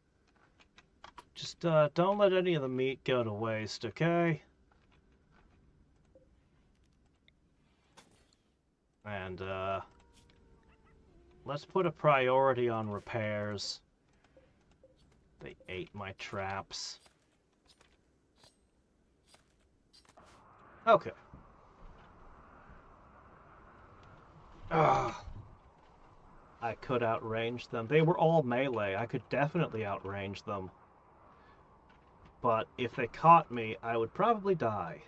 Just, don't let any of the meat go to waste, okay? And, let's put a priority on repairs. They ate my traps. Okay. Ah. I could outrange them. They were all melee. I could definitely outrange them. But if they caught me, I would probably die.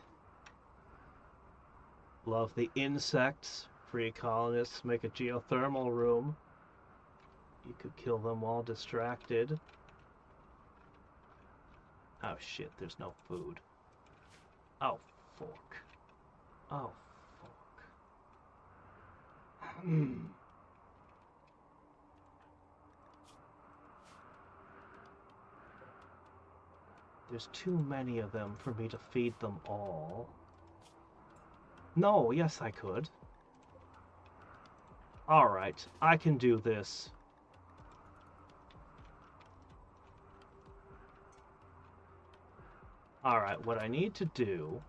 Love the insects. Free colonists make a geothermal room. You could kill them while distracted. Oh shit, there's no food. Oh, fork. Oh, fork. There's too many of them for me to feed them all. No, yes I could. Alright, I can do this. Alright, what I need to do...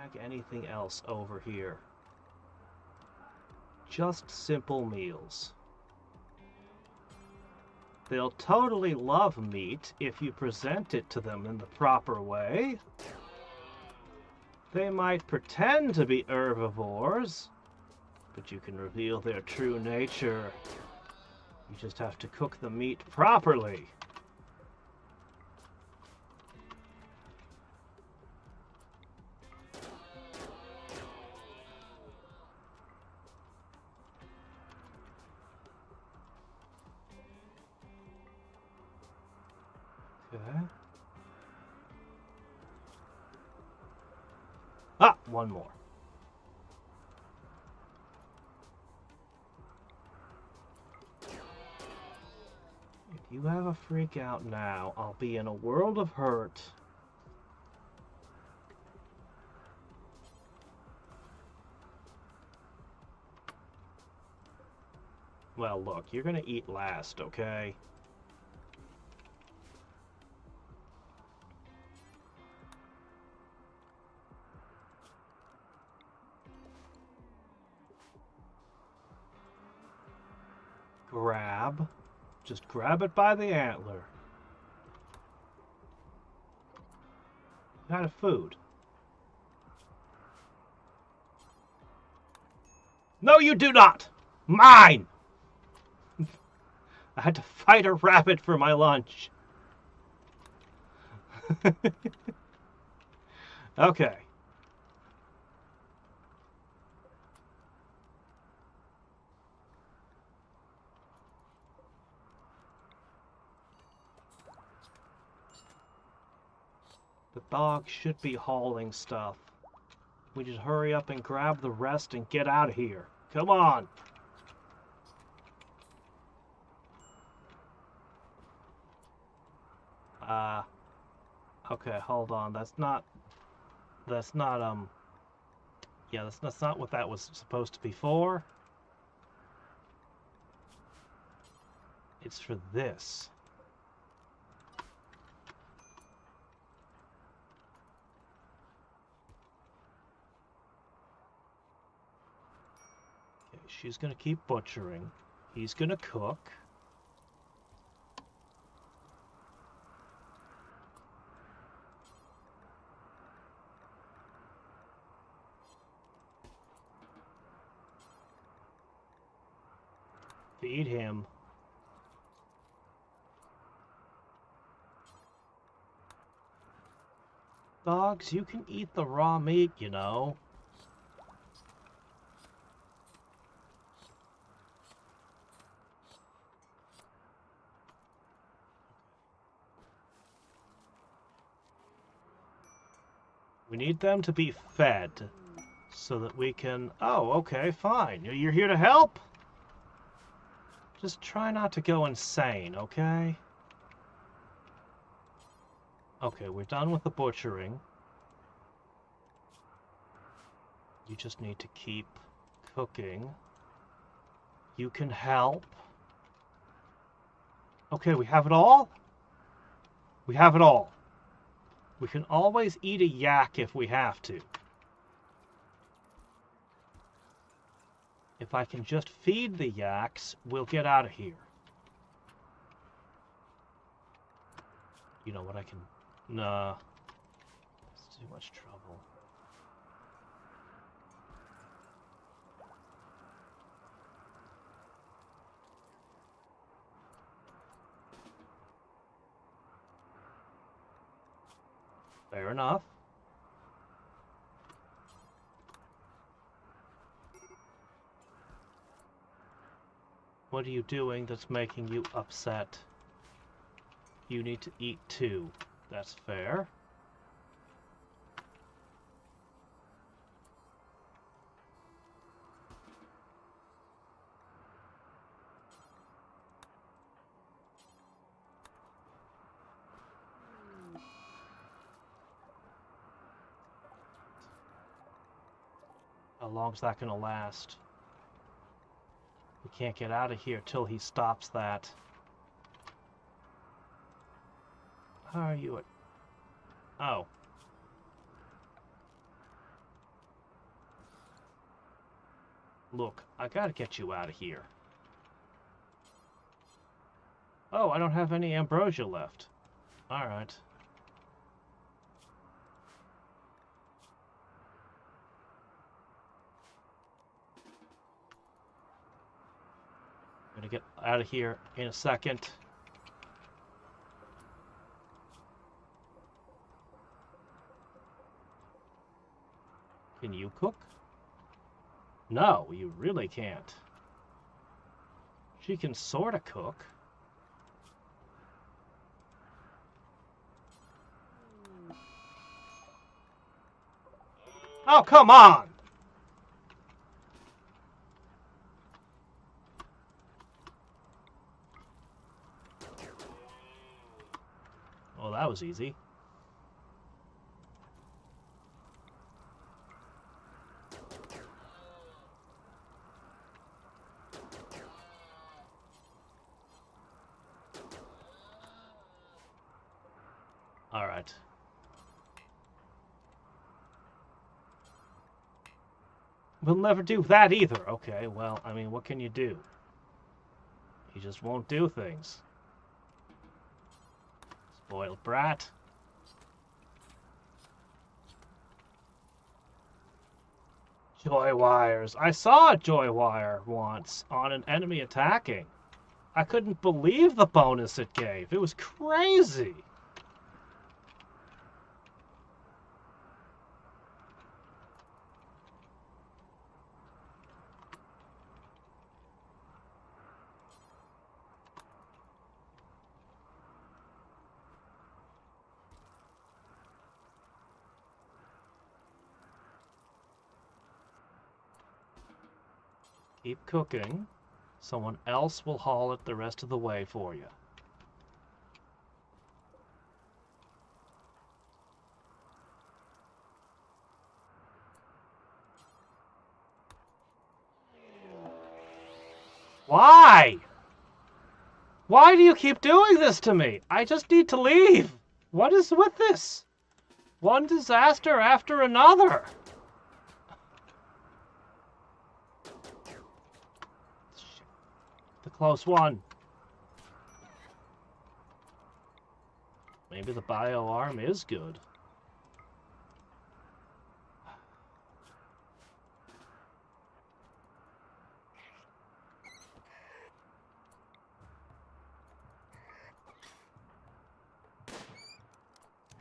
drag anything else over here. Just simple meals. They'll totally love meat if you present it to them in the proper way. They might pretend to be herbivores, but you can reveal their true nature. You just have to cook the meat properly. Okay. Ah, one more. If you have a freak out now, I'll be in a world of hurt. Well, look, you're gonna eat last, okay? Grab. Just grab it by the antler. Out of food. No, you do not! Mine! I had to fight a rabbit for my lunch. Okay. The dog should be hauling stuff. We just hurry up and grab the rest and get out of here. Come on! Okay, hold on. That's not, yeah, that's not what that was supposed to be for. It's for this. Okay, she's gonna keep butchering. He's gonna cook. Feed him. Dogs, you can eat the raw meat, you know. We need them to be fed so that we can... Oh, okay, fine. You're here to help? Just try not to go insane, okay? Okay, we're done with the butchering. You just need to keep cooking. You can help. Okay, we have it all? We have it all. We can always eat a yak if we have to. If I can just feed the yaks, we'll get out of here. You know what I can... Nah. It's too much trouble. Fair enough. What are you doing that's making you upset? You need to eat too. That's fair. How long's that gonna last? We can't get out of here till he stops that. How are you at... Oh. Look, I gotta get you out of here. Oh, I don't have any ambrosia left. Alright. I'm gonna get out of here in a second. Can you cook? No, you really can't. She can sorta cook. Oh, come on! Well, that was easy. Alright. We'll never do that either. Okay, well, I mean, what can you do? He just won't do things. Spoiled brat. Joy wires. I saw a joy wire once on an enemy attacking. I couldn't believe the bonus it gave. It was crazy. Keep cooking. Someone else will haul it the rest of the way for you. Why? Why do you keep doing this to me? I just need to leave. What is with this? One disaster after another. The close one. Maybe the bio arm is good.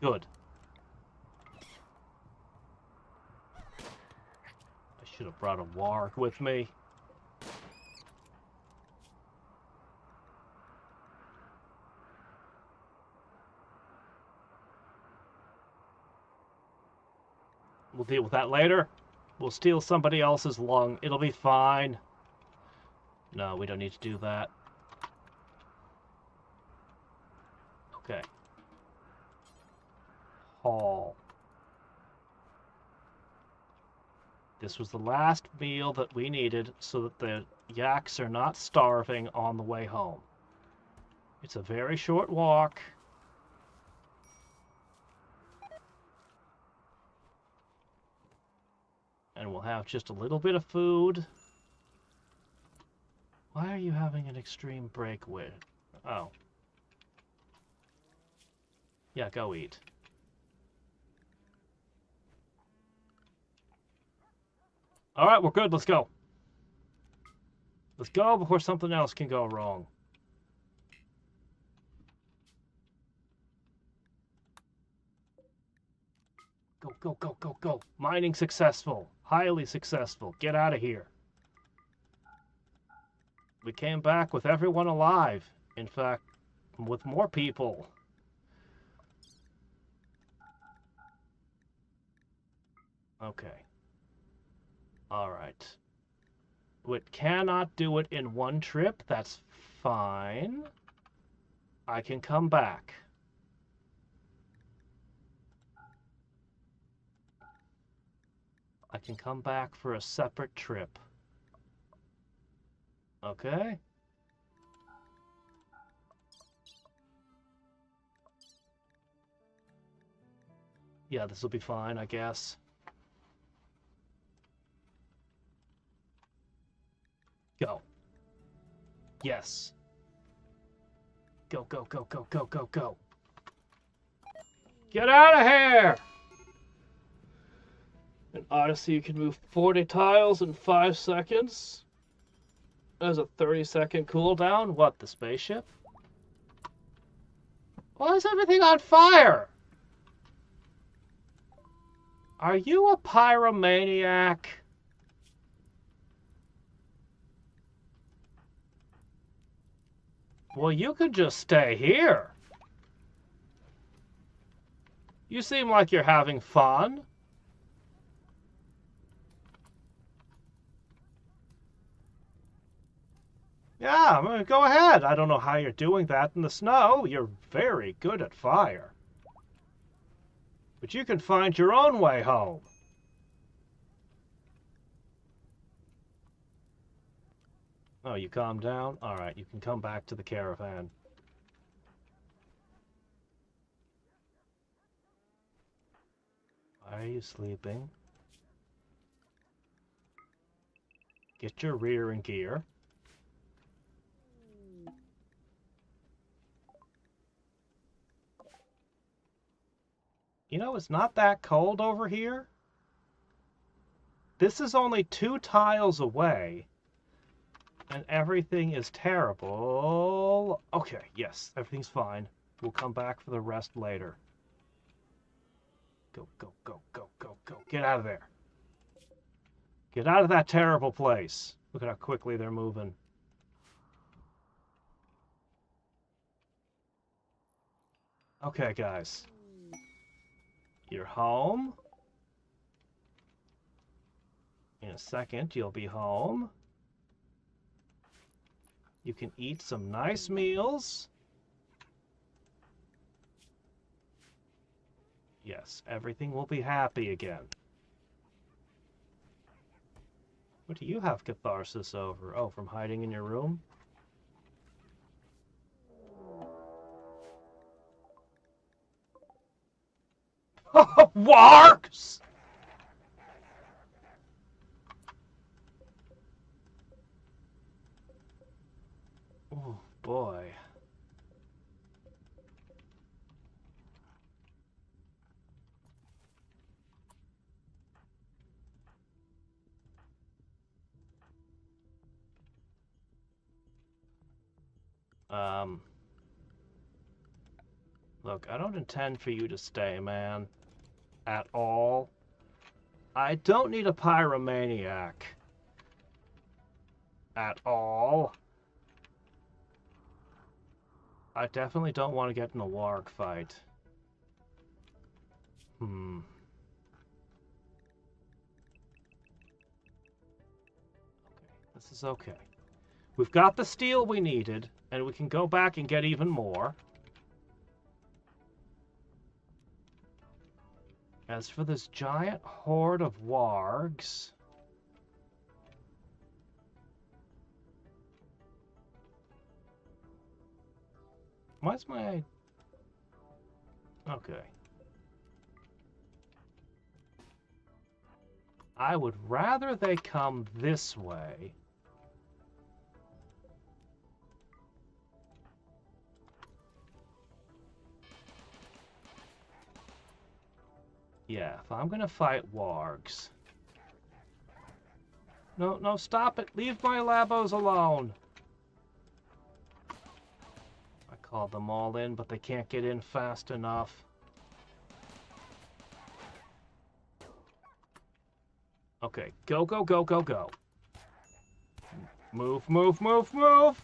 Good. I should have brought a warg with me. We'll deal with that later. We'll steal somebody else's lung. It'll be fine. No, we don't need to do that. Okay. Haul. This was the last meal that we needed so that the yaks are not starving on the way home. It's a very short walk. And we'll have just a little bit of food. Why are you having an extreme break with? Oh. Yeah, go eat. Alright, we're good. Let's go. Let's go before something else can go wrong. Go, go, go, go, go. Mining successful. Highly successful. Get out of here. We came back with everyone alive. In fact, with more people. Okay. Alright. We cannot do it in one trip. That's fine. I can come back. I can come back for a separate trip. Okay? Yeah, this will be fine, I guess. Yes. Go, go, go, go, go, go, go. Get out of here! In Odyssey, you can move 40 tiles in 5 seconds. There's a 30-second cooldown. What, the spaceship? Why is everything on fire? Are you a pyromaniac? Well, you could just stay here. You seem like you're having fun. Yeah, I mean, go ahead. I don't know how you're doing that in the snow. You're very good at fire. But you can find your own way home. Oh, you calmed down? All right, you can come back to the caravan. Why are you sleeping? Get your rear in gear. You know, it's not that cold over here. This is only 2 tiles away. And everything is terrible. Okay, yes, everything's fine. We'll come back for the rest later. Go, go, go, go, go, go. Get out of there. Get out of that terrible place. Look at how quickly they're moving. Okay, guys. You're home. In a second, you'll be home. You can eat some nice meals. Yes, everything will be happy again. What do you have catharsis over? Oh, from hiding in your room? Wargs! Oh, boy. Look, I don't intend for you to stay, man. At all. I don't need a pyromaniac. At all. I definitely don't want to get in a warg fight. Okay, this is okay. We've got the steel we needed, and we can go back and get even more. As for this giant horde of wargs... Why's my... Okay. I would rather they come this way. Yeah, if I'm gonna fight wargs... No, no, stop it! Leave my labos alone! I called them all in, but they can't get in fast enough. Okay, go, go, go, go, go. Move, move, move, move!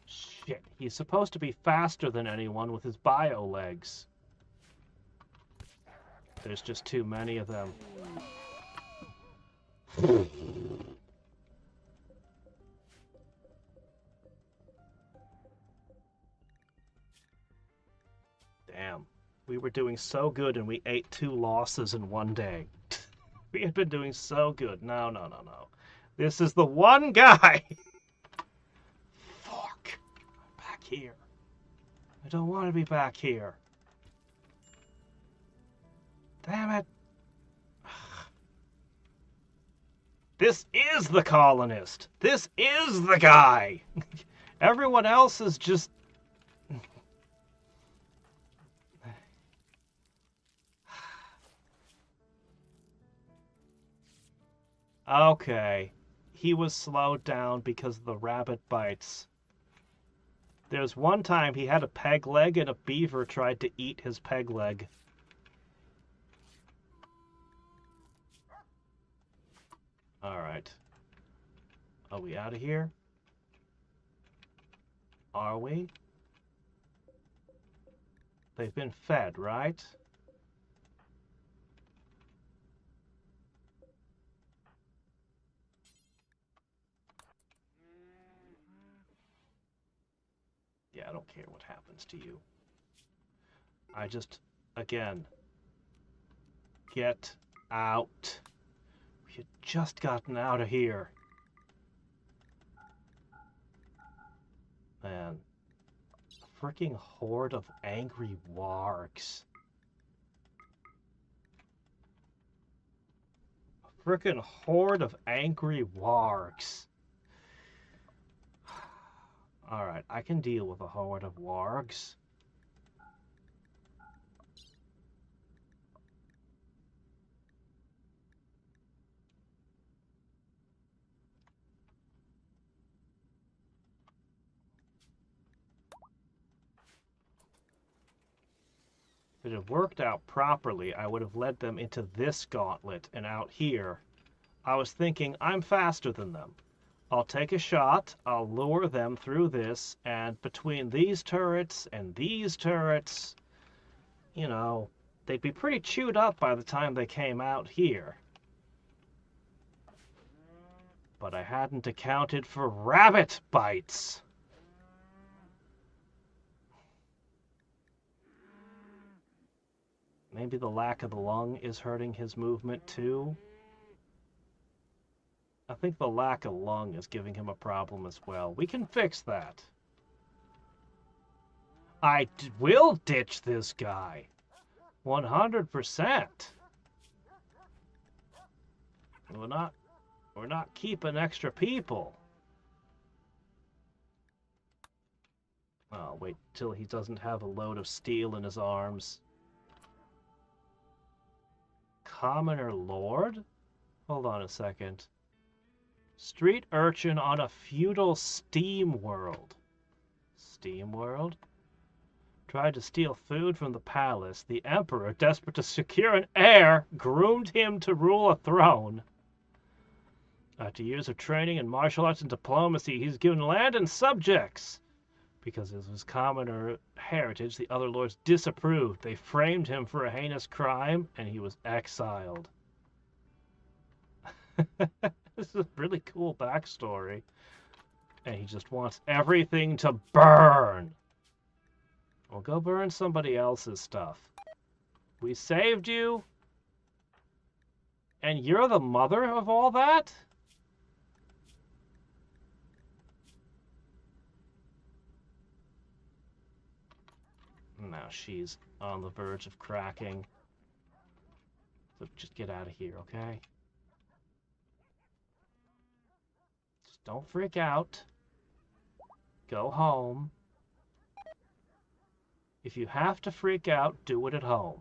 Shit, he's supposed to be faster than anyone with his bio legs. There's just too many of them. Damn. We were doing so good and we ate 2 losses in one day. We had been doing so good. No, no, no, no. This is the one guy. Fuck. I'm back here. I don't want to be back here. Damn it. This is the colonist. This is the guy. Everyone else is just... Okay. He was slowed down because of the rabbit bites. There's one time he had a peg leg and a beaver tried to eat his peg leg. Alright. Are we out of here? Are we? They've been fed, right? Yeah, I don't care what happens to you. I just, again, get out. We had just gotten out of here. Man. A freaking horde of angry wargs. A freaking horde of angry wargs. Alright, I can deal with a horde of wargs. If it had worked out properly, I would have led them into this gauntlet and out here. I was thinking, I'm faster than them. I'll take a shot, I'll lure them through this, and between these turrets and these turrets, you know, they'd be pretty chewed up by the time they came out here. But I hadn't accounted for rabbit bites. Maybe the lack of the lung is hurting his movement too. I think the lack of lung is giving him a problem as well. We can fix that. I will ditch this guy. 100%. We're not keeping extra people. Oh, wait till he doesn't have a load of steel in his arms. Commoner Lord? Hold on a second. Street urchin on a feudal steam world. Steam world? Tried to steal food from the palace. The emperor, desperate to secure an heir, groomed him to rule a throne. After years of training in martial arts and diplomacy, he's given land and subjects. Because of his commoner heritage, the other lords disapproved. They framed him for a heinous crime, and he was exiled. This is a really cool backstory. And he just wants everything to burn. Well, go burn somebody else's stuff. We saved you? And you're the mother of all that? Now she's on the verge of cracking. So just get out of here, okay? Just don't freak out. Go home. If you have to freak out, do it at home.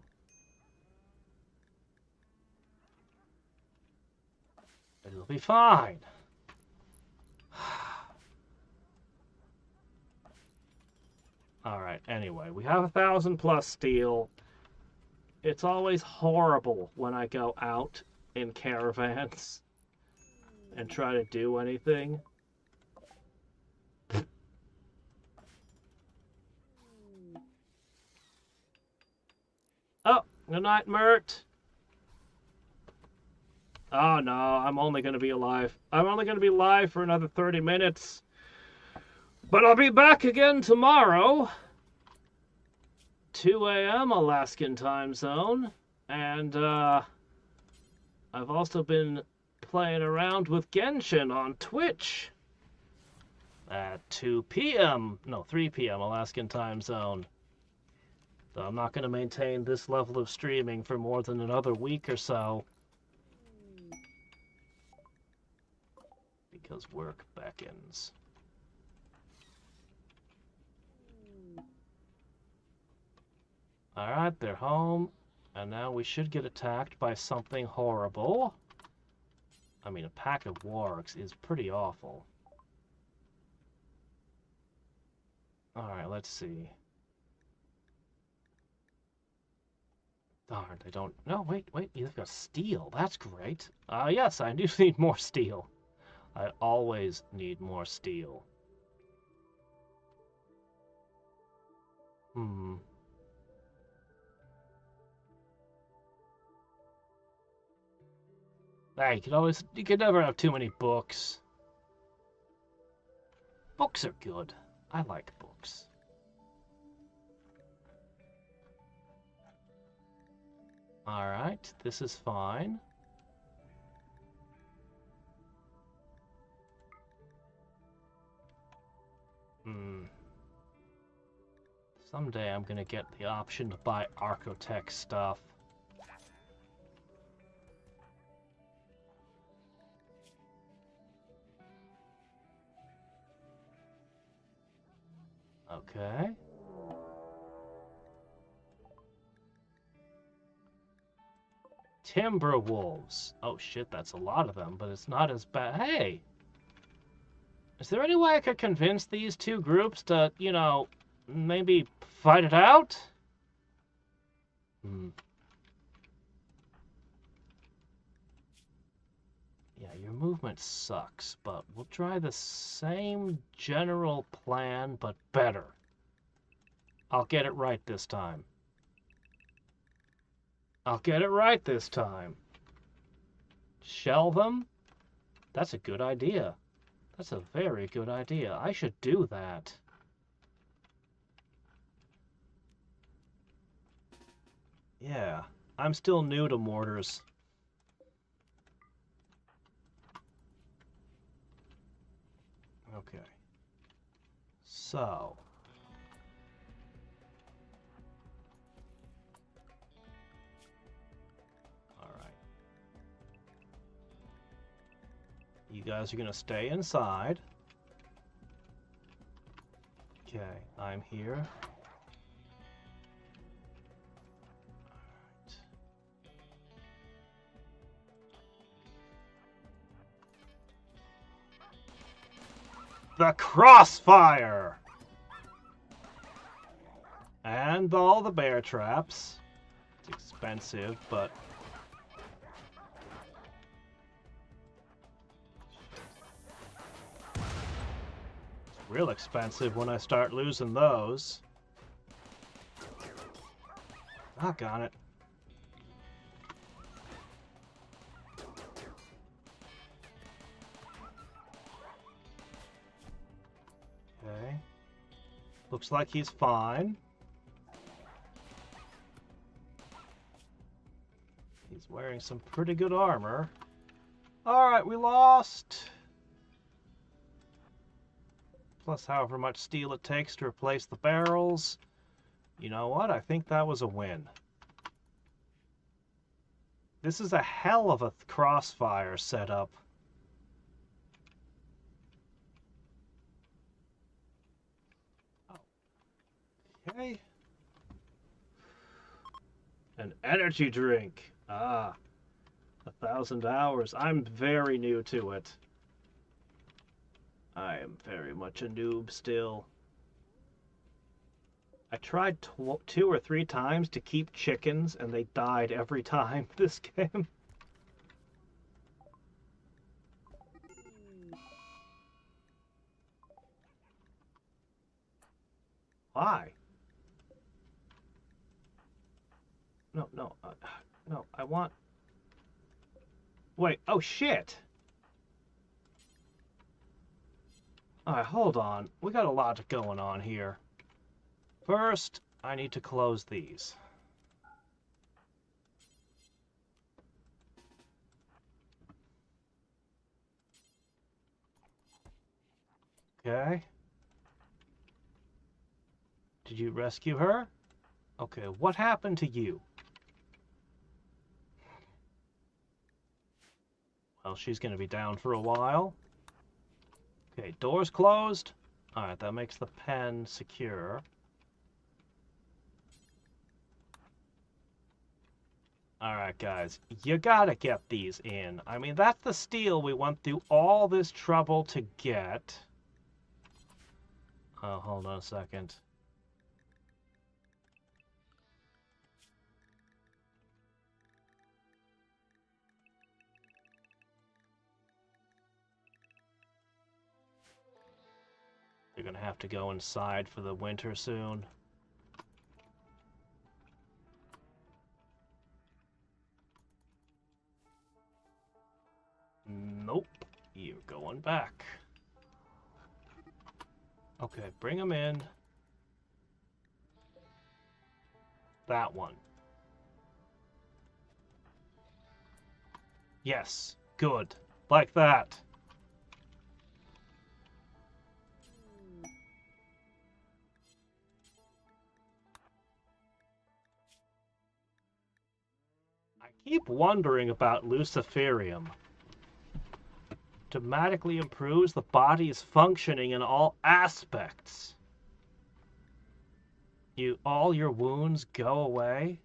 It'll be fine. Alright, anyway, we have 1,000+ steel. It's always horrible when I go out in caravans and try to do anything. Oh, good night, Mert. Oh no, I'm only going to be alive. I'm only going to be alive for another 30 minutes. But I'll be back again tomorrow. 2 a.m. Alaskan time zone. And I've also been playing around with Genshin on Twitch. At 2 p.m. No, 3 p.m. Alaskan time zone. Though I'm not going to maintain this level of streaming for more than another week or so. because work beckons. Alright, they're home. And now we should get attacked by something horrible. I mean, a pack of wargs is pretty awful. Alright, let's see. Darn, I don't... No, wait, you've got steel. That's great. Yes, I do need more steel. I always need more steel. Hey, you can never have too many books. Books are good. I like books. Alright, this is fine. Someday I'm gonna get the option to buy Archotech stuff. Okay. Timber wolves. Oh shit, that's a lot of them, but it's not as bad. Hey! Is there any way I could convince these two groups to, you know, maybe fight it out? Yeah, your movement sucks, but we'll try the same general plan, but better. I'll get it right this time. I'll get it right this time. Shell them? That's a good idea. That's a very good idea. I should do that. Yeah, I'm still new to mortars. Okay. So... You guys are going to stay inside. Okay, I'm here. Alright. The crossfire! And all the bear traps. It's expensive, but... real expensive when I start losing those. Doggone it. Okay. Looks like he's fine. He's wearing some pretty good armor. Alright, we lost. Plus however much steel it takes to replace the barrels. You know what? I think that was a win. This is a hell of a crossfire setup. Okay. An energy drink. 1,000 hours. I'm very new to it. I am very much a noob still. I tried 2 or 3 times to keep chickens, and they died every time this game. Why? No, no, I want... Wait, oh shit! Alright, hold on. We got a lot going on here. First, I need to close these. Okay. Did you rescue her? Okay, what happened to you? Well, she's gonna be down for a while. Okay, door's closed. Alright, that makes the pen secure. Alright, guys, you gotta get these in. I mean, that's the steel we went through all this trouble to get. Oh, hold on a second. They're gonna have to go inside for the winter soon. Nope, you're going back. Okay, bring them in. That one. Yes, good. Like that. I keep wondering about Luciferium. Dramatically improves the body's functioning in all aspects. All your wounds go away.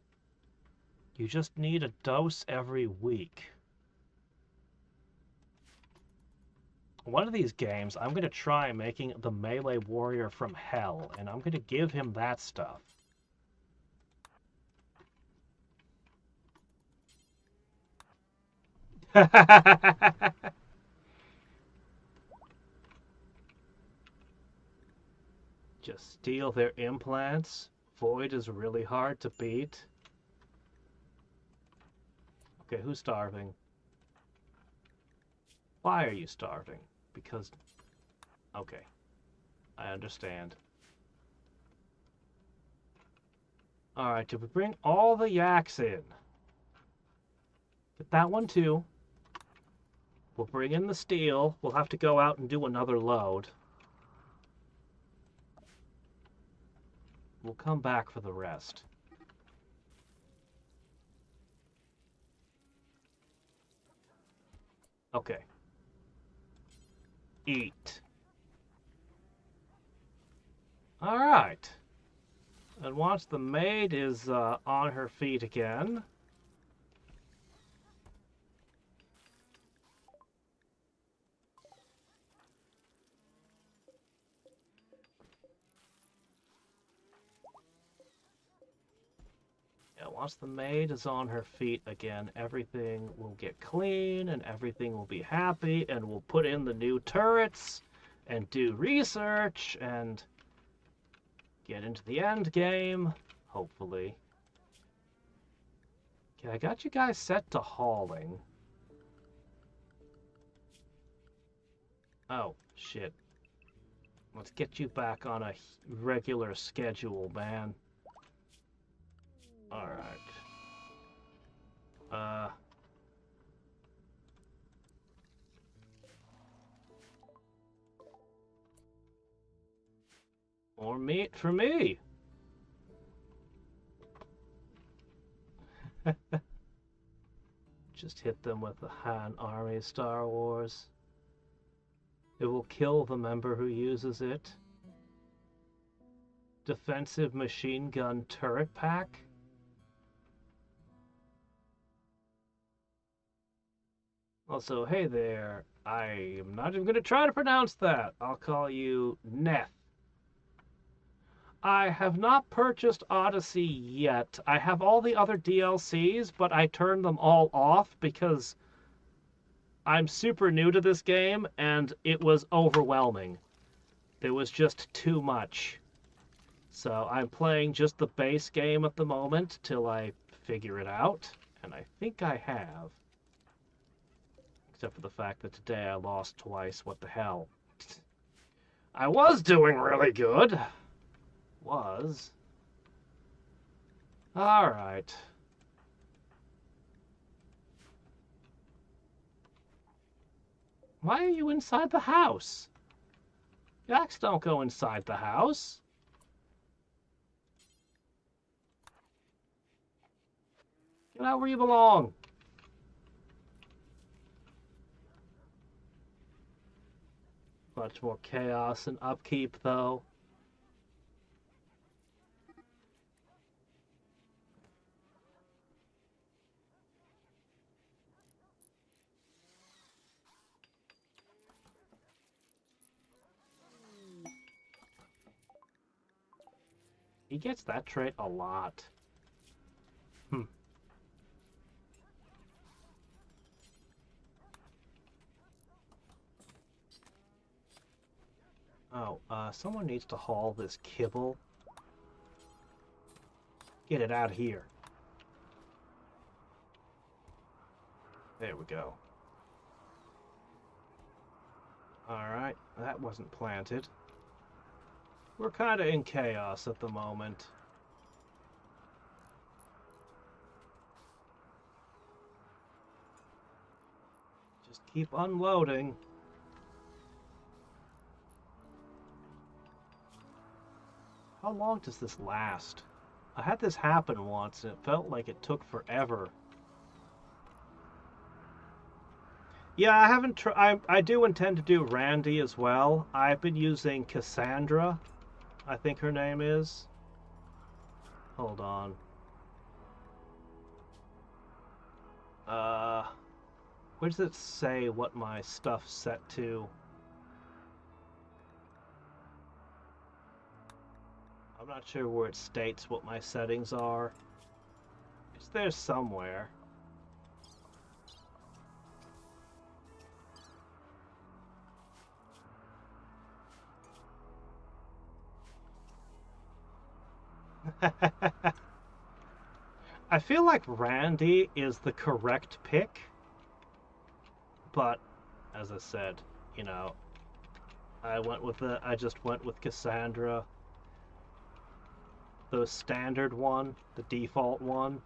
You just need a dose every week. One of these games, I'm going to try making the melee warrior from hell, and I'm going to give him that stuff. Just steal their implants. Void is really hard to beat. Okay, who's starving? Why are you starving? Because... Okay. I understand. Alright, did we bring all the yaks in? Get that one too. We'll bring in the steel. We'll have to go out and do another load. We'll come back for the rest. Okay. Eat. Alright. And once the maid is on her feet again... Once the maid is on her feet again, everything will get clean and everything will be happy, and we'll put in the new turrets and do research and get into the end game, hopefully. Okay, I got you guys set to hauling. Oh, shit. Let's get you back on a regular schedule, man. Alright. More meat for me. Just hit them with the Han Army Star Wars. It will kill the member who uses it. Defensive machine gun turret pack. Also, hey there, I am not even going to try to pronounce that. I'll call you Neth. I have not purchased Odyssey yet. I have all the other DLCs, but I turned them all off because I'm super new to this game, and it was overwhelming. There was just too much. So I'm playing just the base game at the moment till I figure it out, and I think I have. Except for the fact that today I lost twice. What the hell? I was doing really good. Was. Alright. Why are you inside the house? Yaks don't go inside the house. Get out where you belong. Much more chaos and upkeep, though. He gets that trait a lot. Oh, someone needs to haul this kibble. Get it out of here. There we go. Alright, that wasn't planted. We're kind of in chaos at the moment. Just keep unloading. How long does this last? I had this happen once and it felt like it took forever. Yeah, I haven't I do intend to do Randy as well. I've been using Cassandra, I think her name is. Hold on. Where does it say what my stuff's set to? I'm not sure where it states what my settings are. It's there somewhere. I feel like Randy is the correct pick, but as I said, you know, I just went with Cassandra. The standard one, the default one,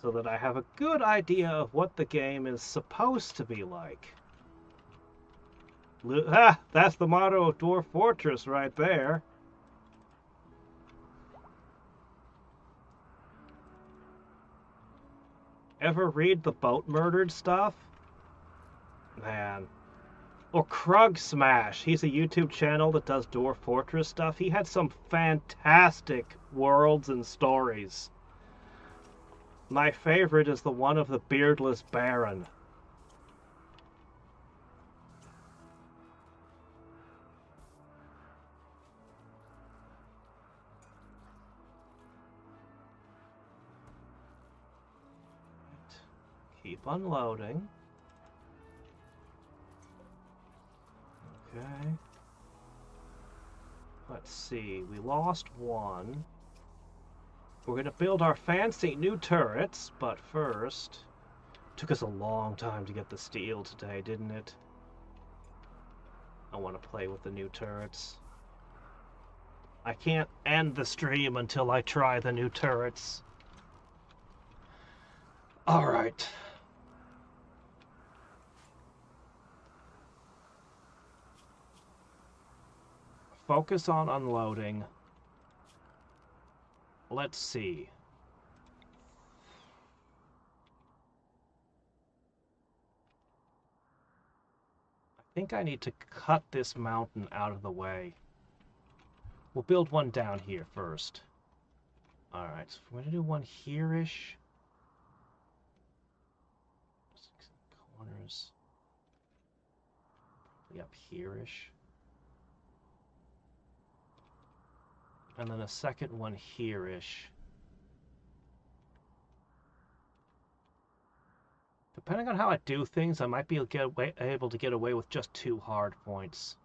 so that I have a good idea of what the game is supposed to be like. That's the motto of Dwarf Fortress right there. Ever read the boat murdered stuff? Man. Or Krug Smash. He's a YouTube channel that does Dwarf Fortress stuff. He had some fantastic worlds and stories. My favorite is the one of the beardless Baron. Keep unloading. Okay. Let's see. We lost one. We're going to build our fancy new turrets, but first... Took us a long time to get the steel today, didn't it? I want to play with the new turrets. I can't end the stream until I try the new turrets. Alright. Focus on unloading. Let's see. I think I need to cut this mountain out of the way. We'll build one down here first. Alright, so we're going to do one here-ish. Corners. Probably up here-ish. And then a second one here-ish. Depending on how I do things, I might be able to get away with just 2 hard points.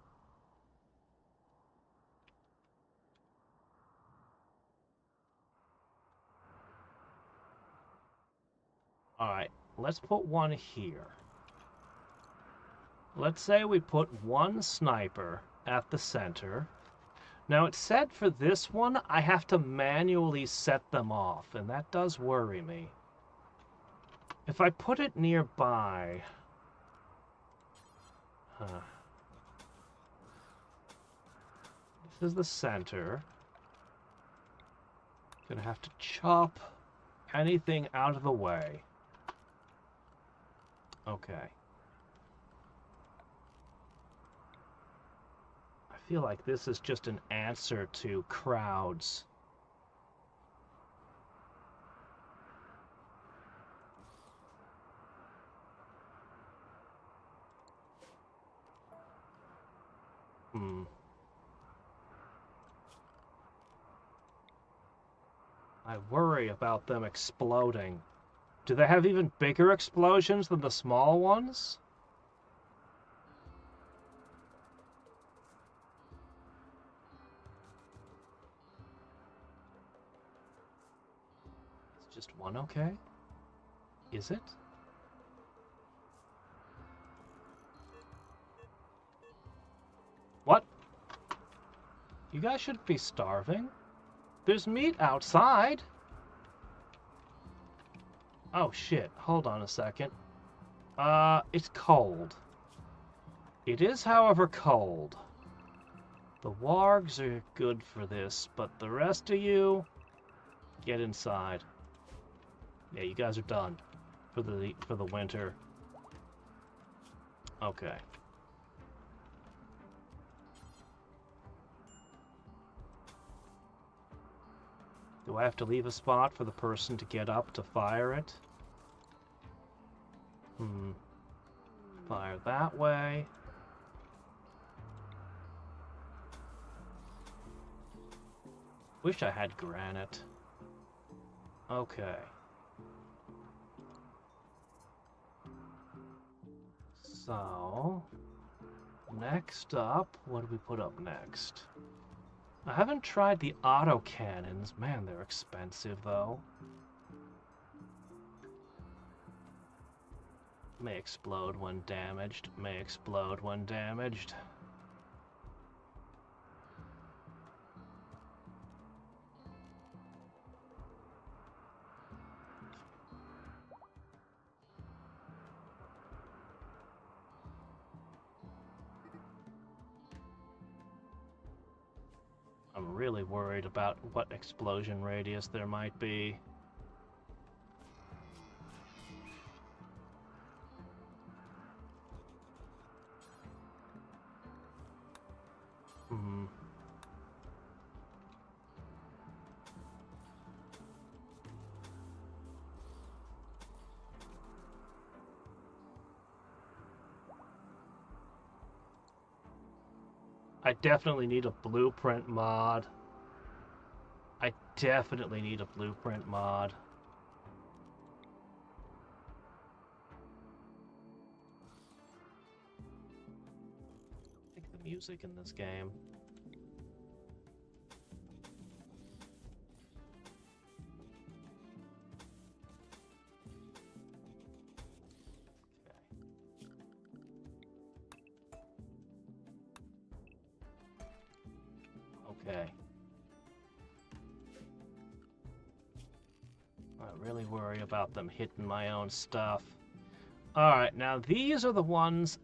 Alright, let's put one here. Let's say we put one sniper at the center. Now it said for this one, I have to manually set them off, and that does worry me. If I put it nearby... This is the center. Gonna have to chop anything out of the way. Okay. feel like this is just an answer to crowds. I worry about them exploding. Do they have even bigger explosions than the small ones? It's just one, okay? Is it? What? You guys shouldn't be starving. There's meat outside. Oh shit, hold on a second. It's cold. It is, however, cold. The wargs are good for this, but the rest of you, get inside. Yeah, you guys are done for the winter. Okay. Do I have to leave a spot for the person to get up to fire it? Fire that way. Wish I had granite. Okay. So, next up, what do we put up next? I haven't tried the auto cannons. Man, they're expensive though. May explode when damaged. May explode when damaged. I'm really worried about what explosion radius there might be. I definitely need a blueprint mod. I definitely need a blueprint mod. I think the music in this game. Okay. I really worry about them hitting my own stuff. Alright, now these are the ones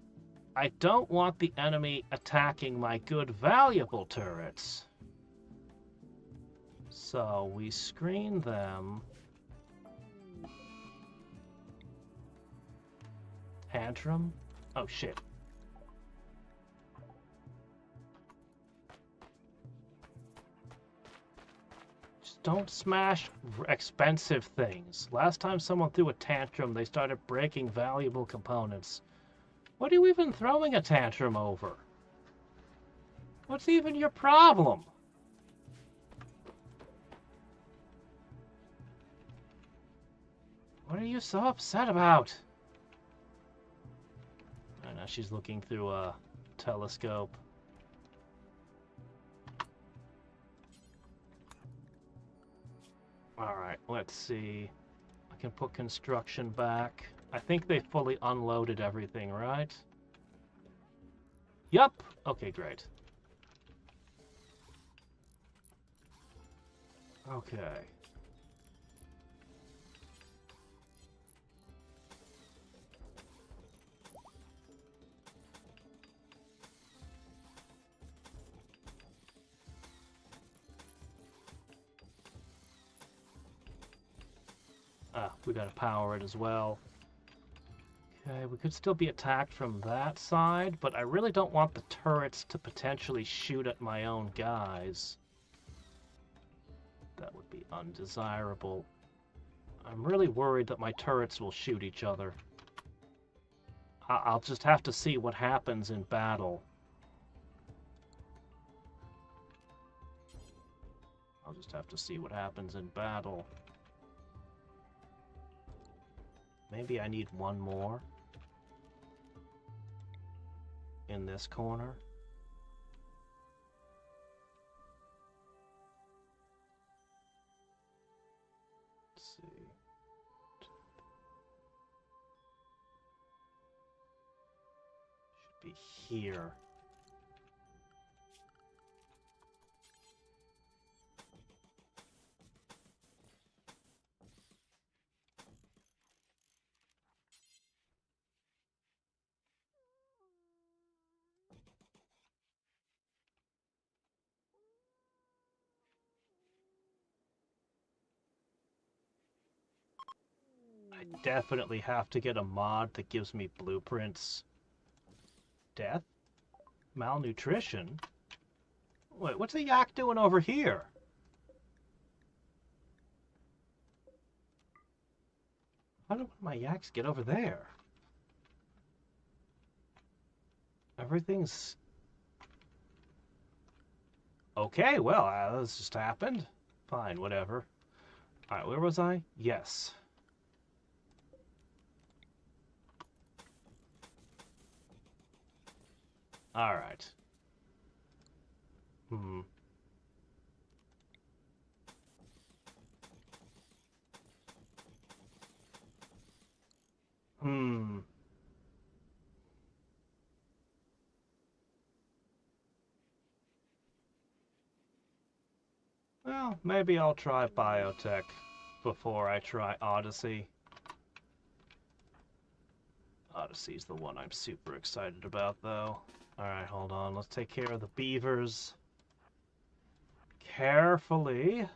I don't want the enemy attacking my good valuable turrets. So we screen them. Tantrum? Oh shit. Don't smash expensive things. Last time someone threw a tantrum, they started breaking valuable components. What are you even throwing a tantrum over? What's even your problem? What are you so upset about? Oh, now she's looking through a telescope. Alright, let's see. I can put construction back. I think they fully unloaded everything, right? Yup! Okay, great. Okay. Ah, we gotta power it as well. Okay, we could still be attacked from that side, but I really don't want the turrets to potentially shoot at my own guys. That would be undesirable. I'm really worried that my turrets will shoot each other. I'll just have to see what happens in battle. I'll just have to see what happens in battle. Maybe I need one more in this corner. Let's see. Should be here. I definitely have to get a mod that gives me blueprints. Death? Malnutrition? Wait, what's the yak doing over here? How did my yaks get over there? Everything's... Okay, well, this just happened. Fine, whatever. Alright, where was I? Yes. Alright. Hmm. Well, maybe I'll try biotech before I try Odyssey. Odyssey's the one I'm super excited about, though. Alright, hold on. Let's take care of the beavers. Carefully.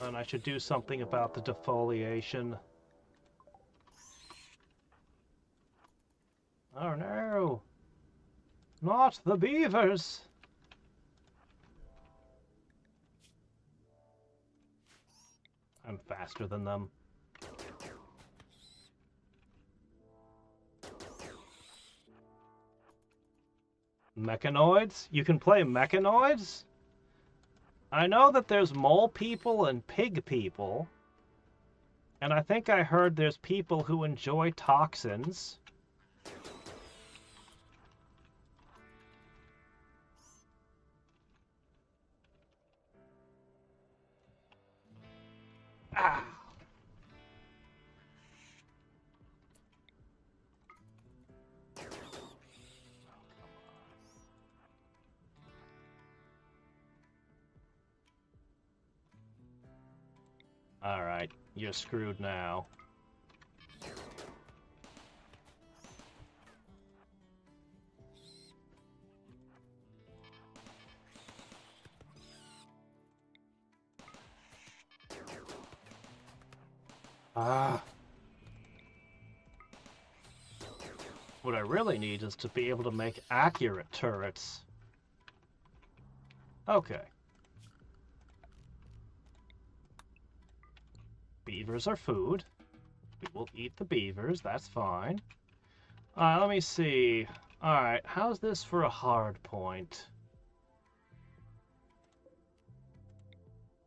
And I should do something about the defoliation. Oh no! Not the beavers! I'm faster than them. Mechanoids? You can play mechanoids? I know that there's mole people and pig people. And I think I heard there's people who enjoy toxins. Ah! Alright, you're screwed now. Ah. What I really need is to be able to make accurate turrets. Okay. Beavers are food. We will eat the beavers, that's fine. Alright, let me see. Alright, how's this for a hard point?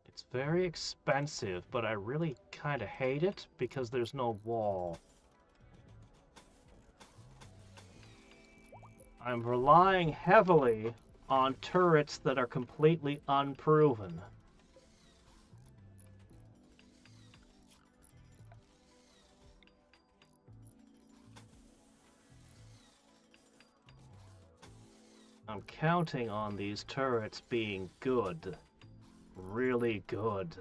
It's very expensive, but I really kind of hate it because there's no wall. I'm relying heavily on turrets that are completely unproven. I'm counting on these turrets being good. Really good.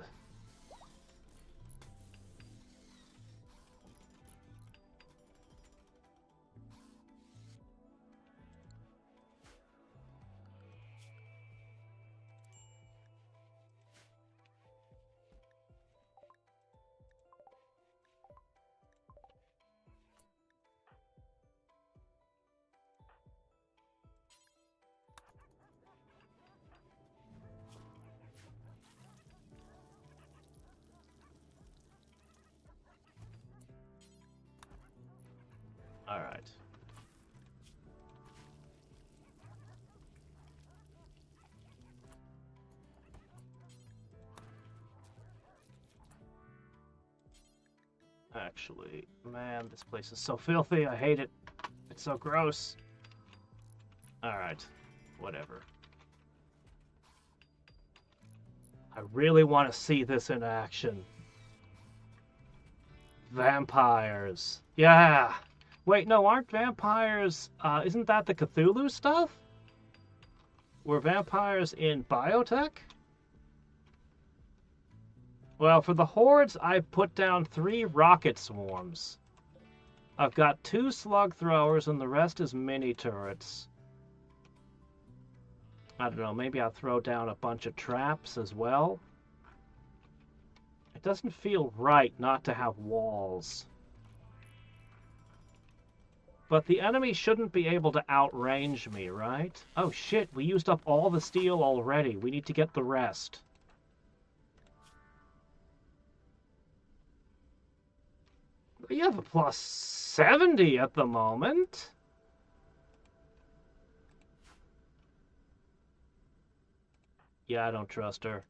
Actually, man, this place is so filthy. I hate it. It's so gross. Alright, whatever. I really want to see this in action. Vampires. Yeah! Wait, no, aren't vampires... isn't that the Cthulhu stuff? Were vampires in biotech? Well, for the hordes, I've put down 3 rocket swarms. I've got 2 slug throwers, and the rest is mini turrets. I don't know, maybe I'll throw down a bunch of traps as well. It doesn't feel right not to have walls. But the enemy shouldn't be able to outrange me, right? Oh shit, we used up all the steel already. We need to get the rest. You have a plus 70 at the moment. Yeah, I don't trust her.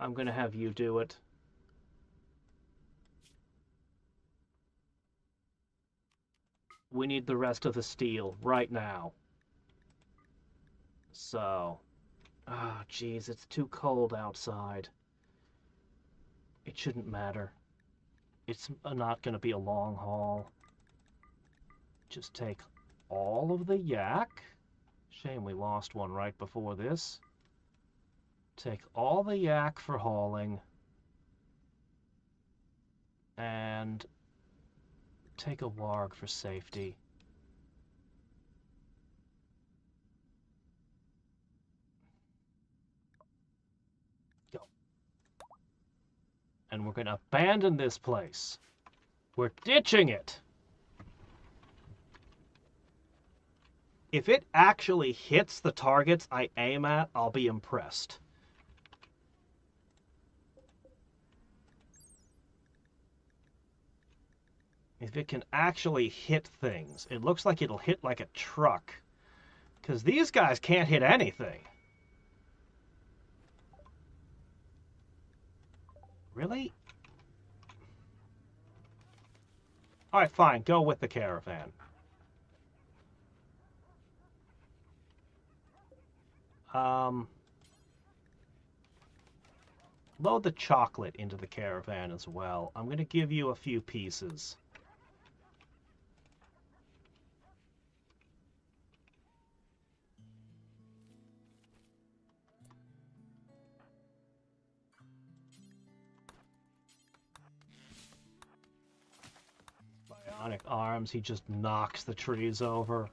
I'm gonna have you do it. We need the rest of the steel right now. So... oh, geez, it's too cold outside. It shouldn't matter. It's not going to be a long haul. Just take all of the yak. Shame we lost one right before this. Take all the yak for hauling. And take a warg for safety. Go. And we're going to abandon this place. We're ditching it. If it actually hits the targets I aim at, I'll be impressed. If it can actually hit things. It looks like it'll hit like a truck. Because these guys can't hit anything. Really? Alright, fine. Go with the caravan. Load the chocolate into the caravan as well. I'm going to give you a few pieces. Bionic arms, he just knocks the trees over.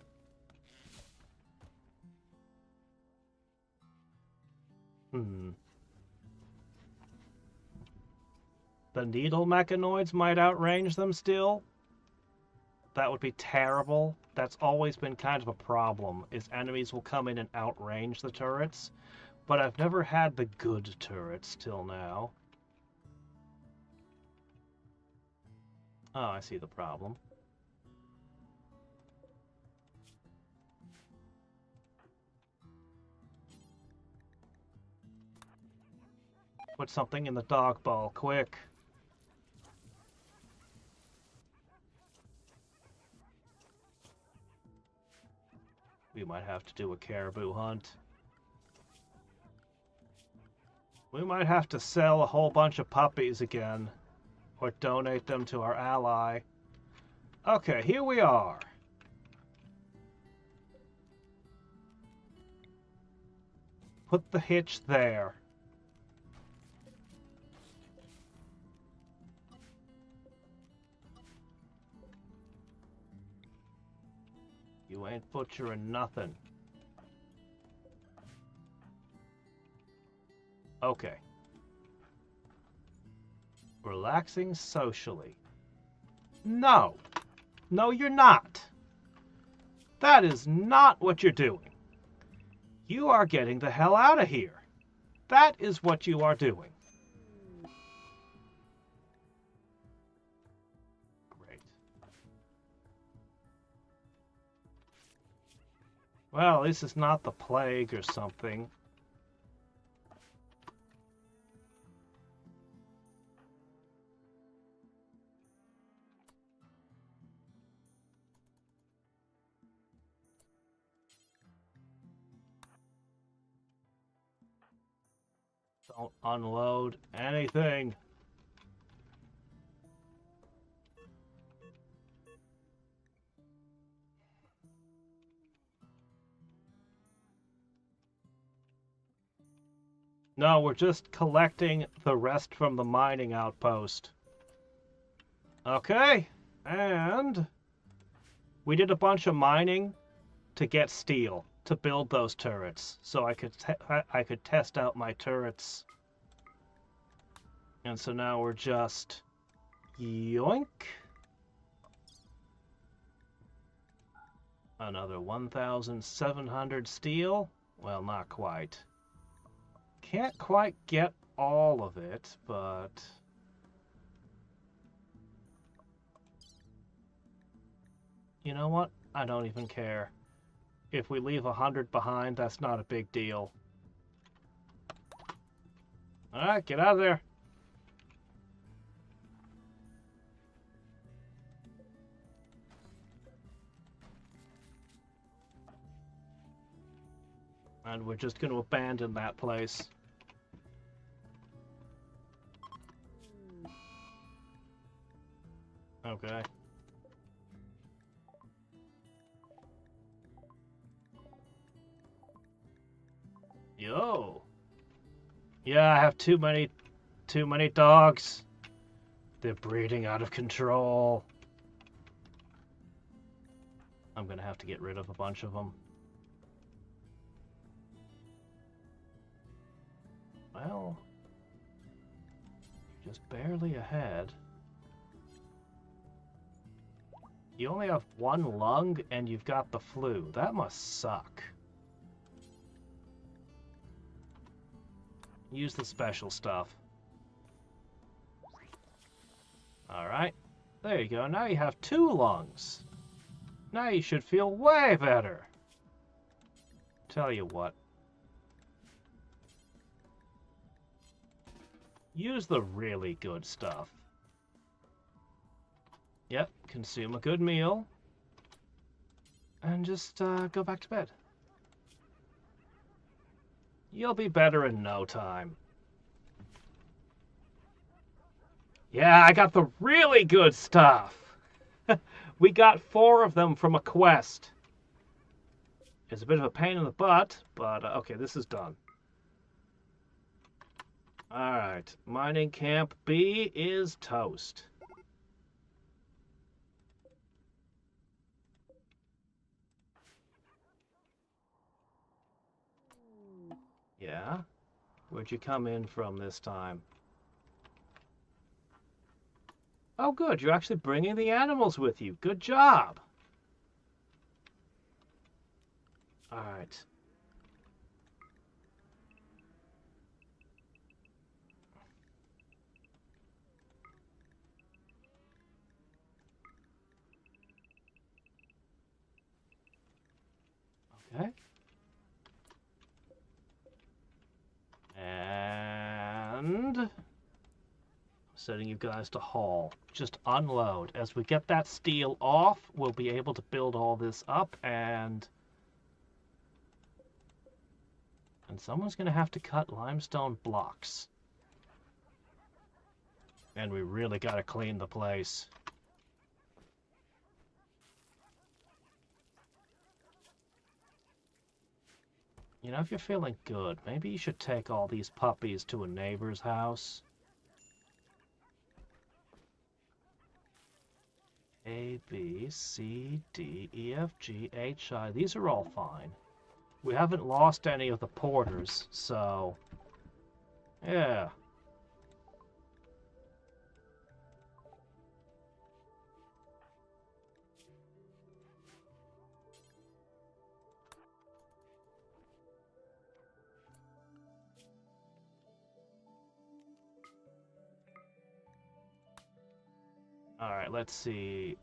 The needle mechanoids might outrange them still. That would be terrible. That's always been kind of a problem, is enemies will come in and outrange the turrets. But I've never had the good turrets till now. Oh, I see the problem. Put something in the dog bowl, quick. We might have to do a caribou hunt. We might have to sell a whole bunch of puppies again. Or donate them to our ally. Okay, here we are. Put the hitch there. You ain't butchering nothing. Okay. Relaxing socially. No. No, you're not. That is not what you're doing. You are getting the hell out of here. That is what you are doing. Great. Well, this is not the plague or something. Don't unload anything. No, we're just collecting the rest from the mining outpost. Okay, and we did a bunch of mining to get steel to build those turrets, so I could test out my turrets. And so now we're just yoink. Another 1,700 steel. Well, not quite. Can't quite get all of it, but you know what? I don't even care. If we leave 100 behind, that's not a big deal. Alright, get out of there. And we're just going to abandon that place. Okay. Yo. Yeah, I have too many dogs. They're breeding out of control. I'm gonna have to get rid of a bunch of them. Well, you're just barely ahead. You only have one lung and you've got the flu. That must suck. Use the special stuff. Alright. There you go. Now you have 2 lungs. Now you should feel way better. Tell you what. Use the really good stuff. Yep, consume a good meal. And just go back to bed. You'll be better in no time. Yeah, I got the really good stuff. We got 4 of them from a quest. It's a bit of a pain in the butt, but okay, this is done. Alright, mining camp B is toast. Yeah? Where'd you come in from this time? Oh, good. You're actually bringing the animals with you. Good job. All right. Okay. And I'm setting you guys to haul. Just unload. As we get that steel off, we'll be able to build all this up, and someone's going to have to cut limestone blocks. And we really got to clean the place. You know, if you're feeling good, maybe you should take all these puppies to a neighbor's house. A, B, C, D, E, F, G, H, I. These are all fine. We haven't lost any of the porters, so... yeah. Alright, let's see.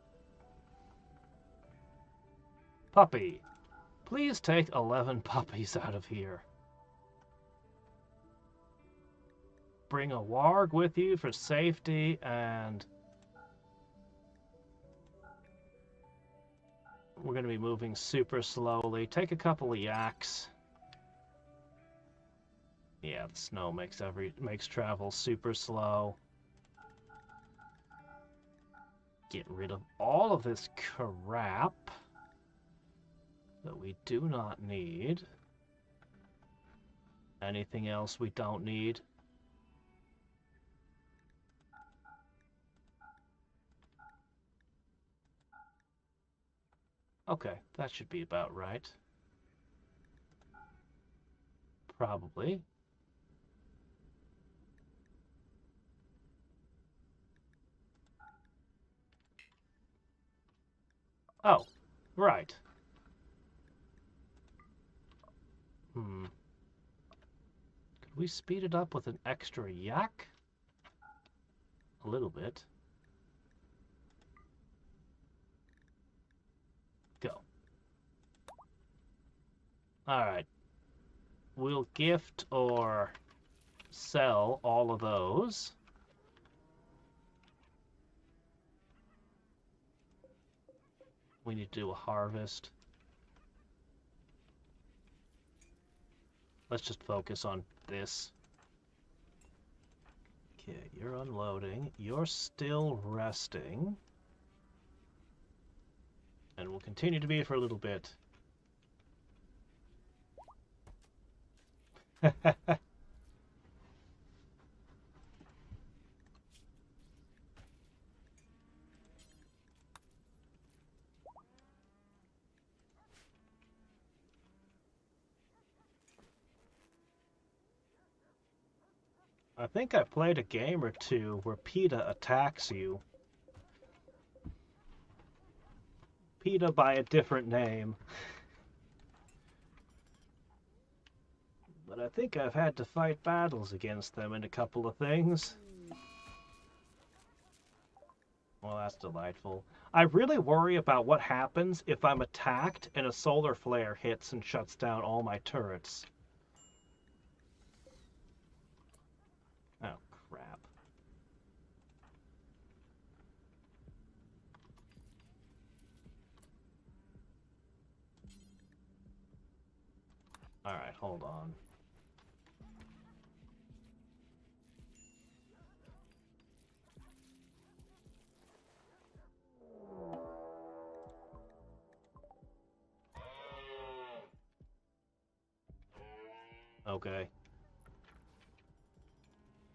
Puppy. Please take 11 puppies out of here. Bring a warg with you for safety, and we're going to be moving super slowly. Take a couple of yaks. Yeah, the snow makes travel super slow. Get rid of all of this crap that we do not need. Anything else we don't need? Okay, that should be about right. Probably. Oh, right. Could we speed it up with an extra yak? A little bit. Go. Alright. We'll gift or sell all of those. We need to do a harvest. Let's just focus on this. Okay, you're unloading. You're still resting. And will continue to be for a little bit. I think I played a game or two where PETA attacks you. PETA by a different name. But I think I've had to fight battles against them in a couple of things. Well, that's delightful. I really worry about what happens if I'm attacked and a solar flare hits and shuts down all my turrets. Oh, crap. Alright, hold on. Okay.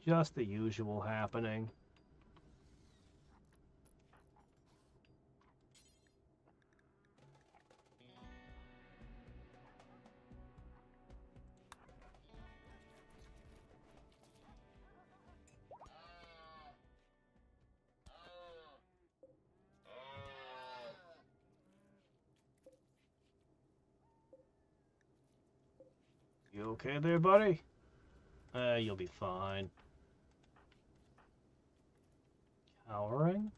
Just the usual happening. You okay there, buddy? You'll be fine. Cowering?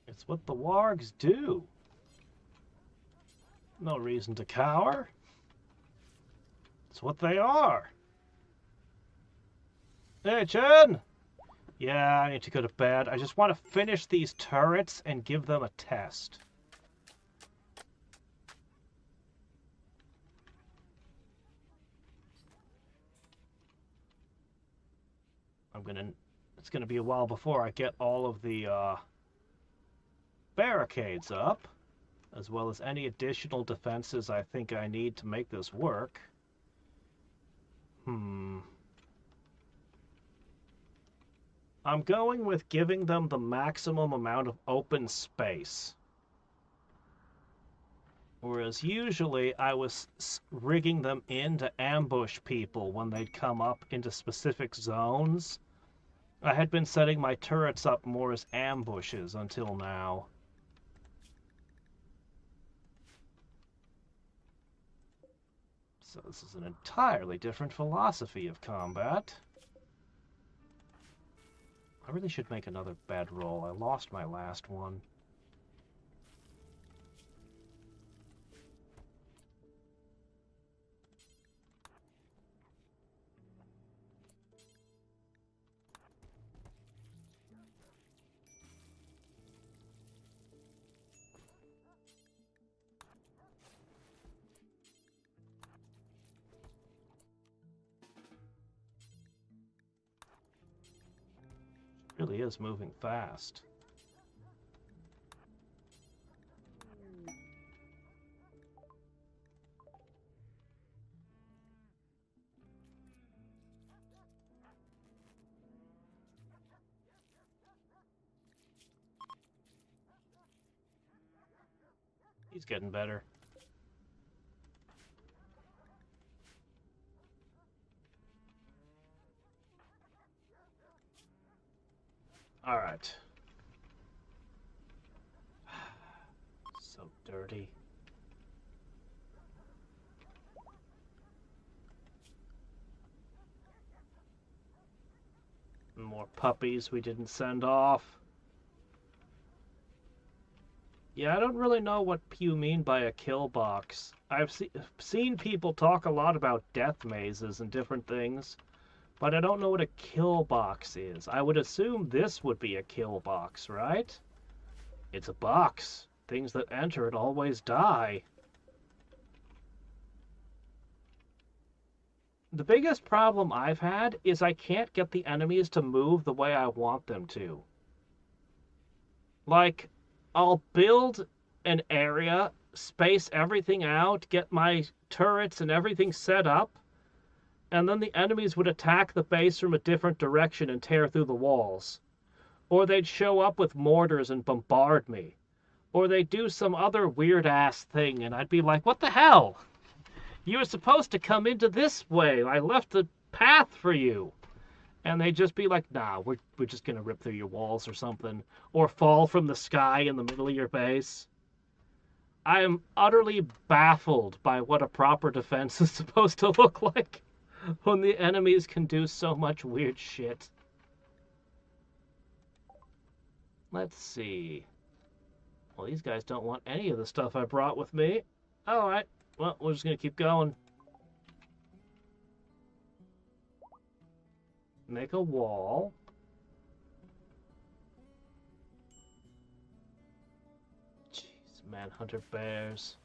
It's what the wargs do. No reason to cower. It's what they are. Hey, Chen! Yeah, I need to go to bed. I just want to finish these turrets and give them a test. It's gonna be a while before I get all of the barricades up, as well as any additional defenses I think I need to make this work. I'm going with giving them the maximum amount of open space. Whereas usually I was rigging them in to ambush people when they'd come up into specific zones. I had been setting my turrets up more as ambushes until now. So this is an entirely different philosophy of combat. I really should make another bedroll. I lost my last one. Really is moving fast. He's getting better. All right. So dirty. More puppies we didn't send off. Yeah, I don't really know what you mean by a kill box. I've seen people talk a lot about death mazes and different things, but I don't know what a kill box is. I would assume this would be a kill box, right? It's a box. Things that enter it always die. The biggest problem I've had is I can't get the enemies to move the way I want them to. Like, I'll build an area, space everything out, get my turrets and everything set up, and then the enemies would attack the base from a different direction and tear through the walls. Or they'd show up with mortars and bombard me. Or they'd do some other weird-ass thing, and I'd be like, what the hell? You were supposed to come into this way. I left the path for you. And they'd just be like, nah, we're just going to rip through your walls or something. Or fall from the sky in the middle of your base. I am utterly baffled by what a proper defense is supposed to look like when the enemies can do so much weird shit. Let's see. Well, these guys don't want any of the stuff I brought with me. Alright, well, we're just going to keep going. Make a wall. Jeez, manhunter bears.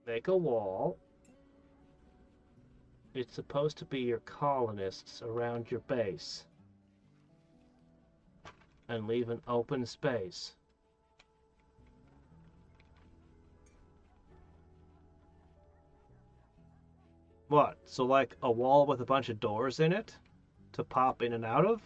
Make a wall. It's supposed to be your colonists around your base. And leave an open space. What? So like a wall with a bunch of doors in it to pop in and out of?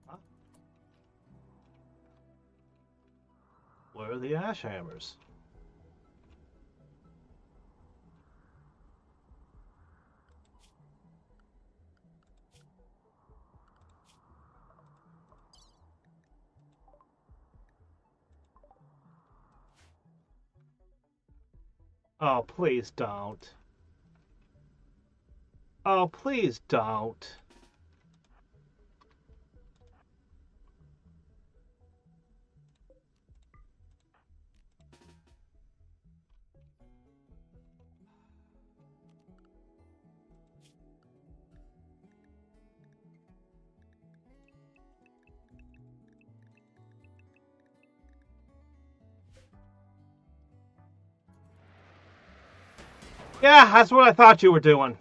Huh? Where are the ash hammers? Oh, please don't. Oh, please don't. Yeah, that's what I thought you were doing.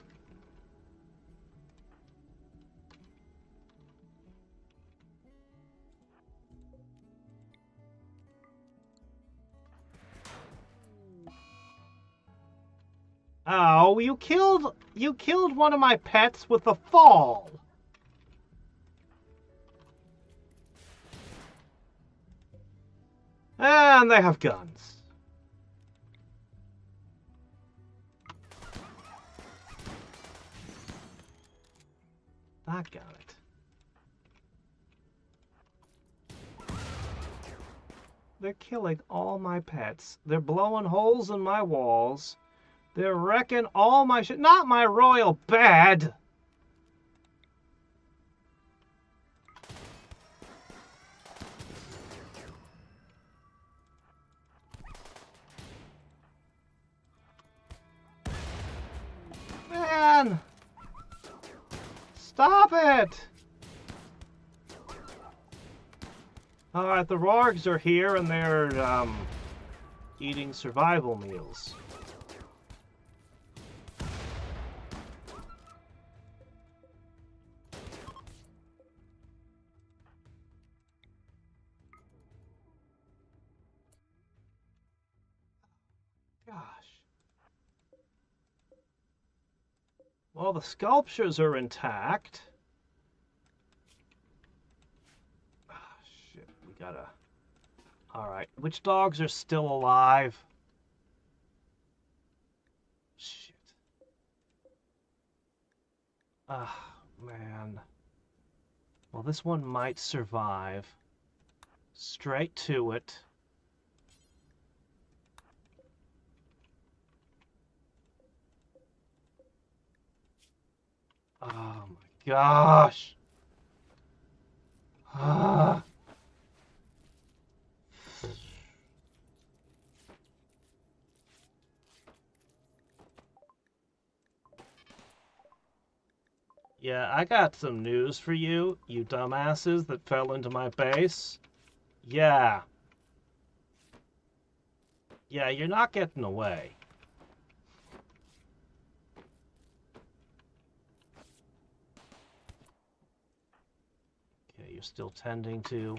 Oh, you killed one of my pets with a fall. And they have guns. I got it. They're killing all my pets. They're blowing holes in my walls. They're wrecking all my shit. Not my royal bed. man! Stop it! Alright, the Rorgs are here and they're, eating survival meals. Gosh. Well, the sculptures are intact. Ah, shit, we gotta... Alright, which dogs are still alive? Shit. Ah, man. Well, this one might survive. Straight to it. Oh my gosh. Ah. Yeah, I got some news for you, you dumbasses that fell into my base. Yeah. Yeah, you're not getting away. Okay, you're still tending to.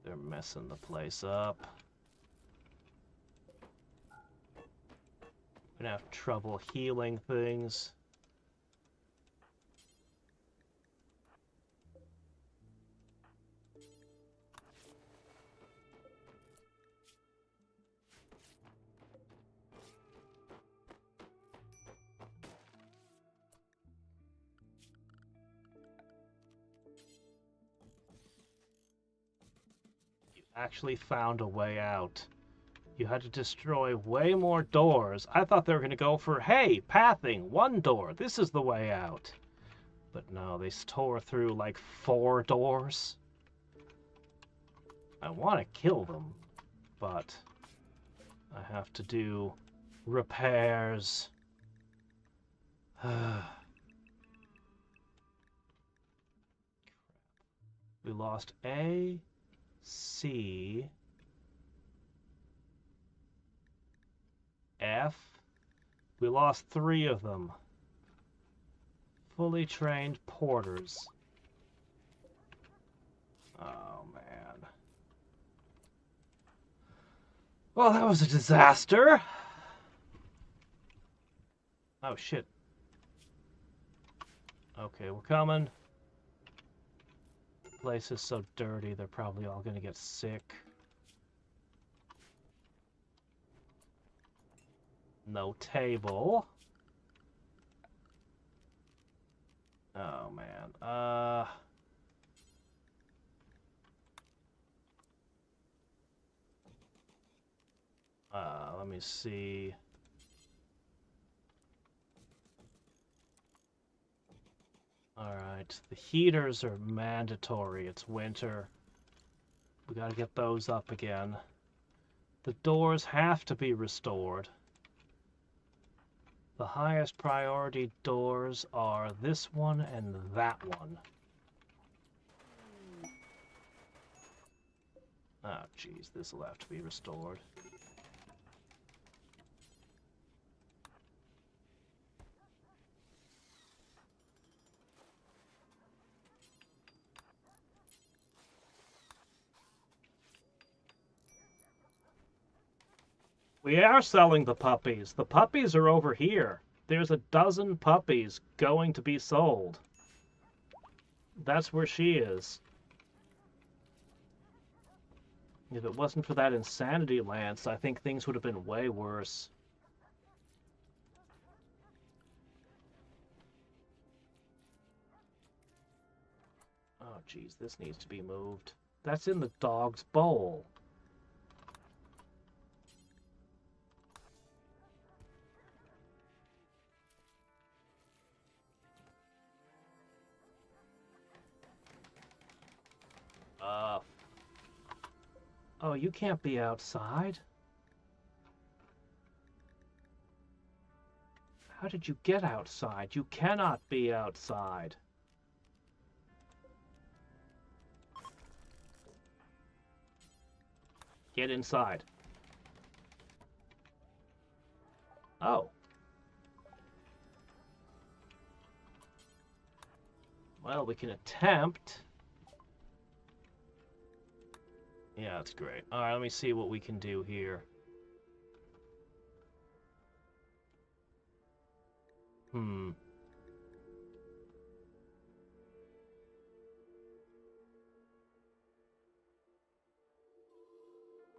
They're messing the place up. I'm gonna have trouble healing things. You actually found a way out. You had to destroy way more doors. I thought they were gonna go for, hey, pathing, one door, this is the way out. But no, they tore through like 4 doors. I want to kill them, but I have to do repairs. We lost A, C, F. We lost 3 of them. Fully trained porters. Oh, man. Well, that was a disaster. Oh, shit. Okay, we're coming. The place is so dirty, they're probably all gonna get sick. No table. Oh, man. Let me see. Alright, the heaters are mandatory. It's winter. We gotta get those up again. The doors have to be restored. The highest priority doors are this one and that one. Oh, jeez, this will have to be restored. We are selling the puppies. The puppies are over here. There's a dozen puppies going to be sold. That's where she is. If it wasn't for that insanity lance, I think things would have been way worse. Oh, geez, this needs to be moved. That's in the dog's bowl. Oh, you can't be outside. How did you get outside? You cannot be outside. Get inside. Oh. Well, we can attempt. Yeah, that's great. Alright, let me see what we can do here.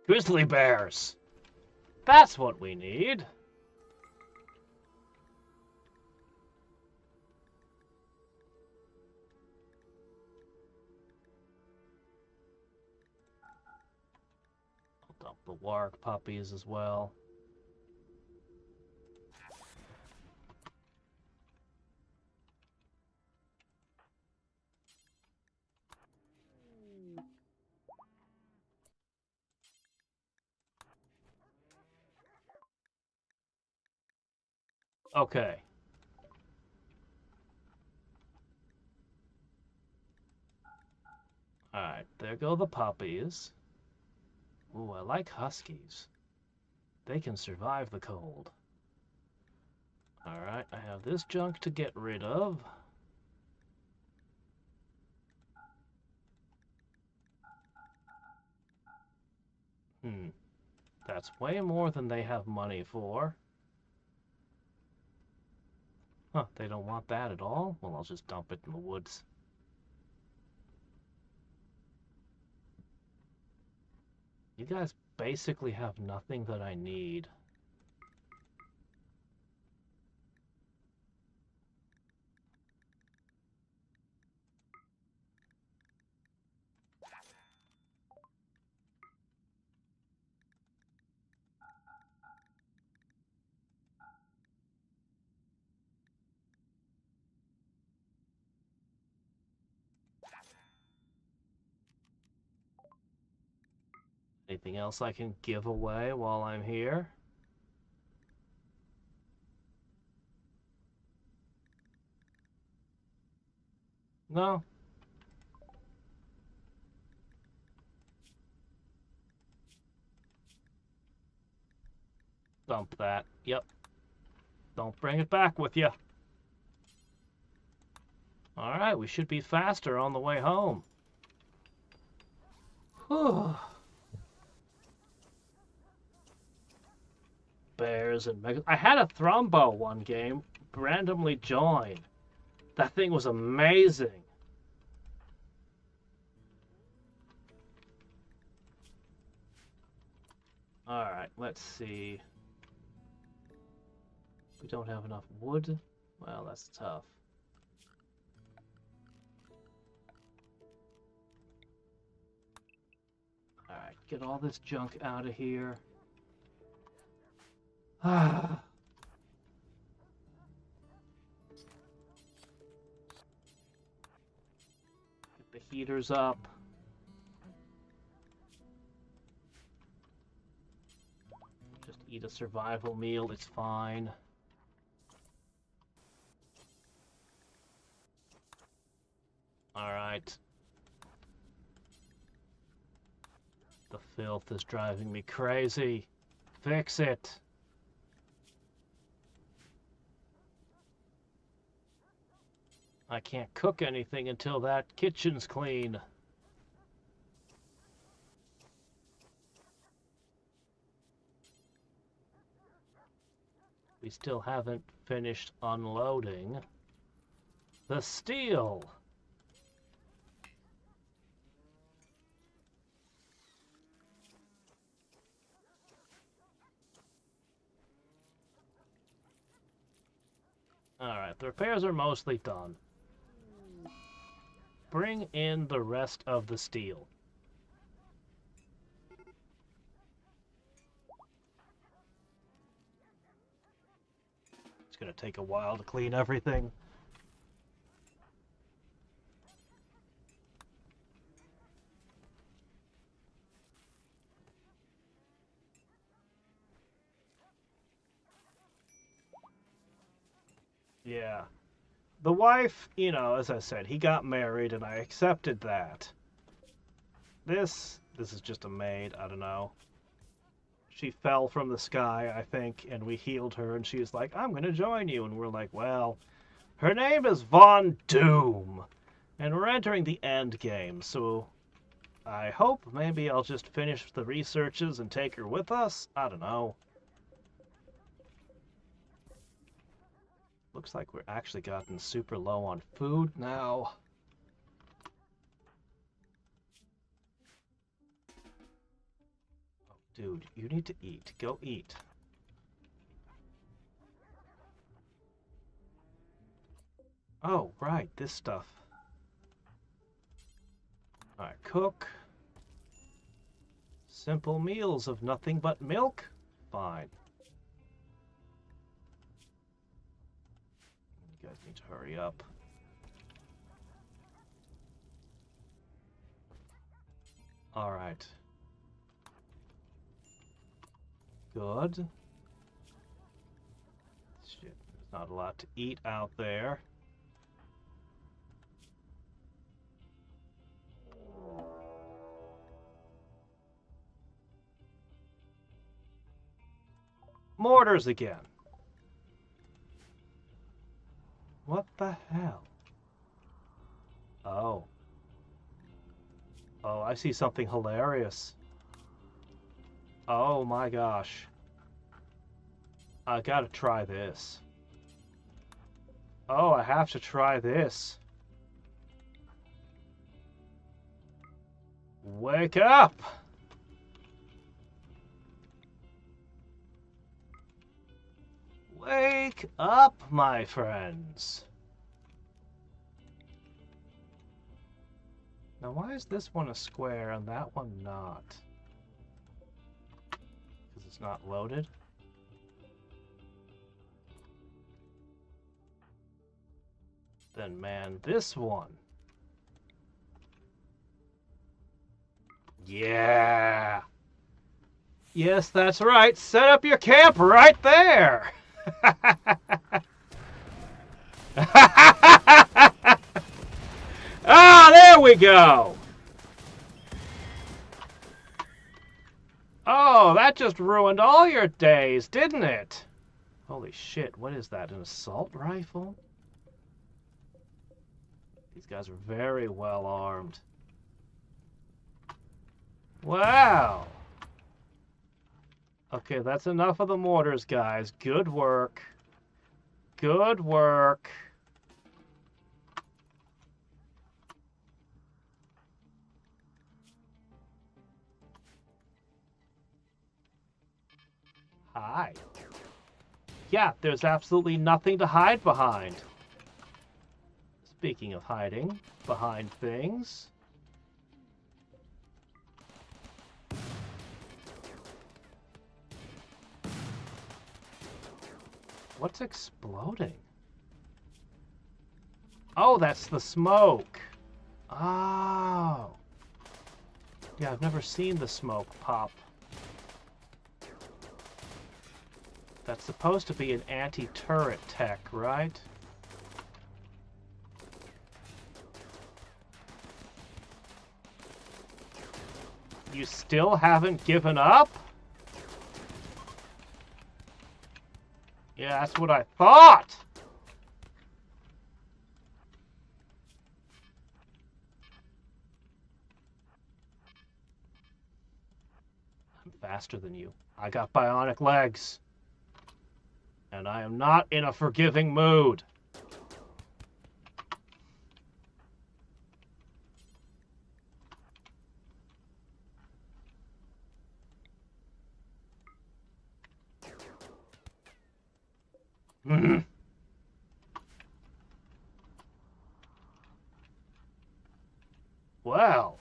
Grizzly bears! That's what we need. I'll dump the warg puppies as well. Okay. Alright, there go the puppies. Ooh, I like huskies. They can survive the cold. Alright, I have this junk to get rid of. That's way more than they have money for. Huh, they don't want that at all? Well, I'll just dump it in the woods. You guys basically have nothing that I need. Anything else I can give away while I'm here? No? Dump that. Yep. Don't bring it back with you. Alright, we should be faster on the way home. Whew. Bears and mega. I had a Thrumbo one game, randomly join. That thing was amazing. Alright, let's see. We don't have enough wood. Well, that's tough. Alright, get all this junk out of here. Ah. Get the heaters up. Just eat a survival meal, it's fine. Alright. The filth is driving me crazy. Fix it. I can't cook anything until that kitchen's clean. We still haven't finished unloading the steel. Alright, the repairs are mostly done. Bring in the rest of the steel. It's gonna take a while to clean everything. Yeah. The wife, as I said, he got married and I accepted that. This is just a maid, I don't know. She fell from the sky, I think, and we healed her and she's like, "I'm going to join you." And we're like, "Well, her name is Von Doom." And we're entering the end game, so I hope maybe I'll just finish the researches and take her with us. I don't know. Looks like we're actually gotten super low on food now. Oh, dude, you need to eat. Go eat. Oh, right, this stuff. Alright, cook. Simple meals of nothing but milk? Fine. You guys need to hurry up. Alright. Good. Shit, there's not a lot to eat out there. Mortars again. What the hell? Oh. Oh, I see something hilarious. Oh my gosh. I gotta try this. Oh, I have to try this. Wake up! Wake up, my friends. Now, why is this one a square and that one not? Because it's not loaded? Then, man, this one. Yeah! Yes, that's right. Set up your camp right there! Ah, there we go! Oh, that just ruined all your days, didn't it? Holy shit, what is that, an assault rifle? These guys are very well armed. Wow! Okay, that's enough of the mortars, guys. Good work. Good work. Hi. Yeah, there's absolutely nothing to hide behind. Speaking of hiding behind things. What's exploding? Oh, that's the smoke. Oh. Yeah, I've never seen the smoke pop. That's supposed to be an anti-turret tech, right? You still haven't given up? Yeah, that's what I thought! I'm faster than you. I got bionic legs. And I am not in a forgiving mood. Well.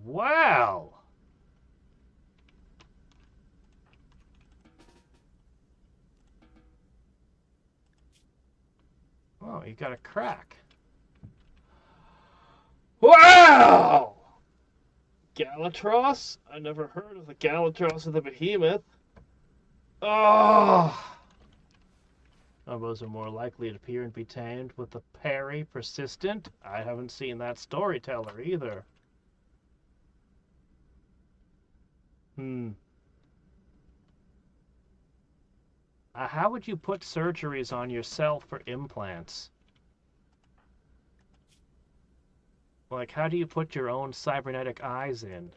Well. Oh, you got a crack. Wow! Galatros? I never heard of the Galatros of the Behemoth. Oh! Umbos are more likely to appear and be tamed with the parry persistent. I haven't seen that storyteller either. How would you put surgeries on yourself for implants? Like, how do you put your own cybernetic eyes in?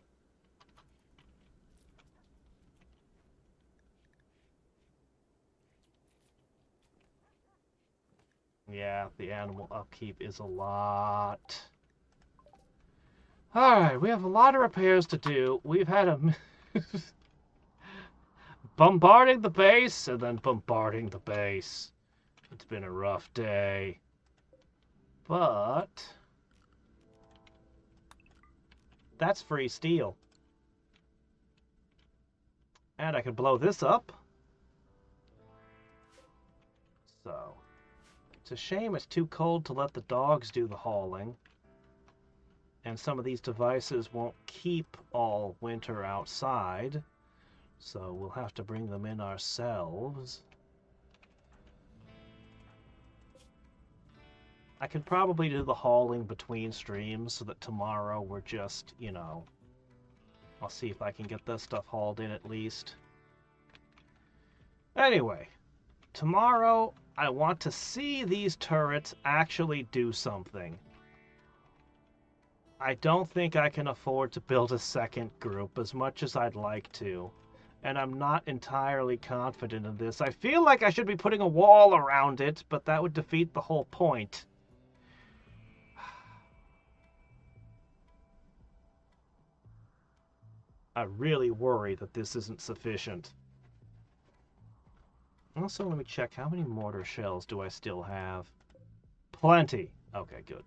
Yeah, the animal upkeep is a lot. Alright, we have a lot of repairs to do. We've had a... bombarding the base, and then bombarding the base. It's been a rough day. But... that's free steel. And I can blow this up. So... it's a shame it's too cold to let the dogs do the hauling. And some of these devices won't keep all winter outside. So we'll have to bring them in ourselves. I can probably do the hauling between streams so that tomorrow we're just, you know... I'll see if I can get this stuff hauled in at least. Anyway, tomorrow I want to see these turrets actually do something. I don't think I can afford to build a second group as much as I'd like to. And I'm not entirely confident in this. I feel like I should be putting a wall around it, but that would defeat the whole point. I really worry that this isn't sufficient. Also, let me check, how many mortar shells do I still have? Plenty. Okay, good.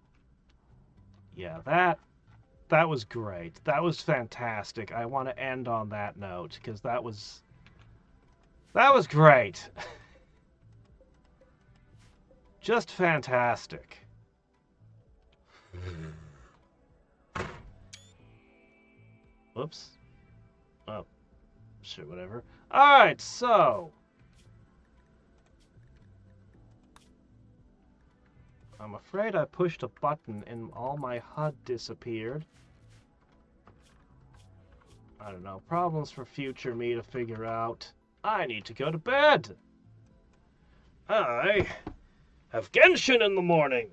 Yeah, that was great. That was fantastic. I want to end on that note, because that was great. Just fantastic. Whoops. Oh, shit, whatever. Alright, so... I'm afraid I pushed a button and all my HUD disappeared. I don't know. Problems for future me to figure out. I need to go to bed. I have Genshin in the morning.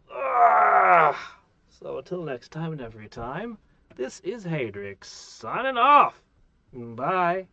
So until next time and every time, this is Hadriex signing off. Bye.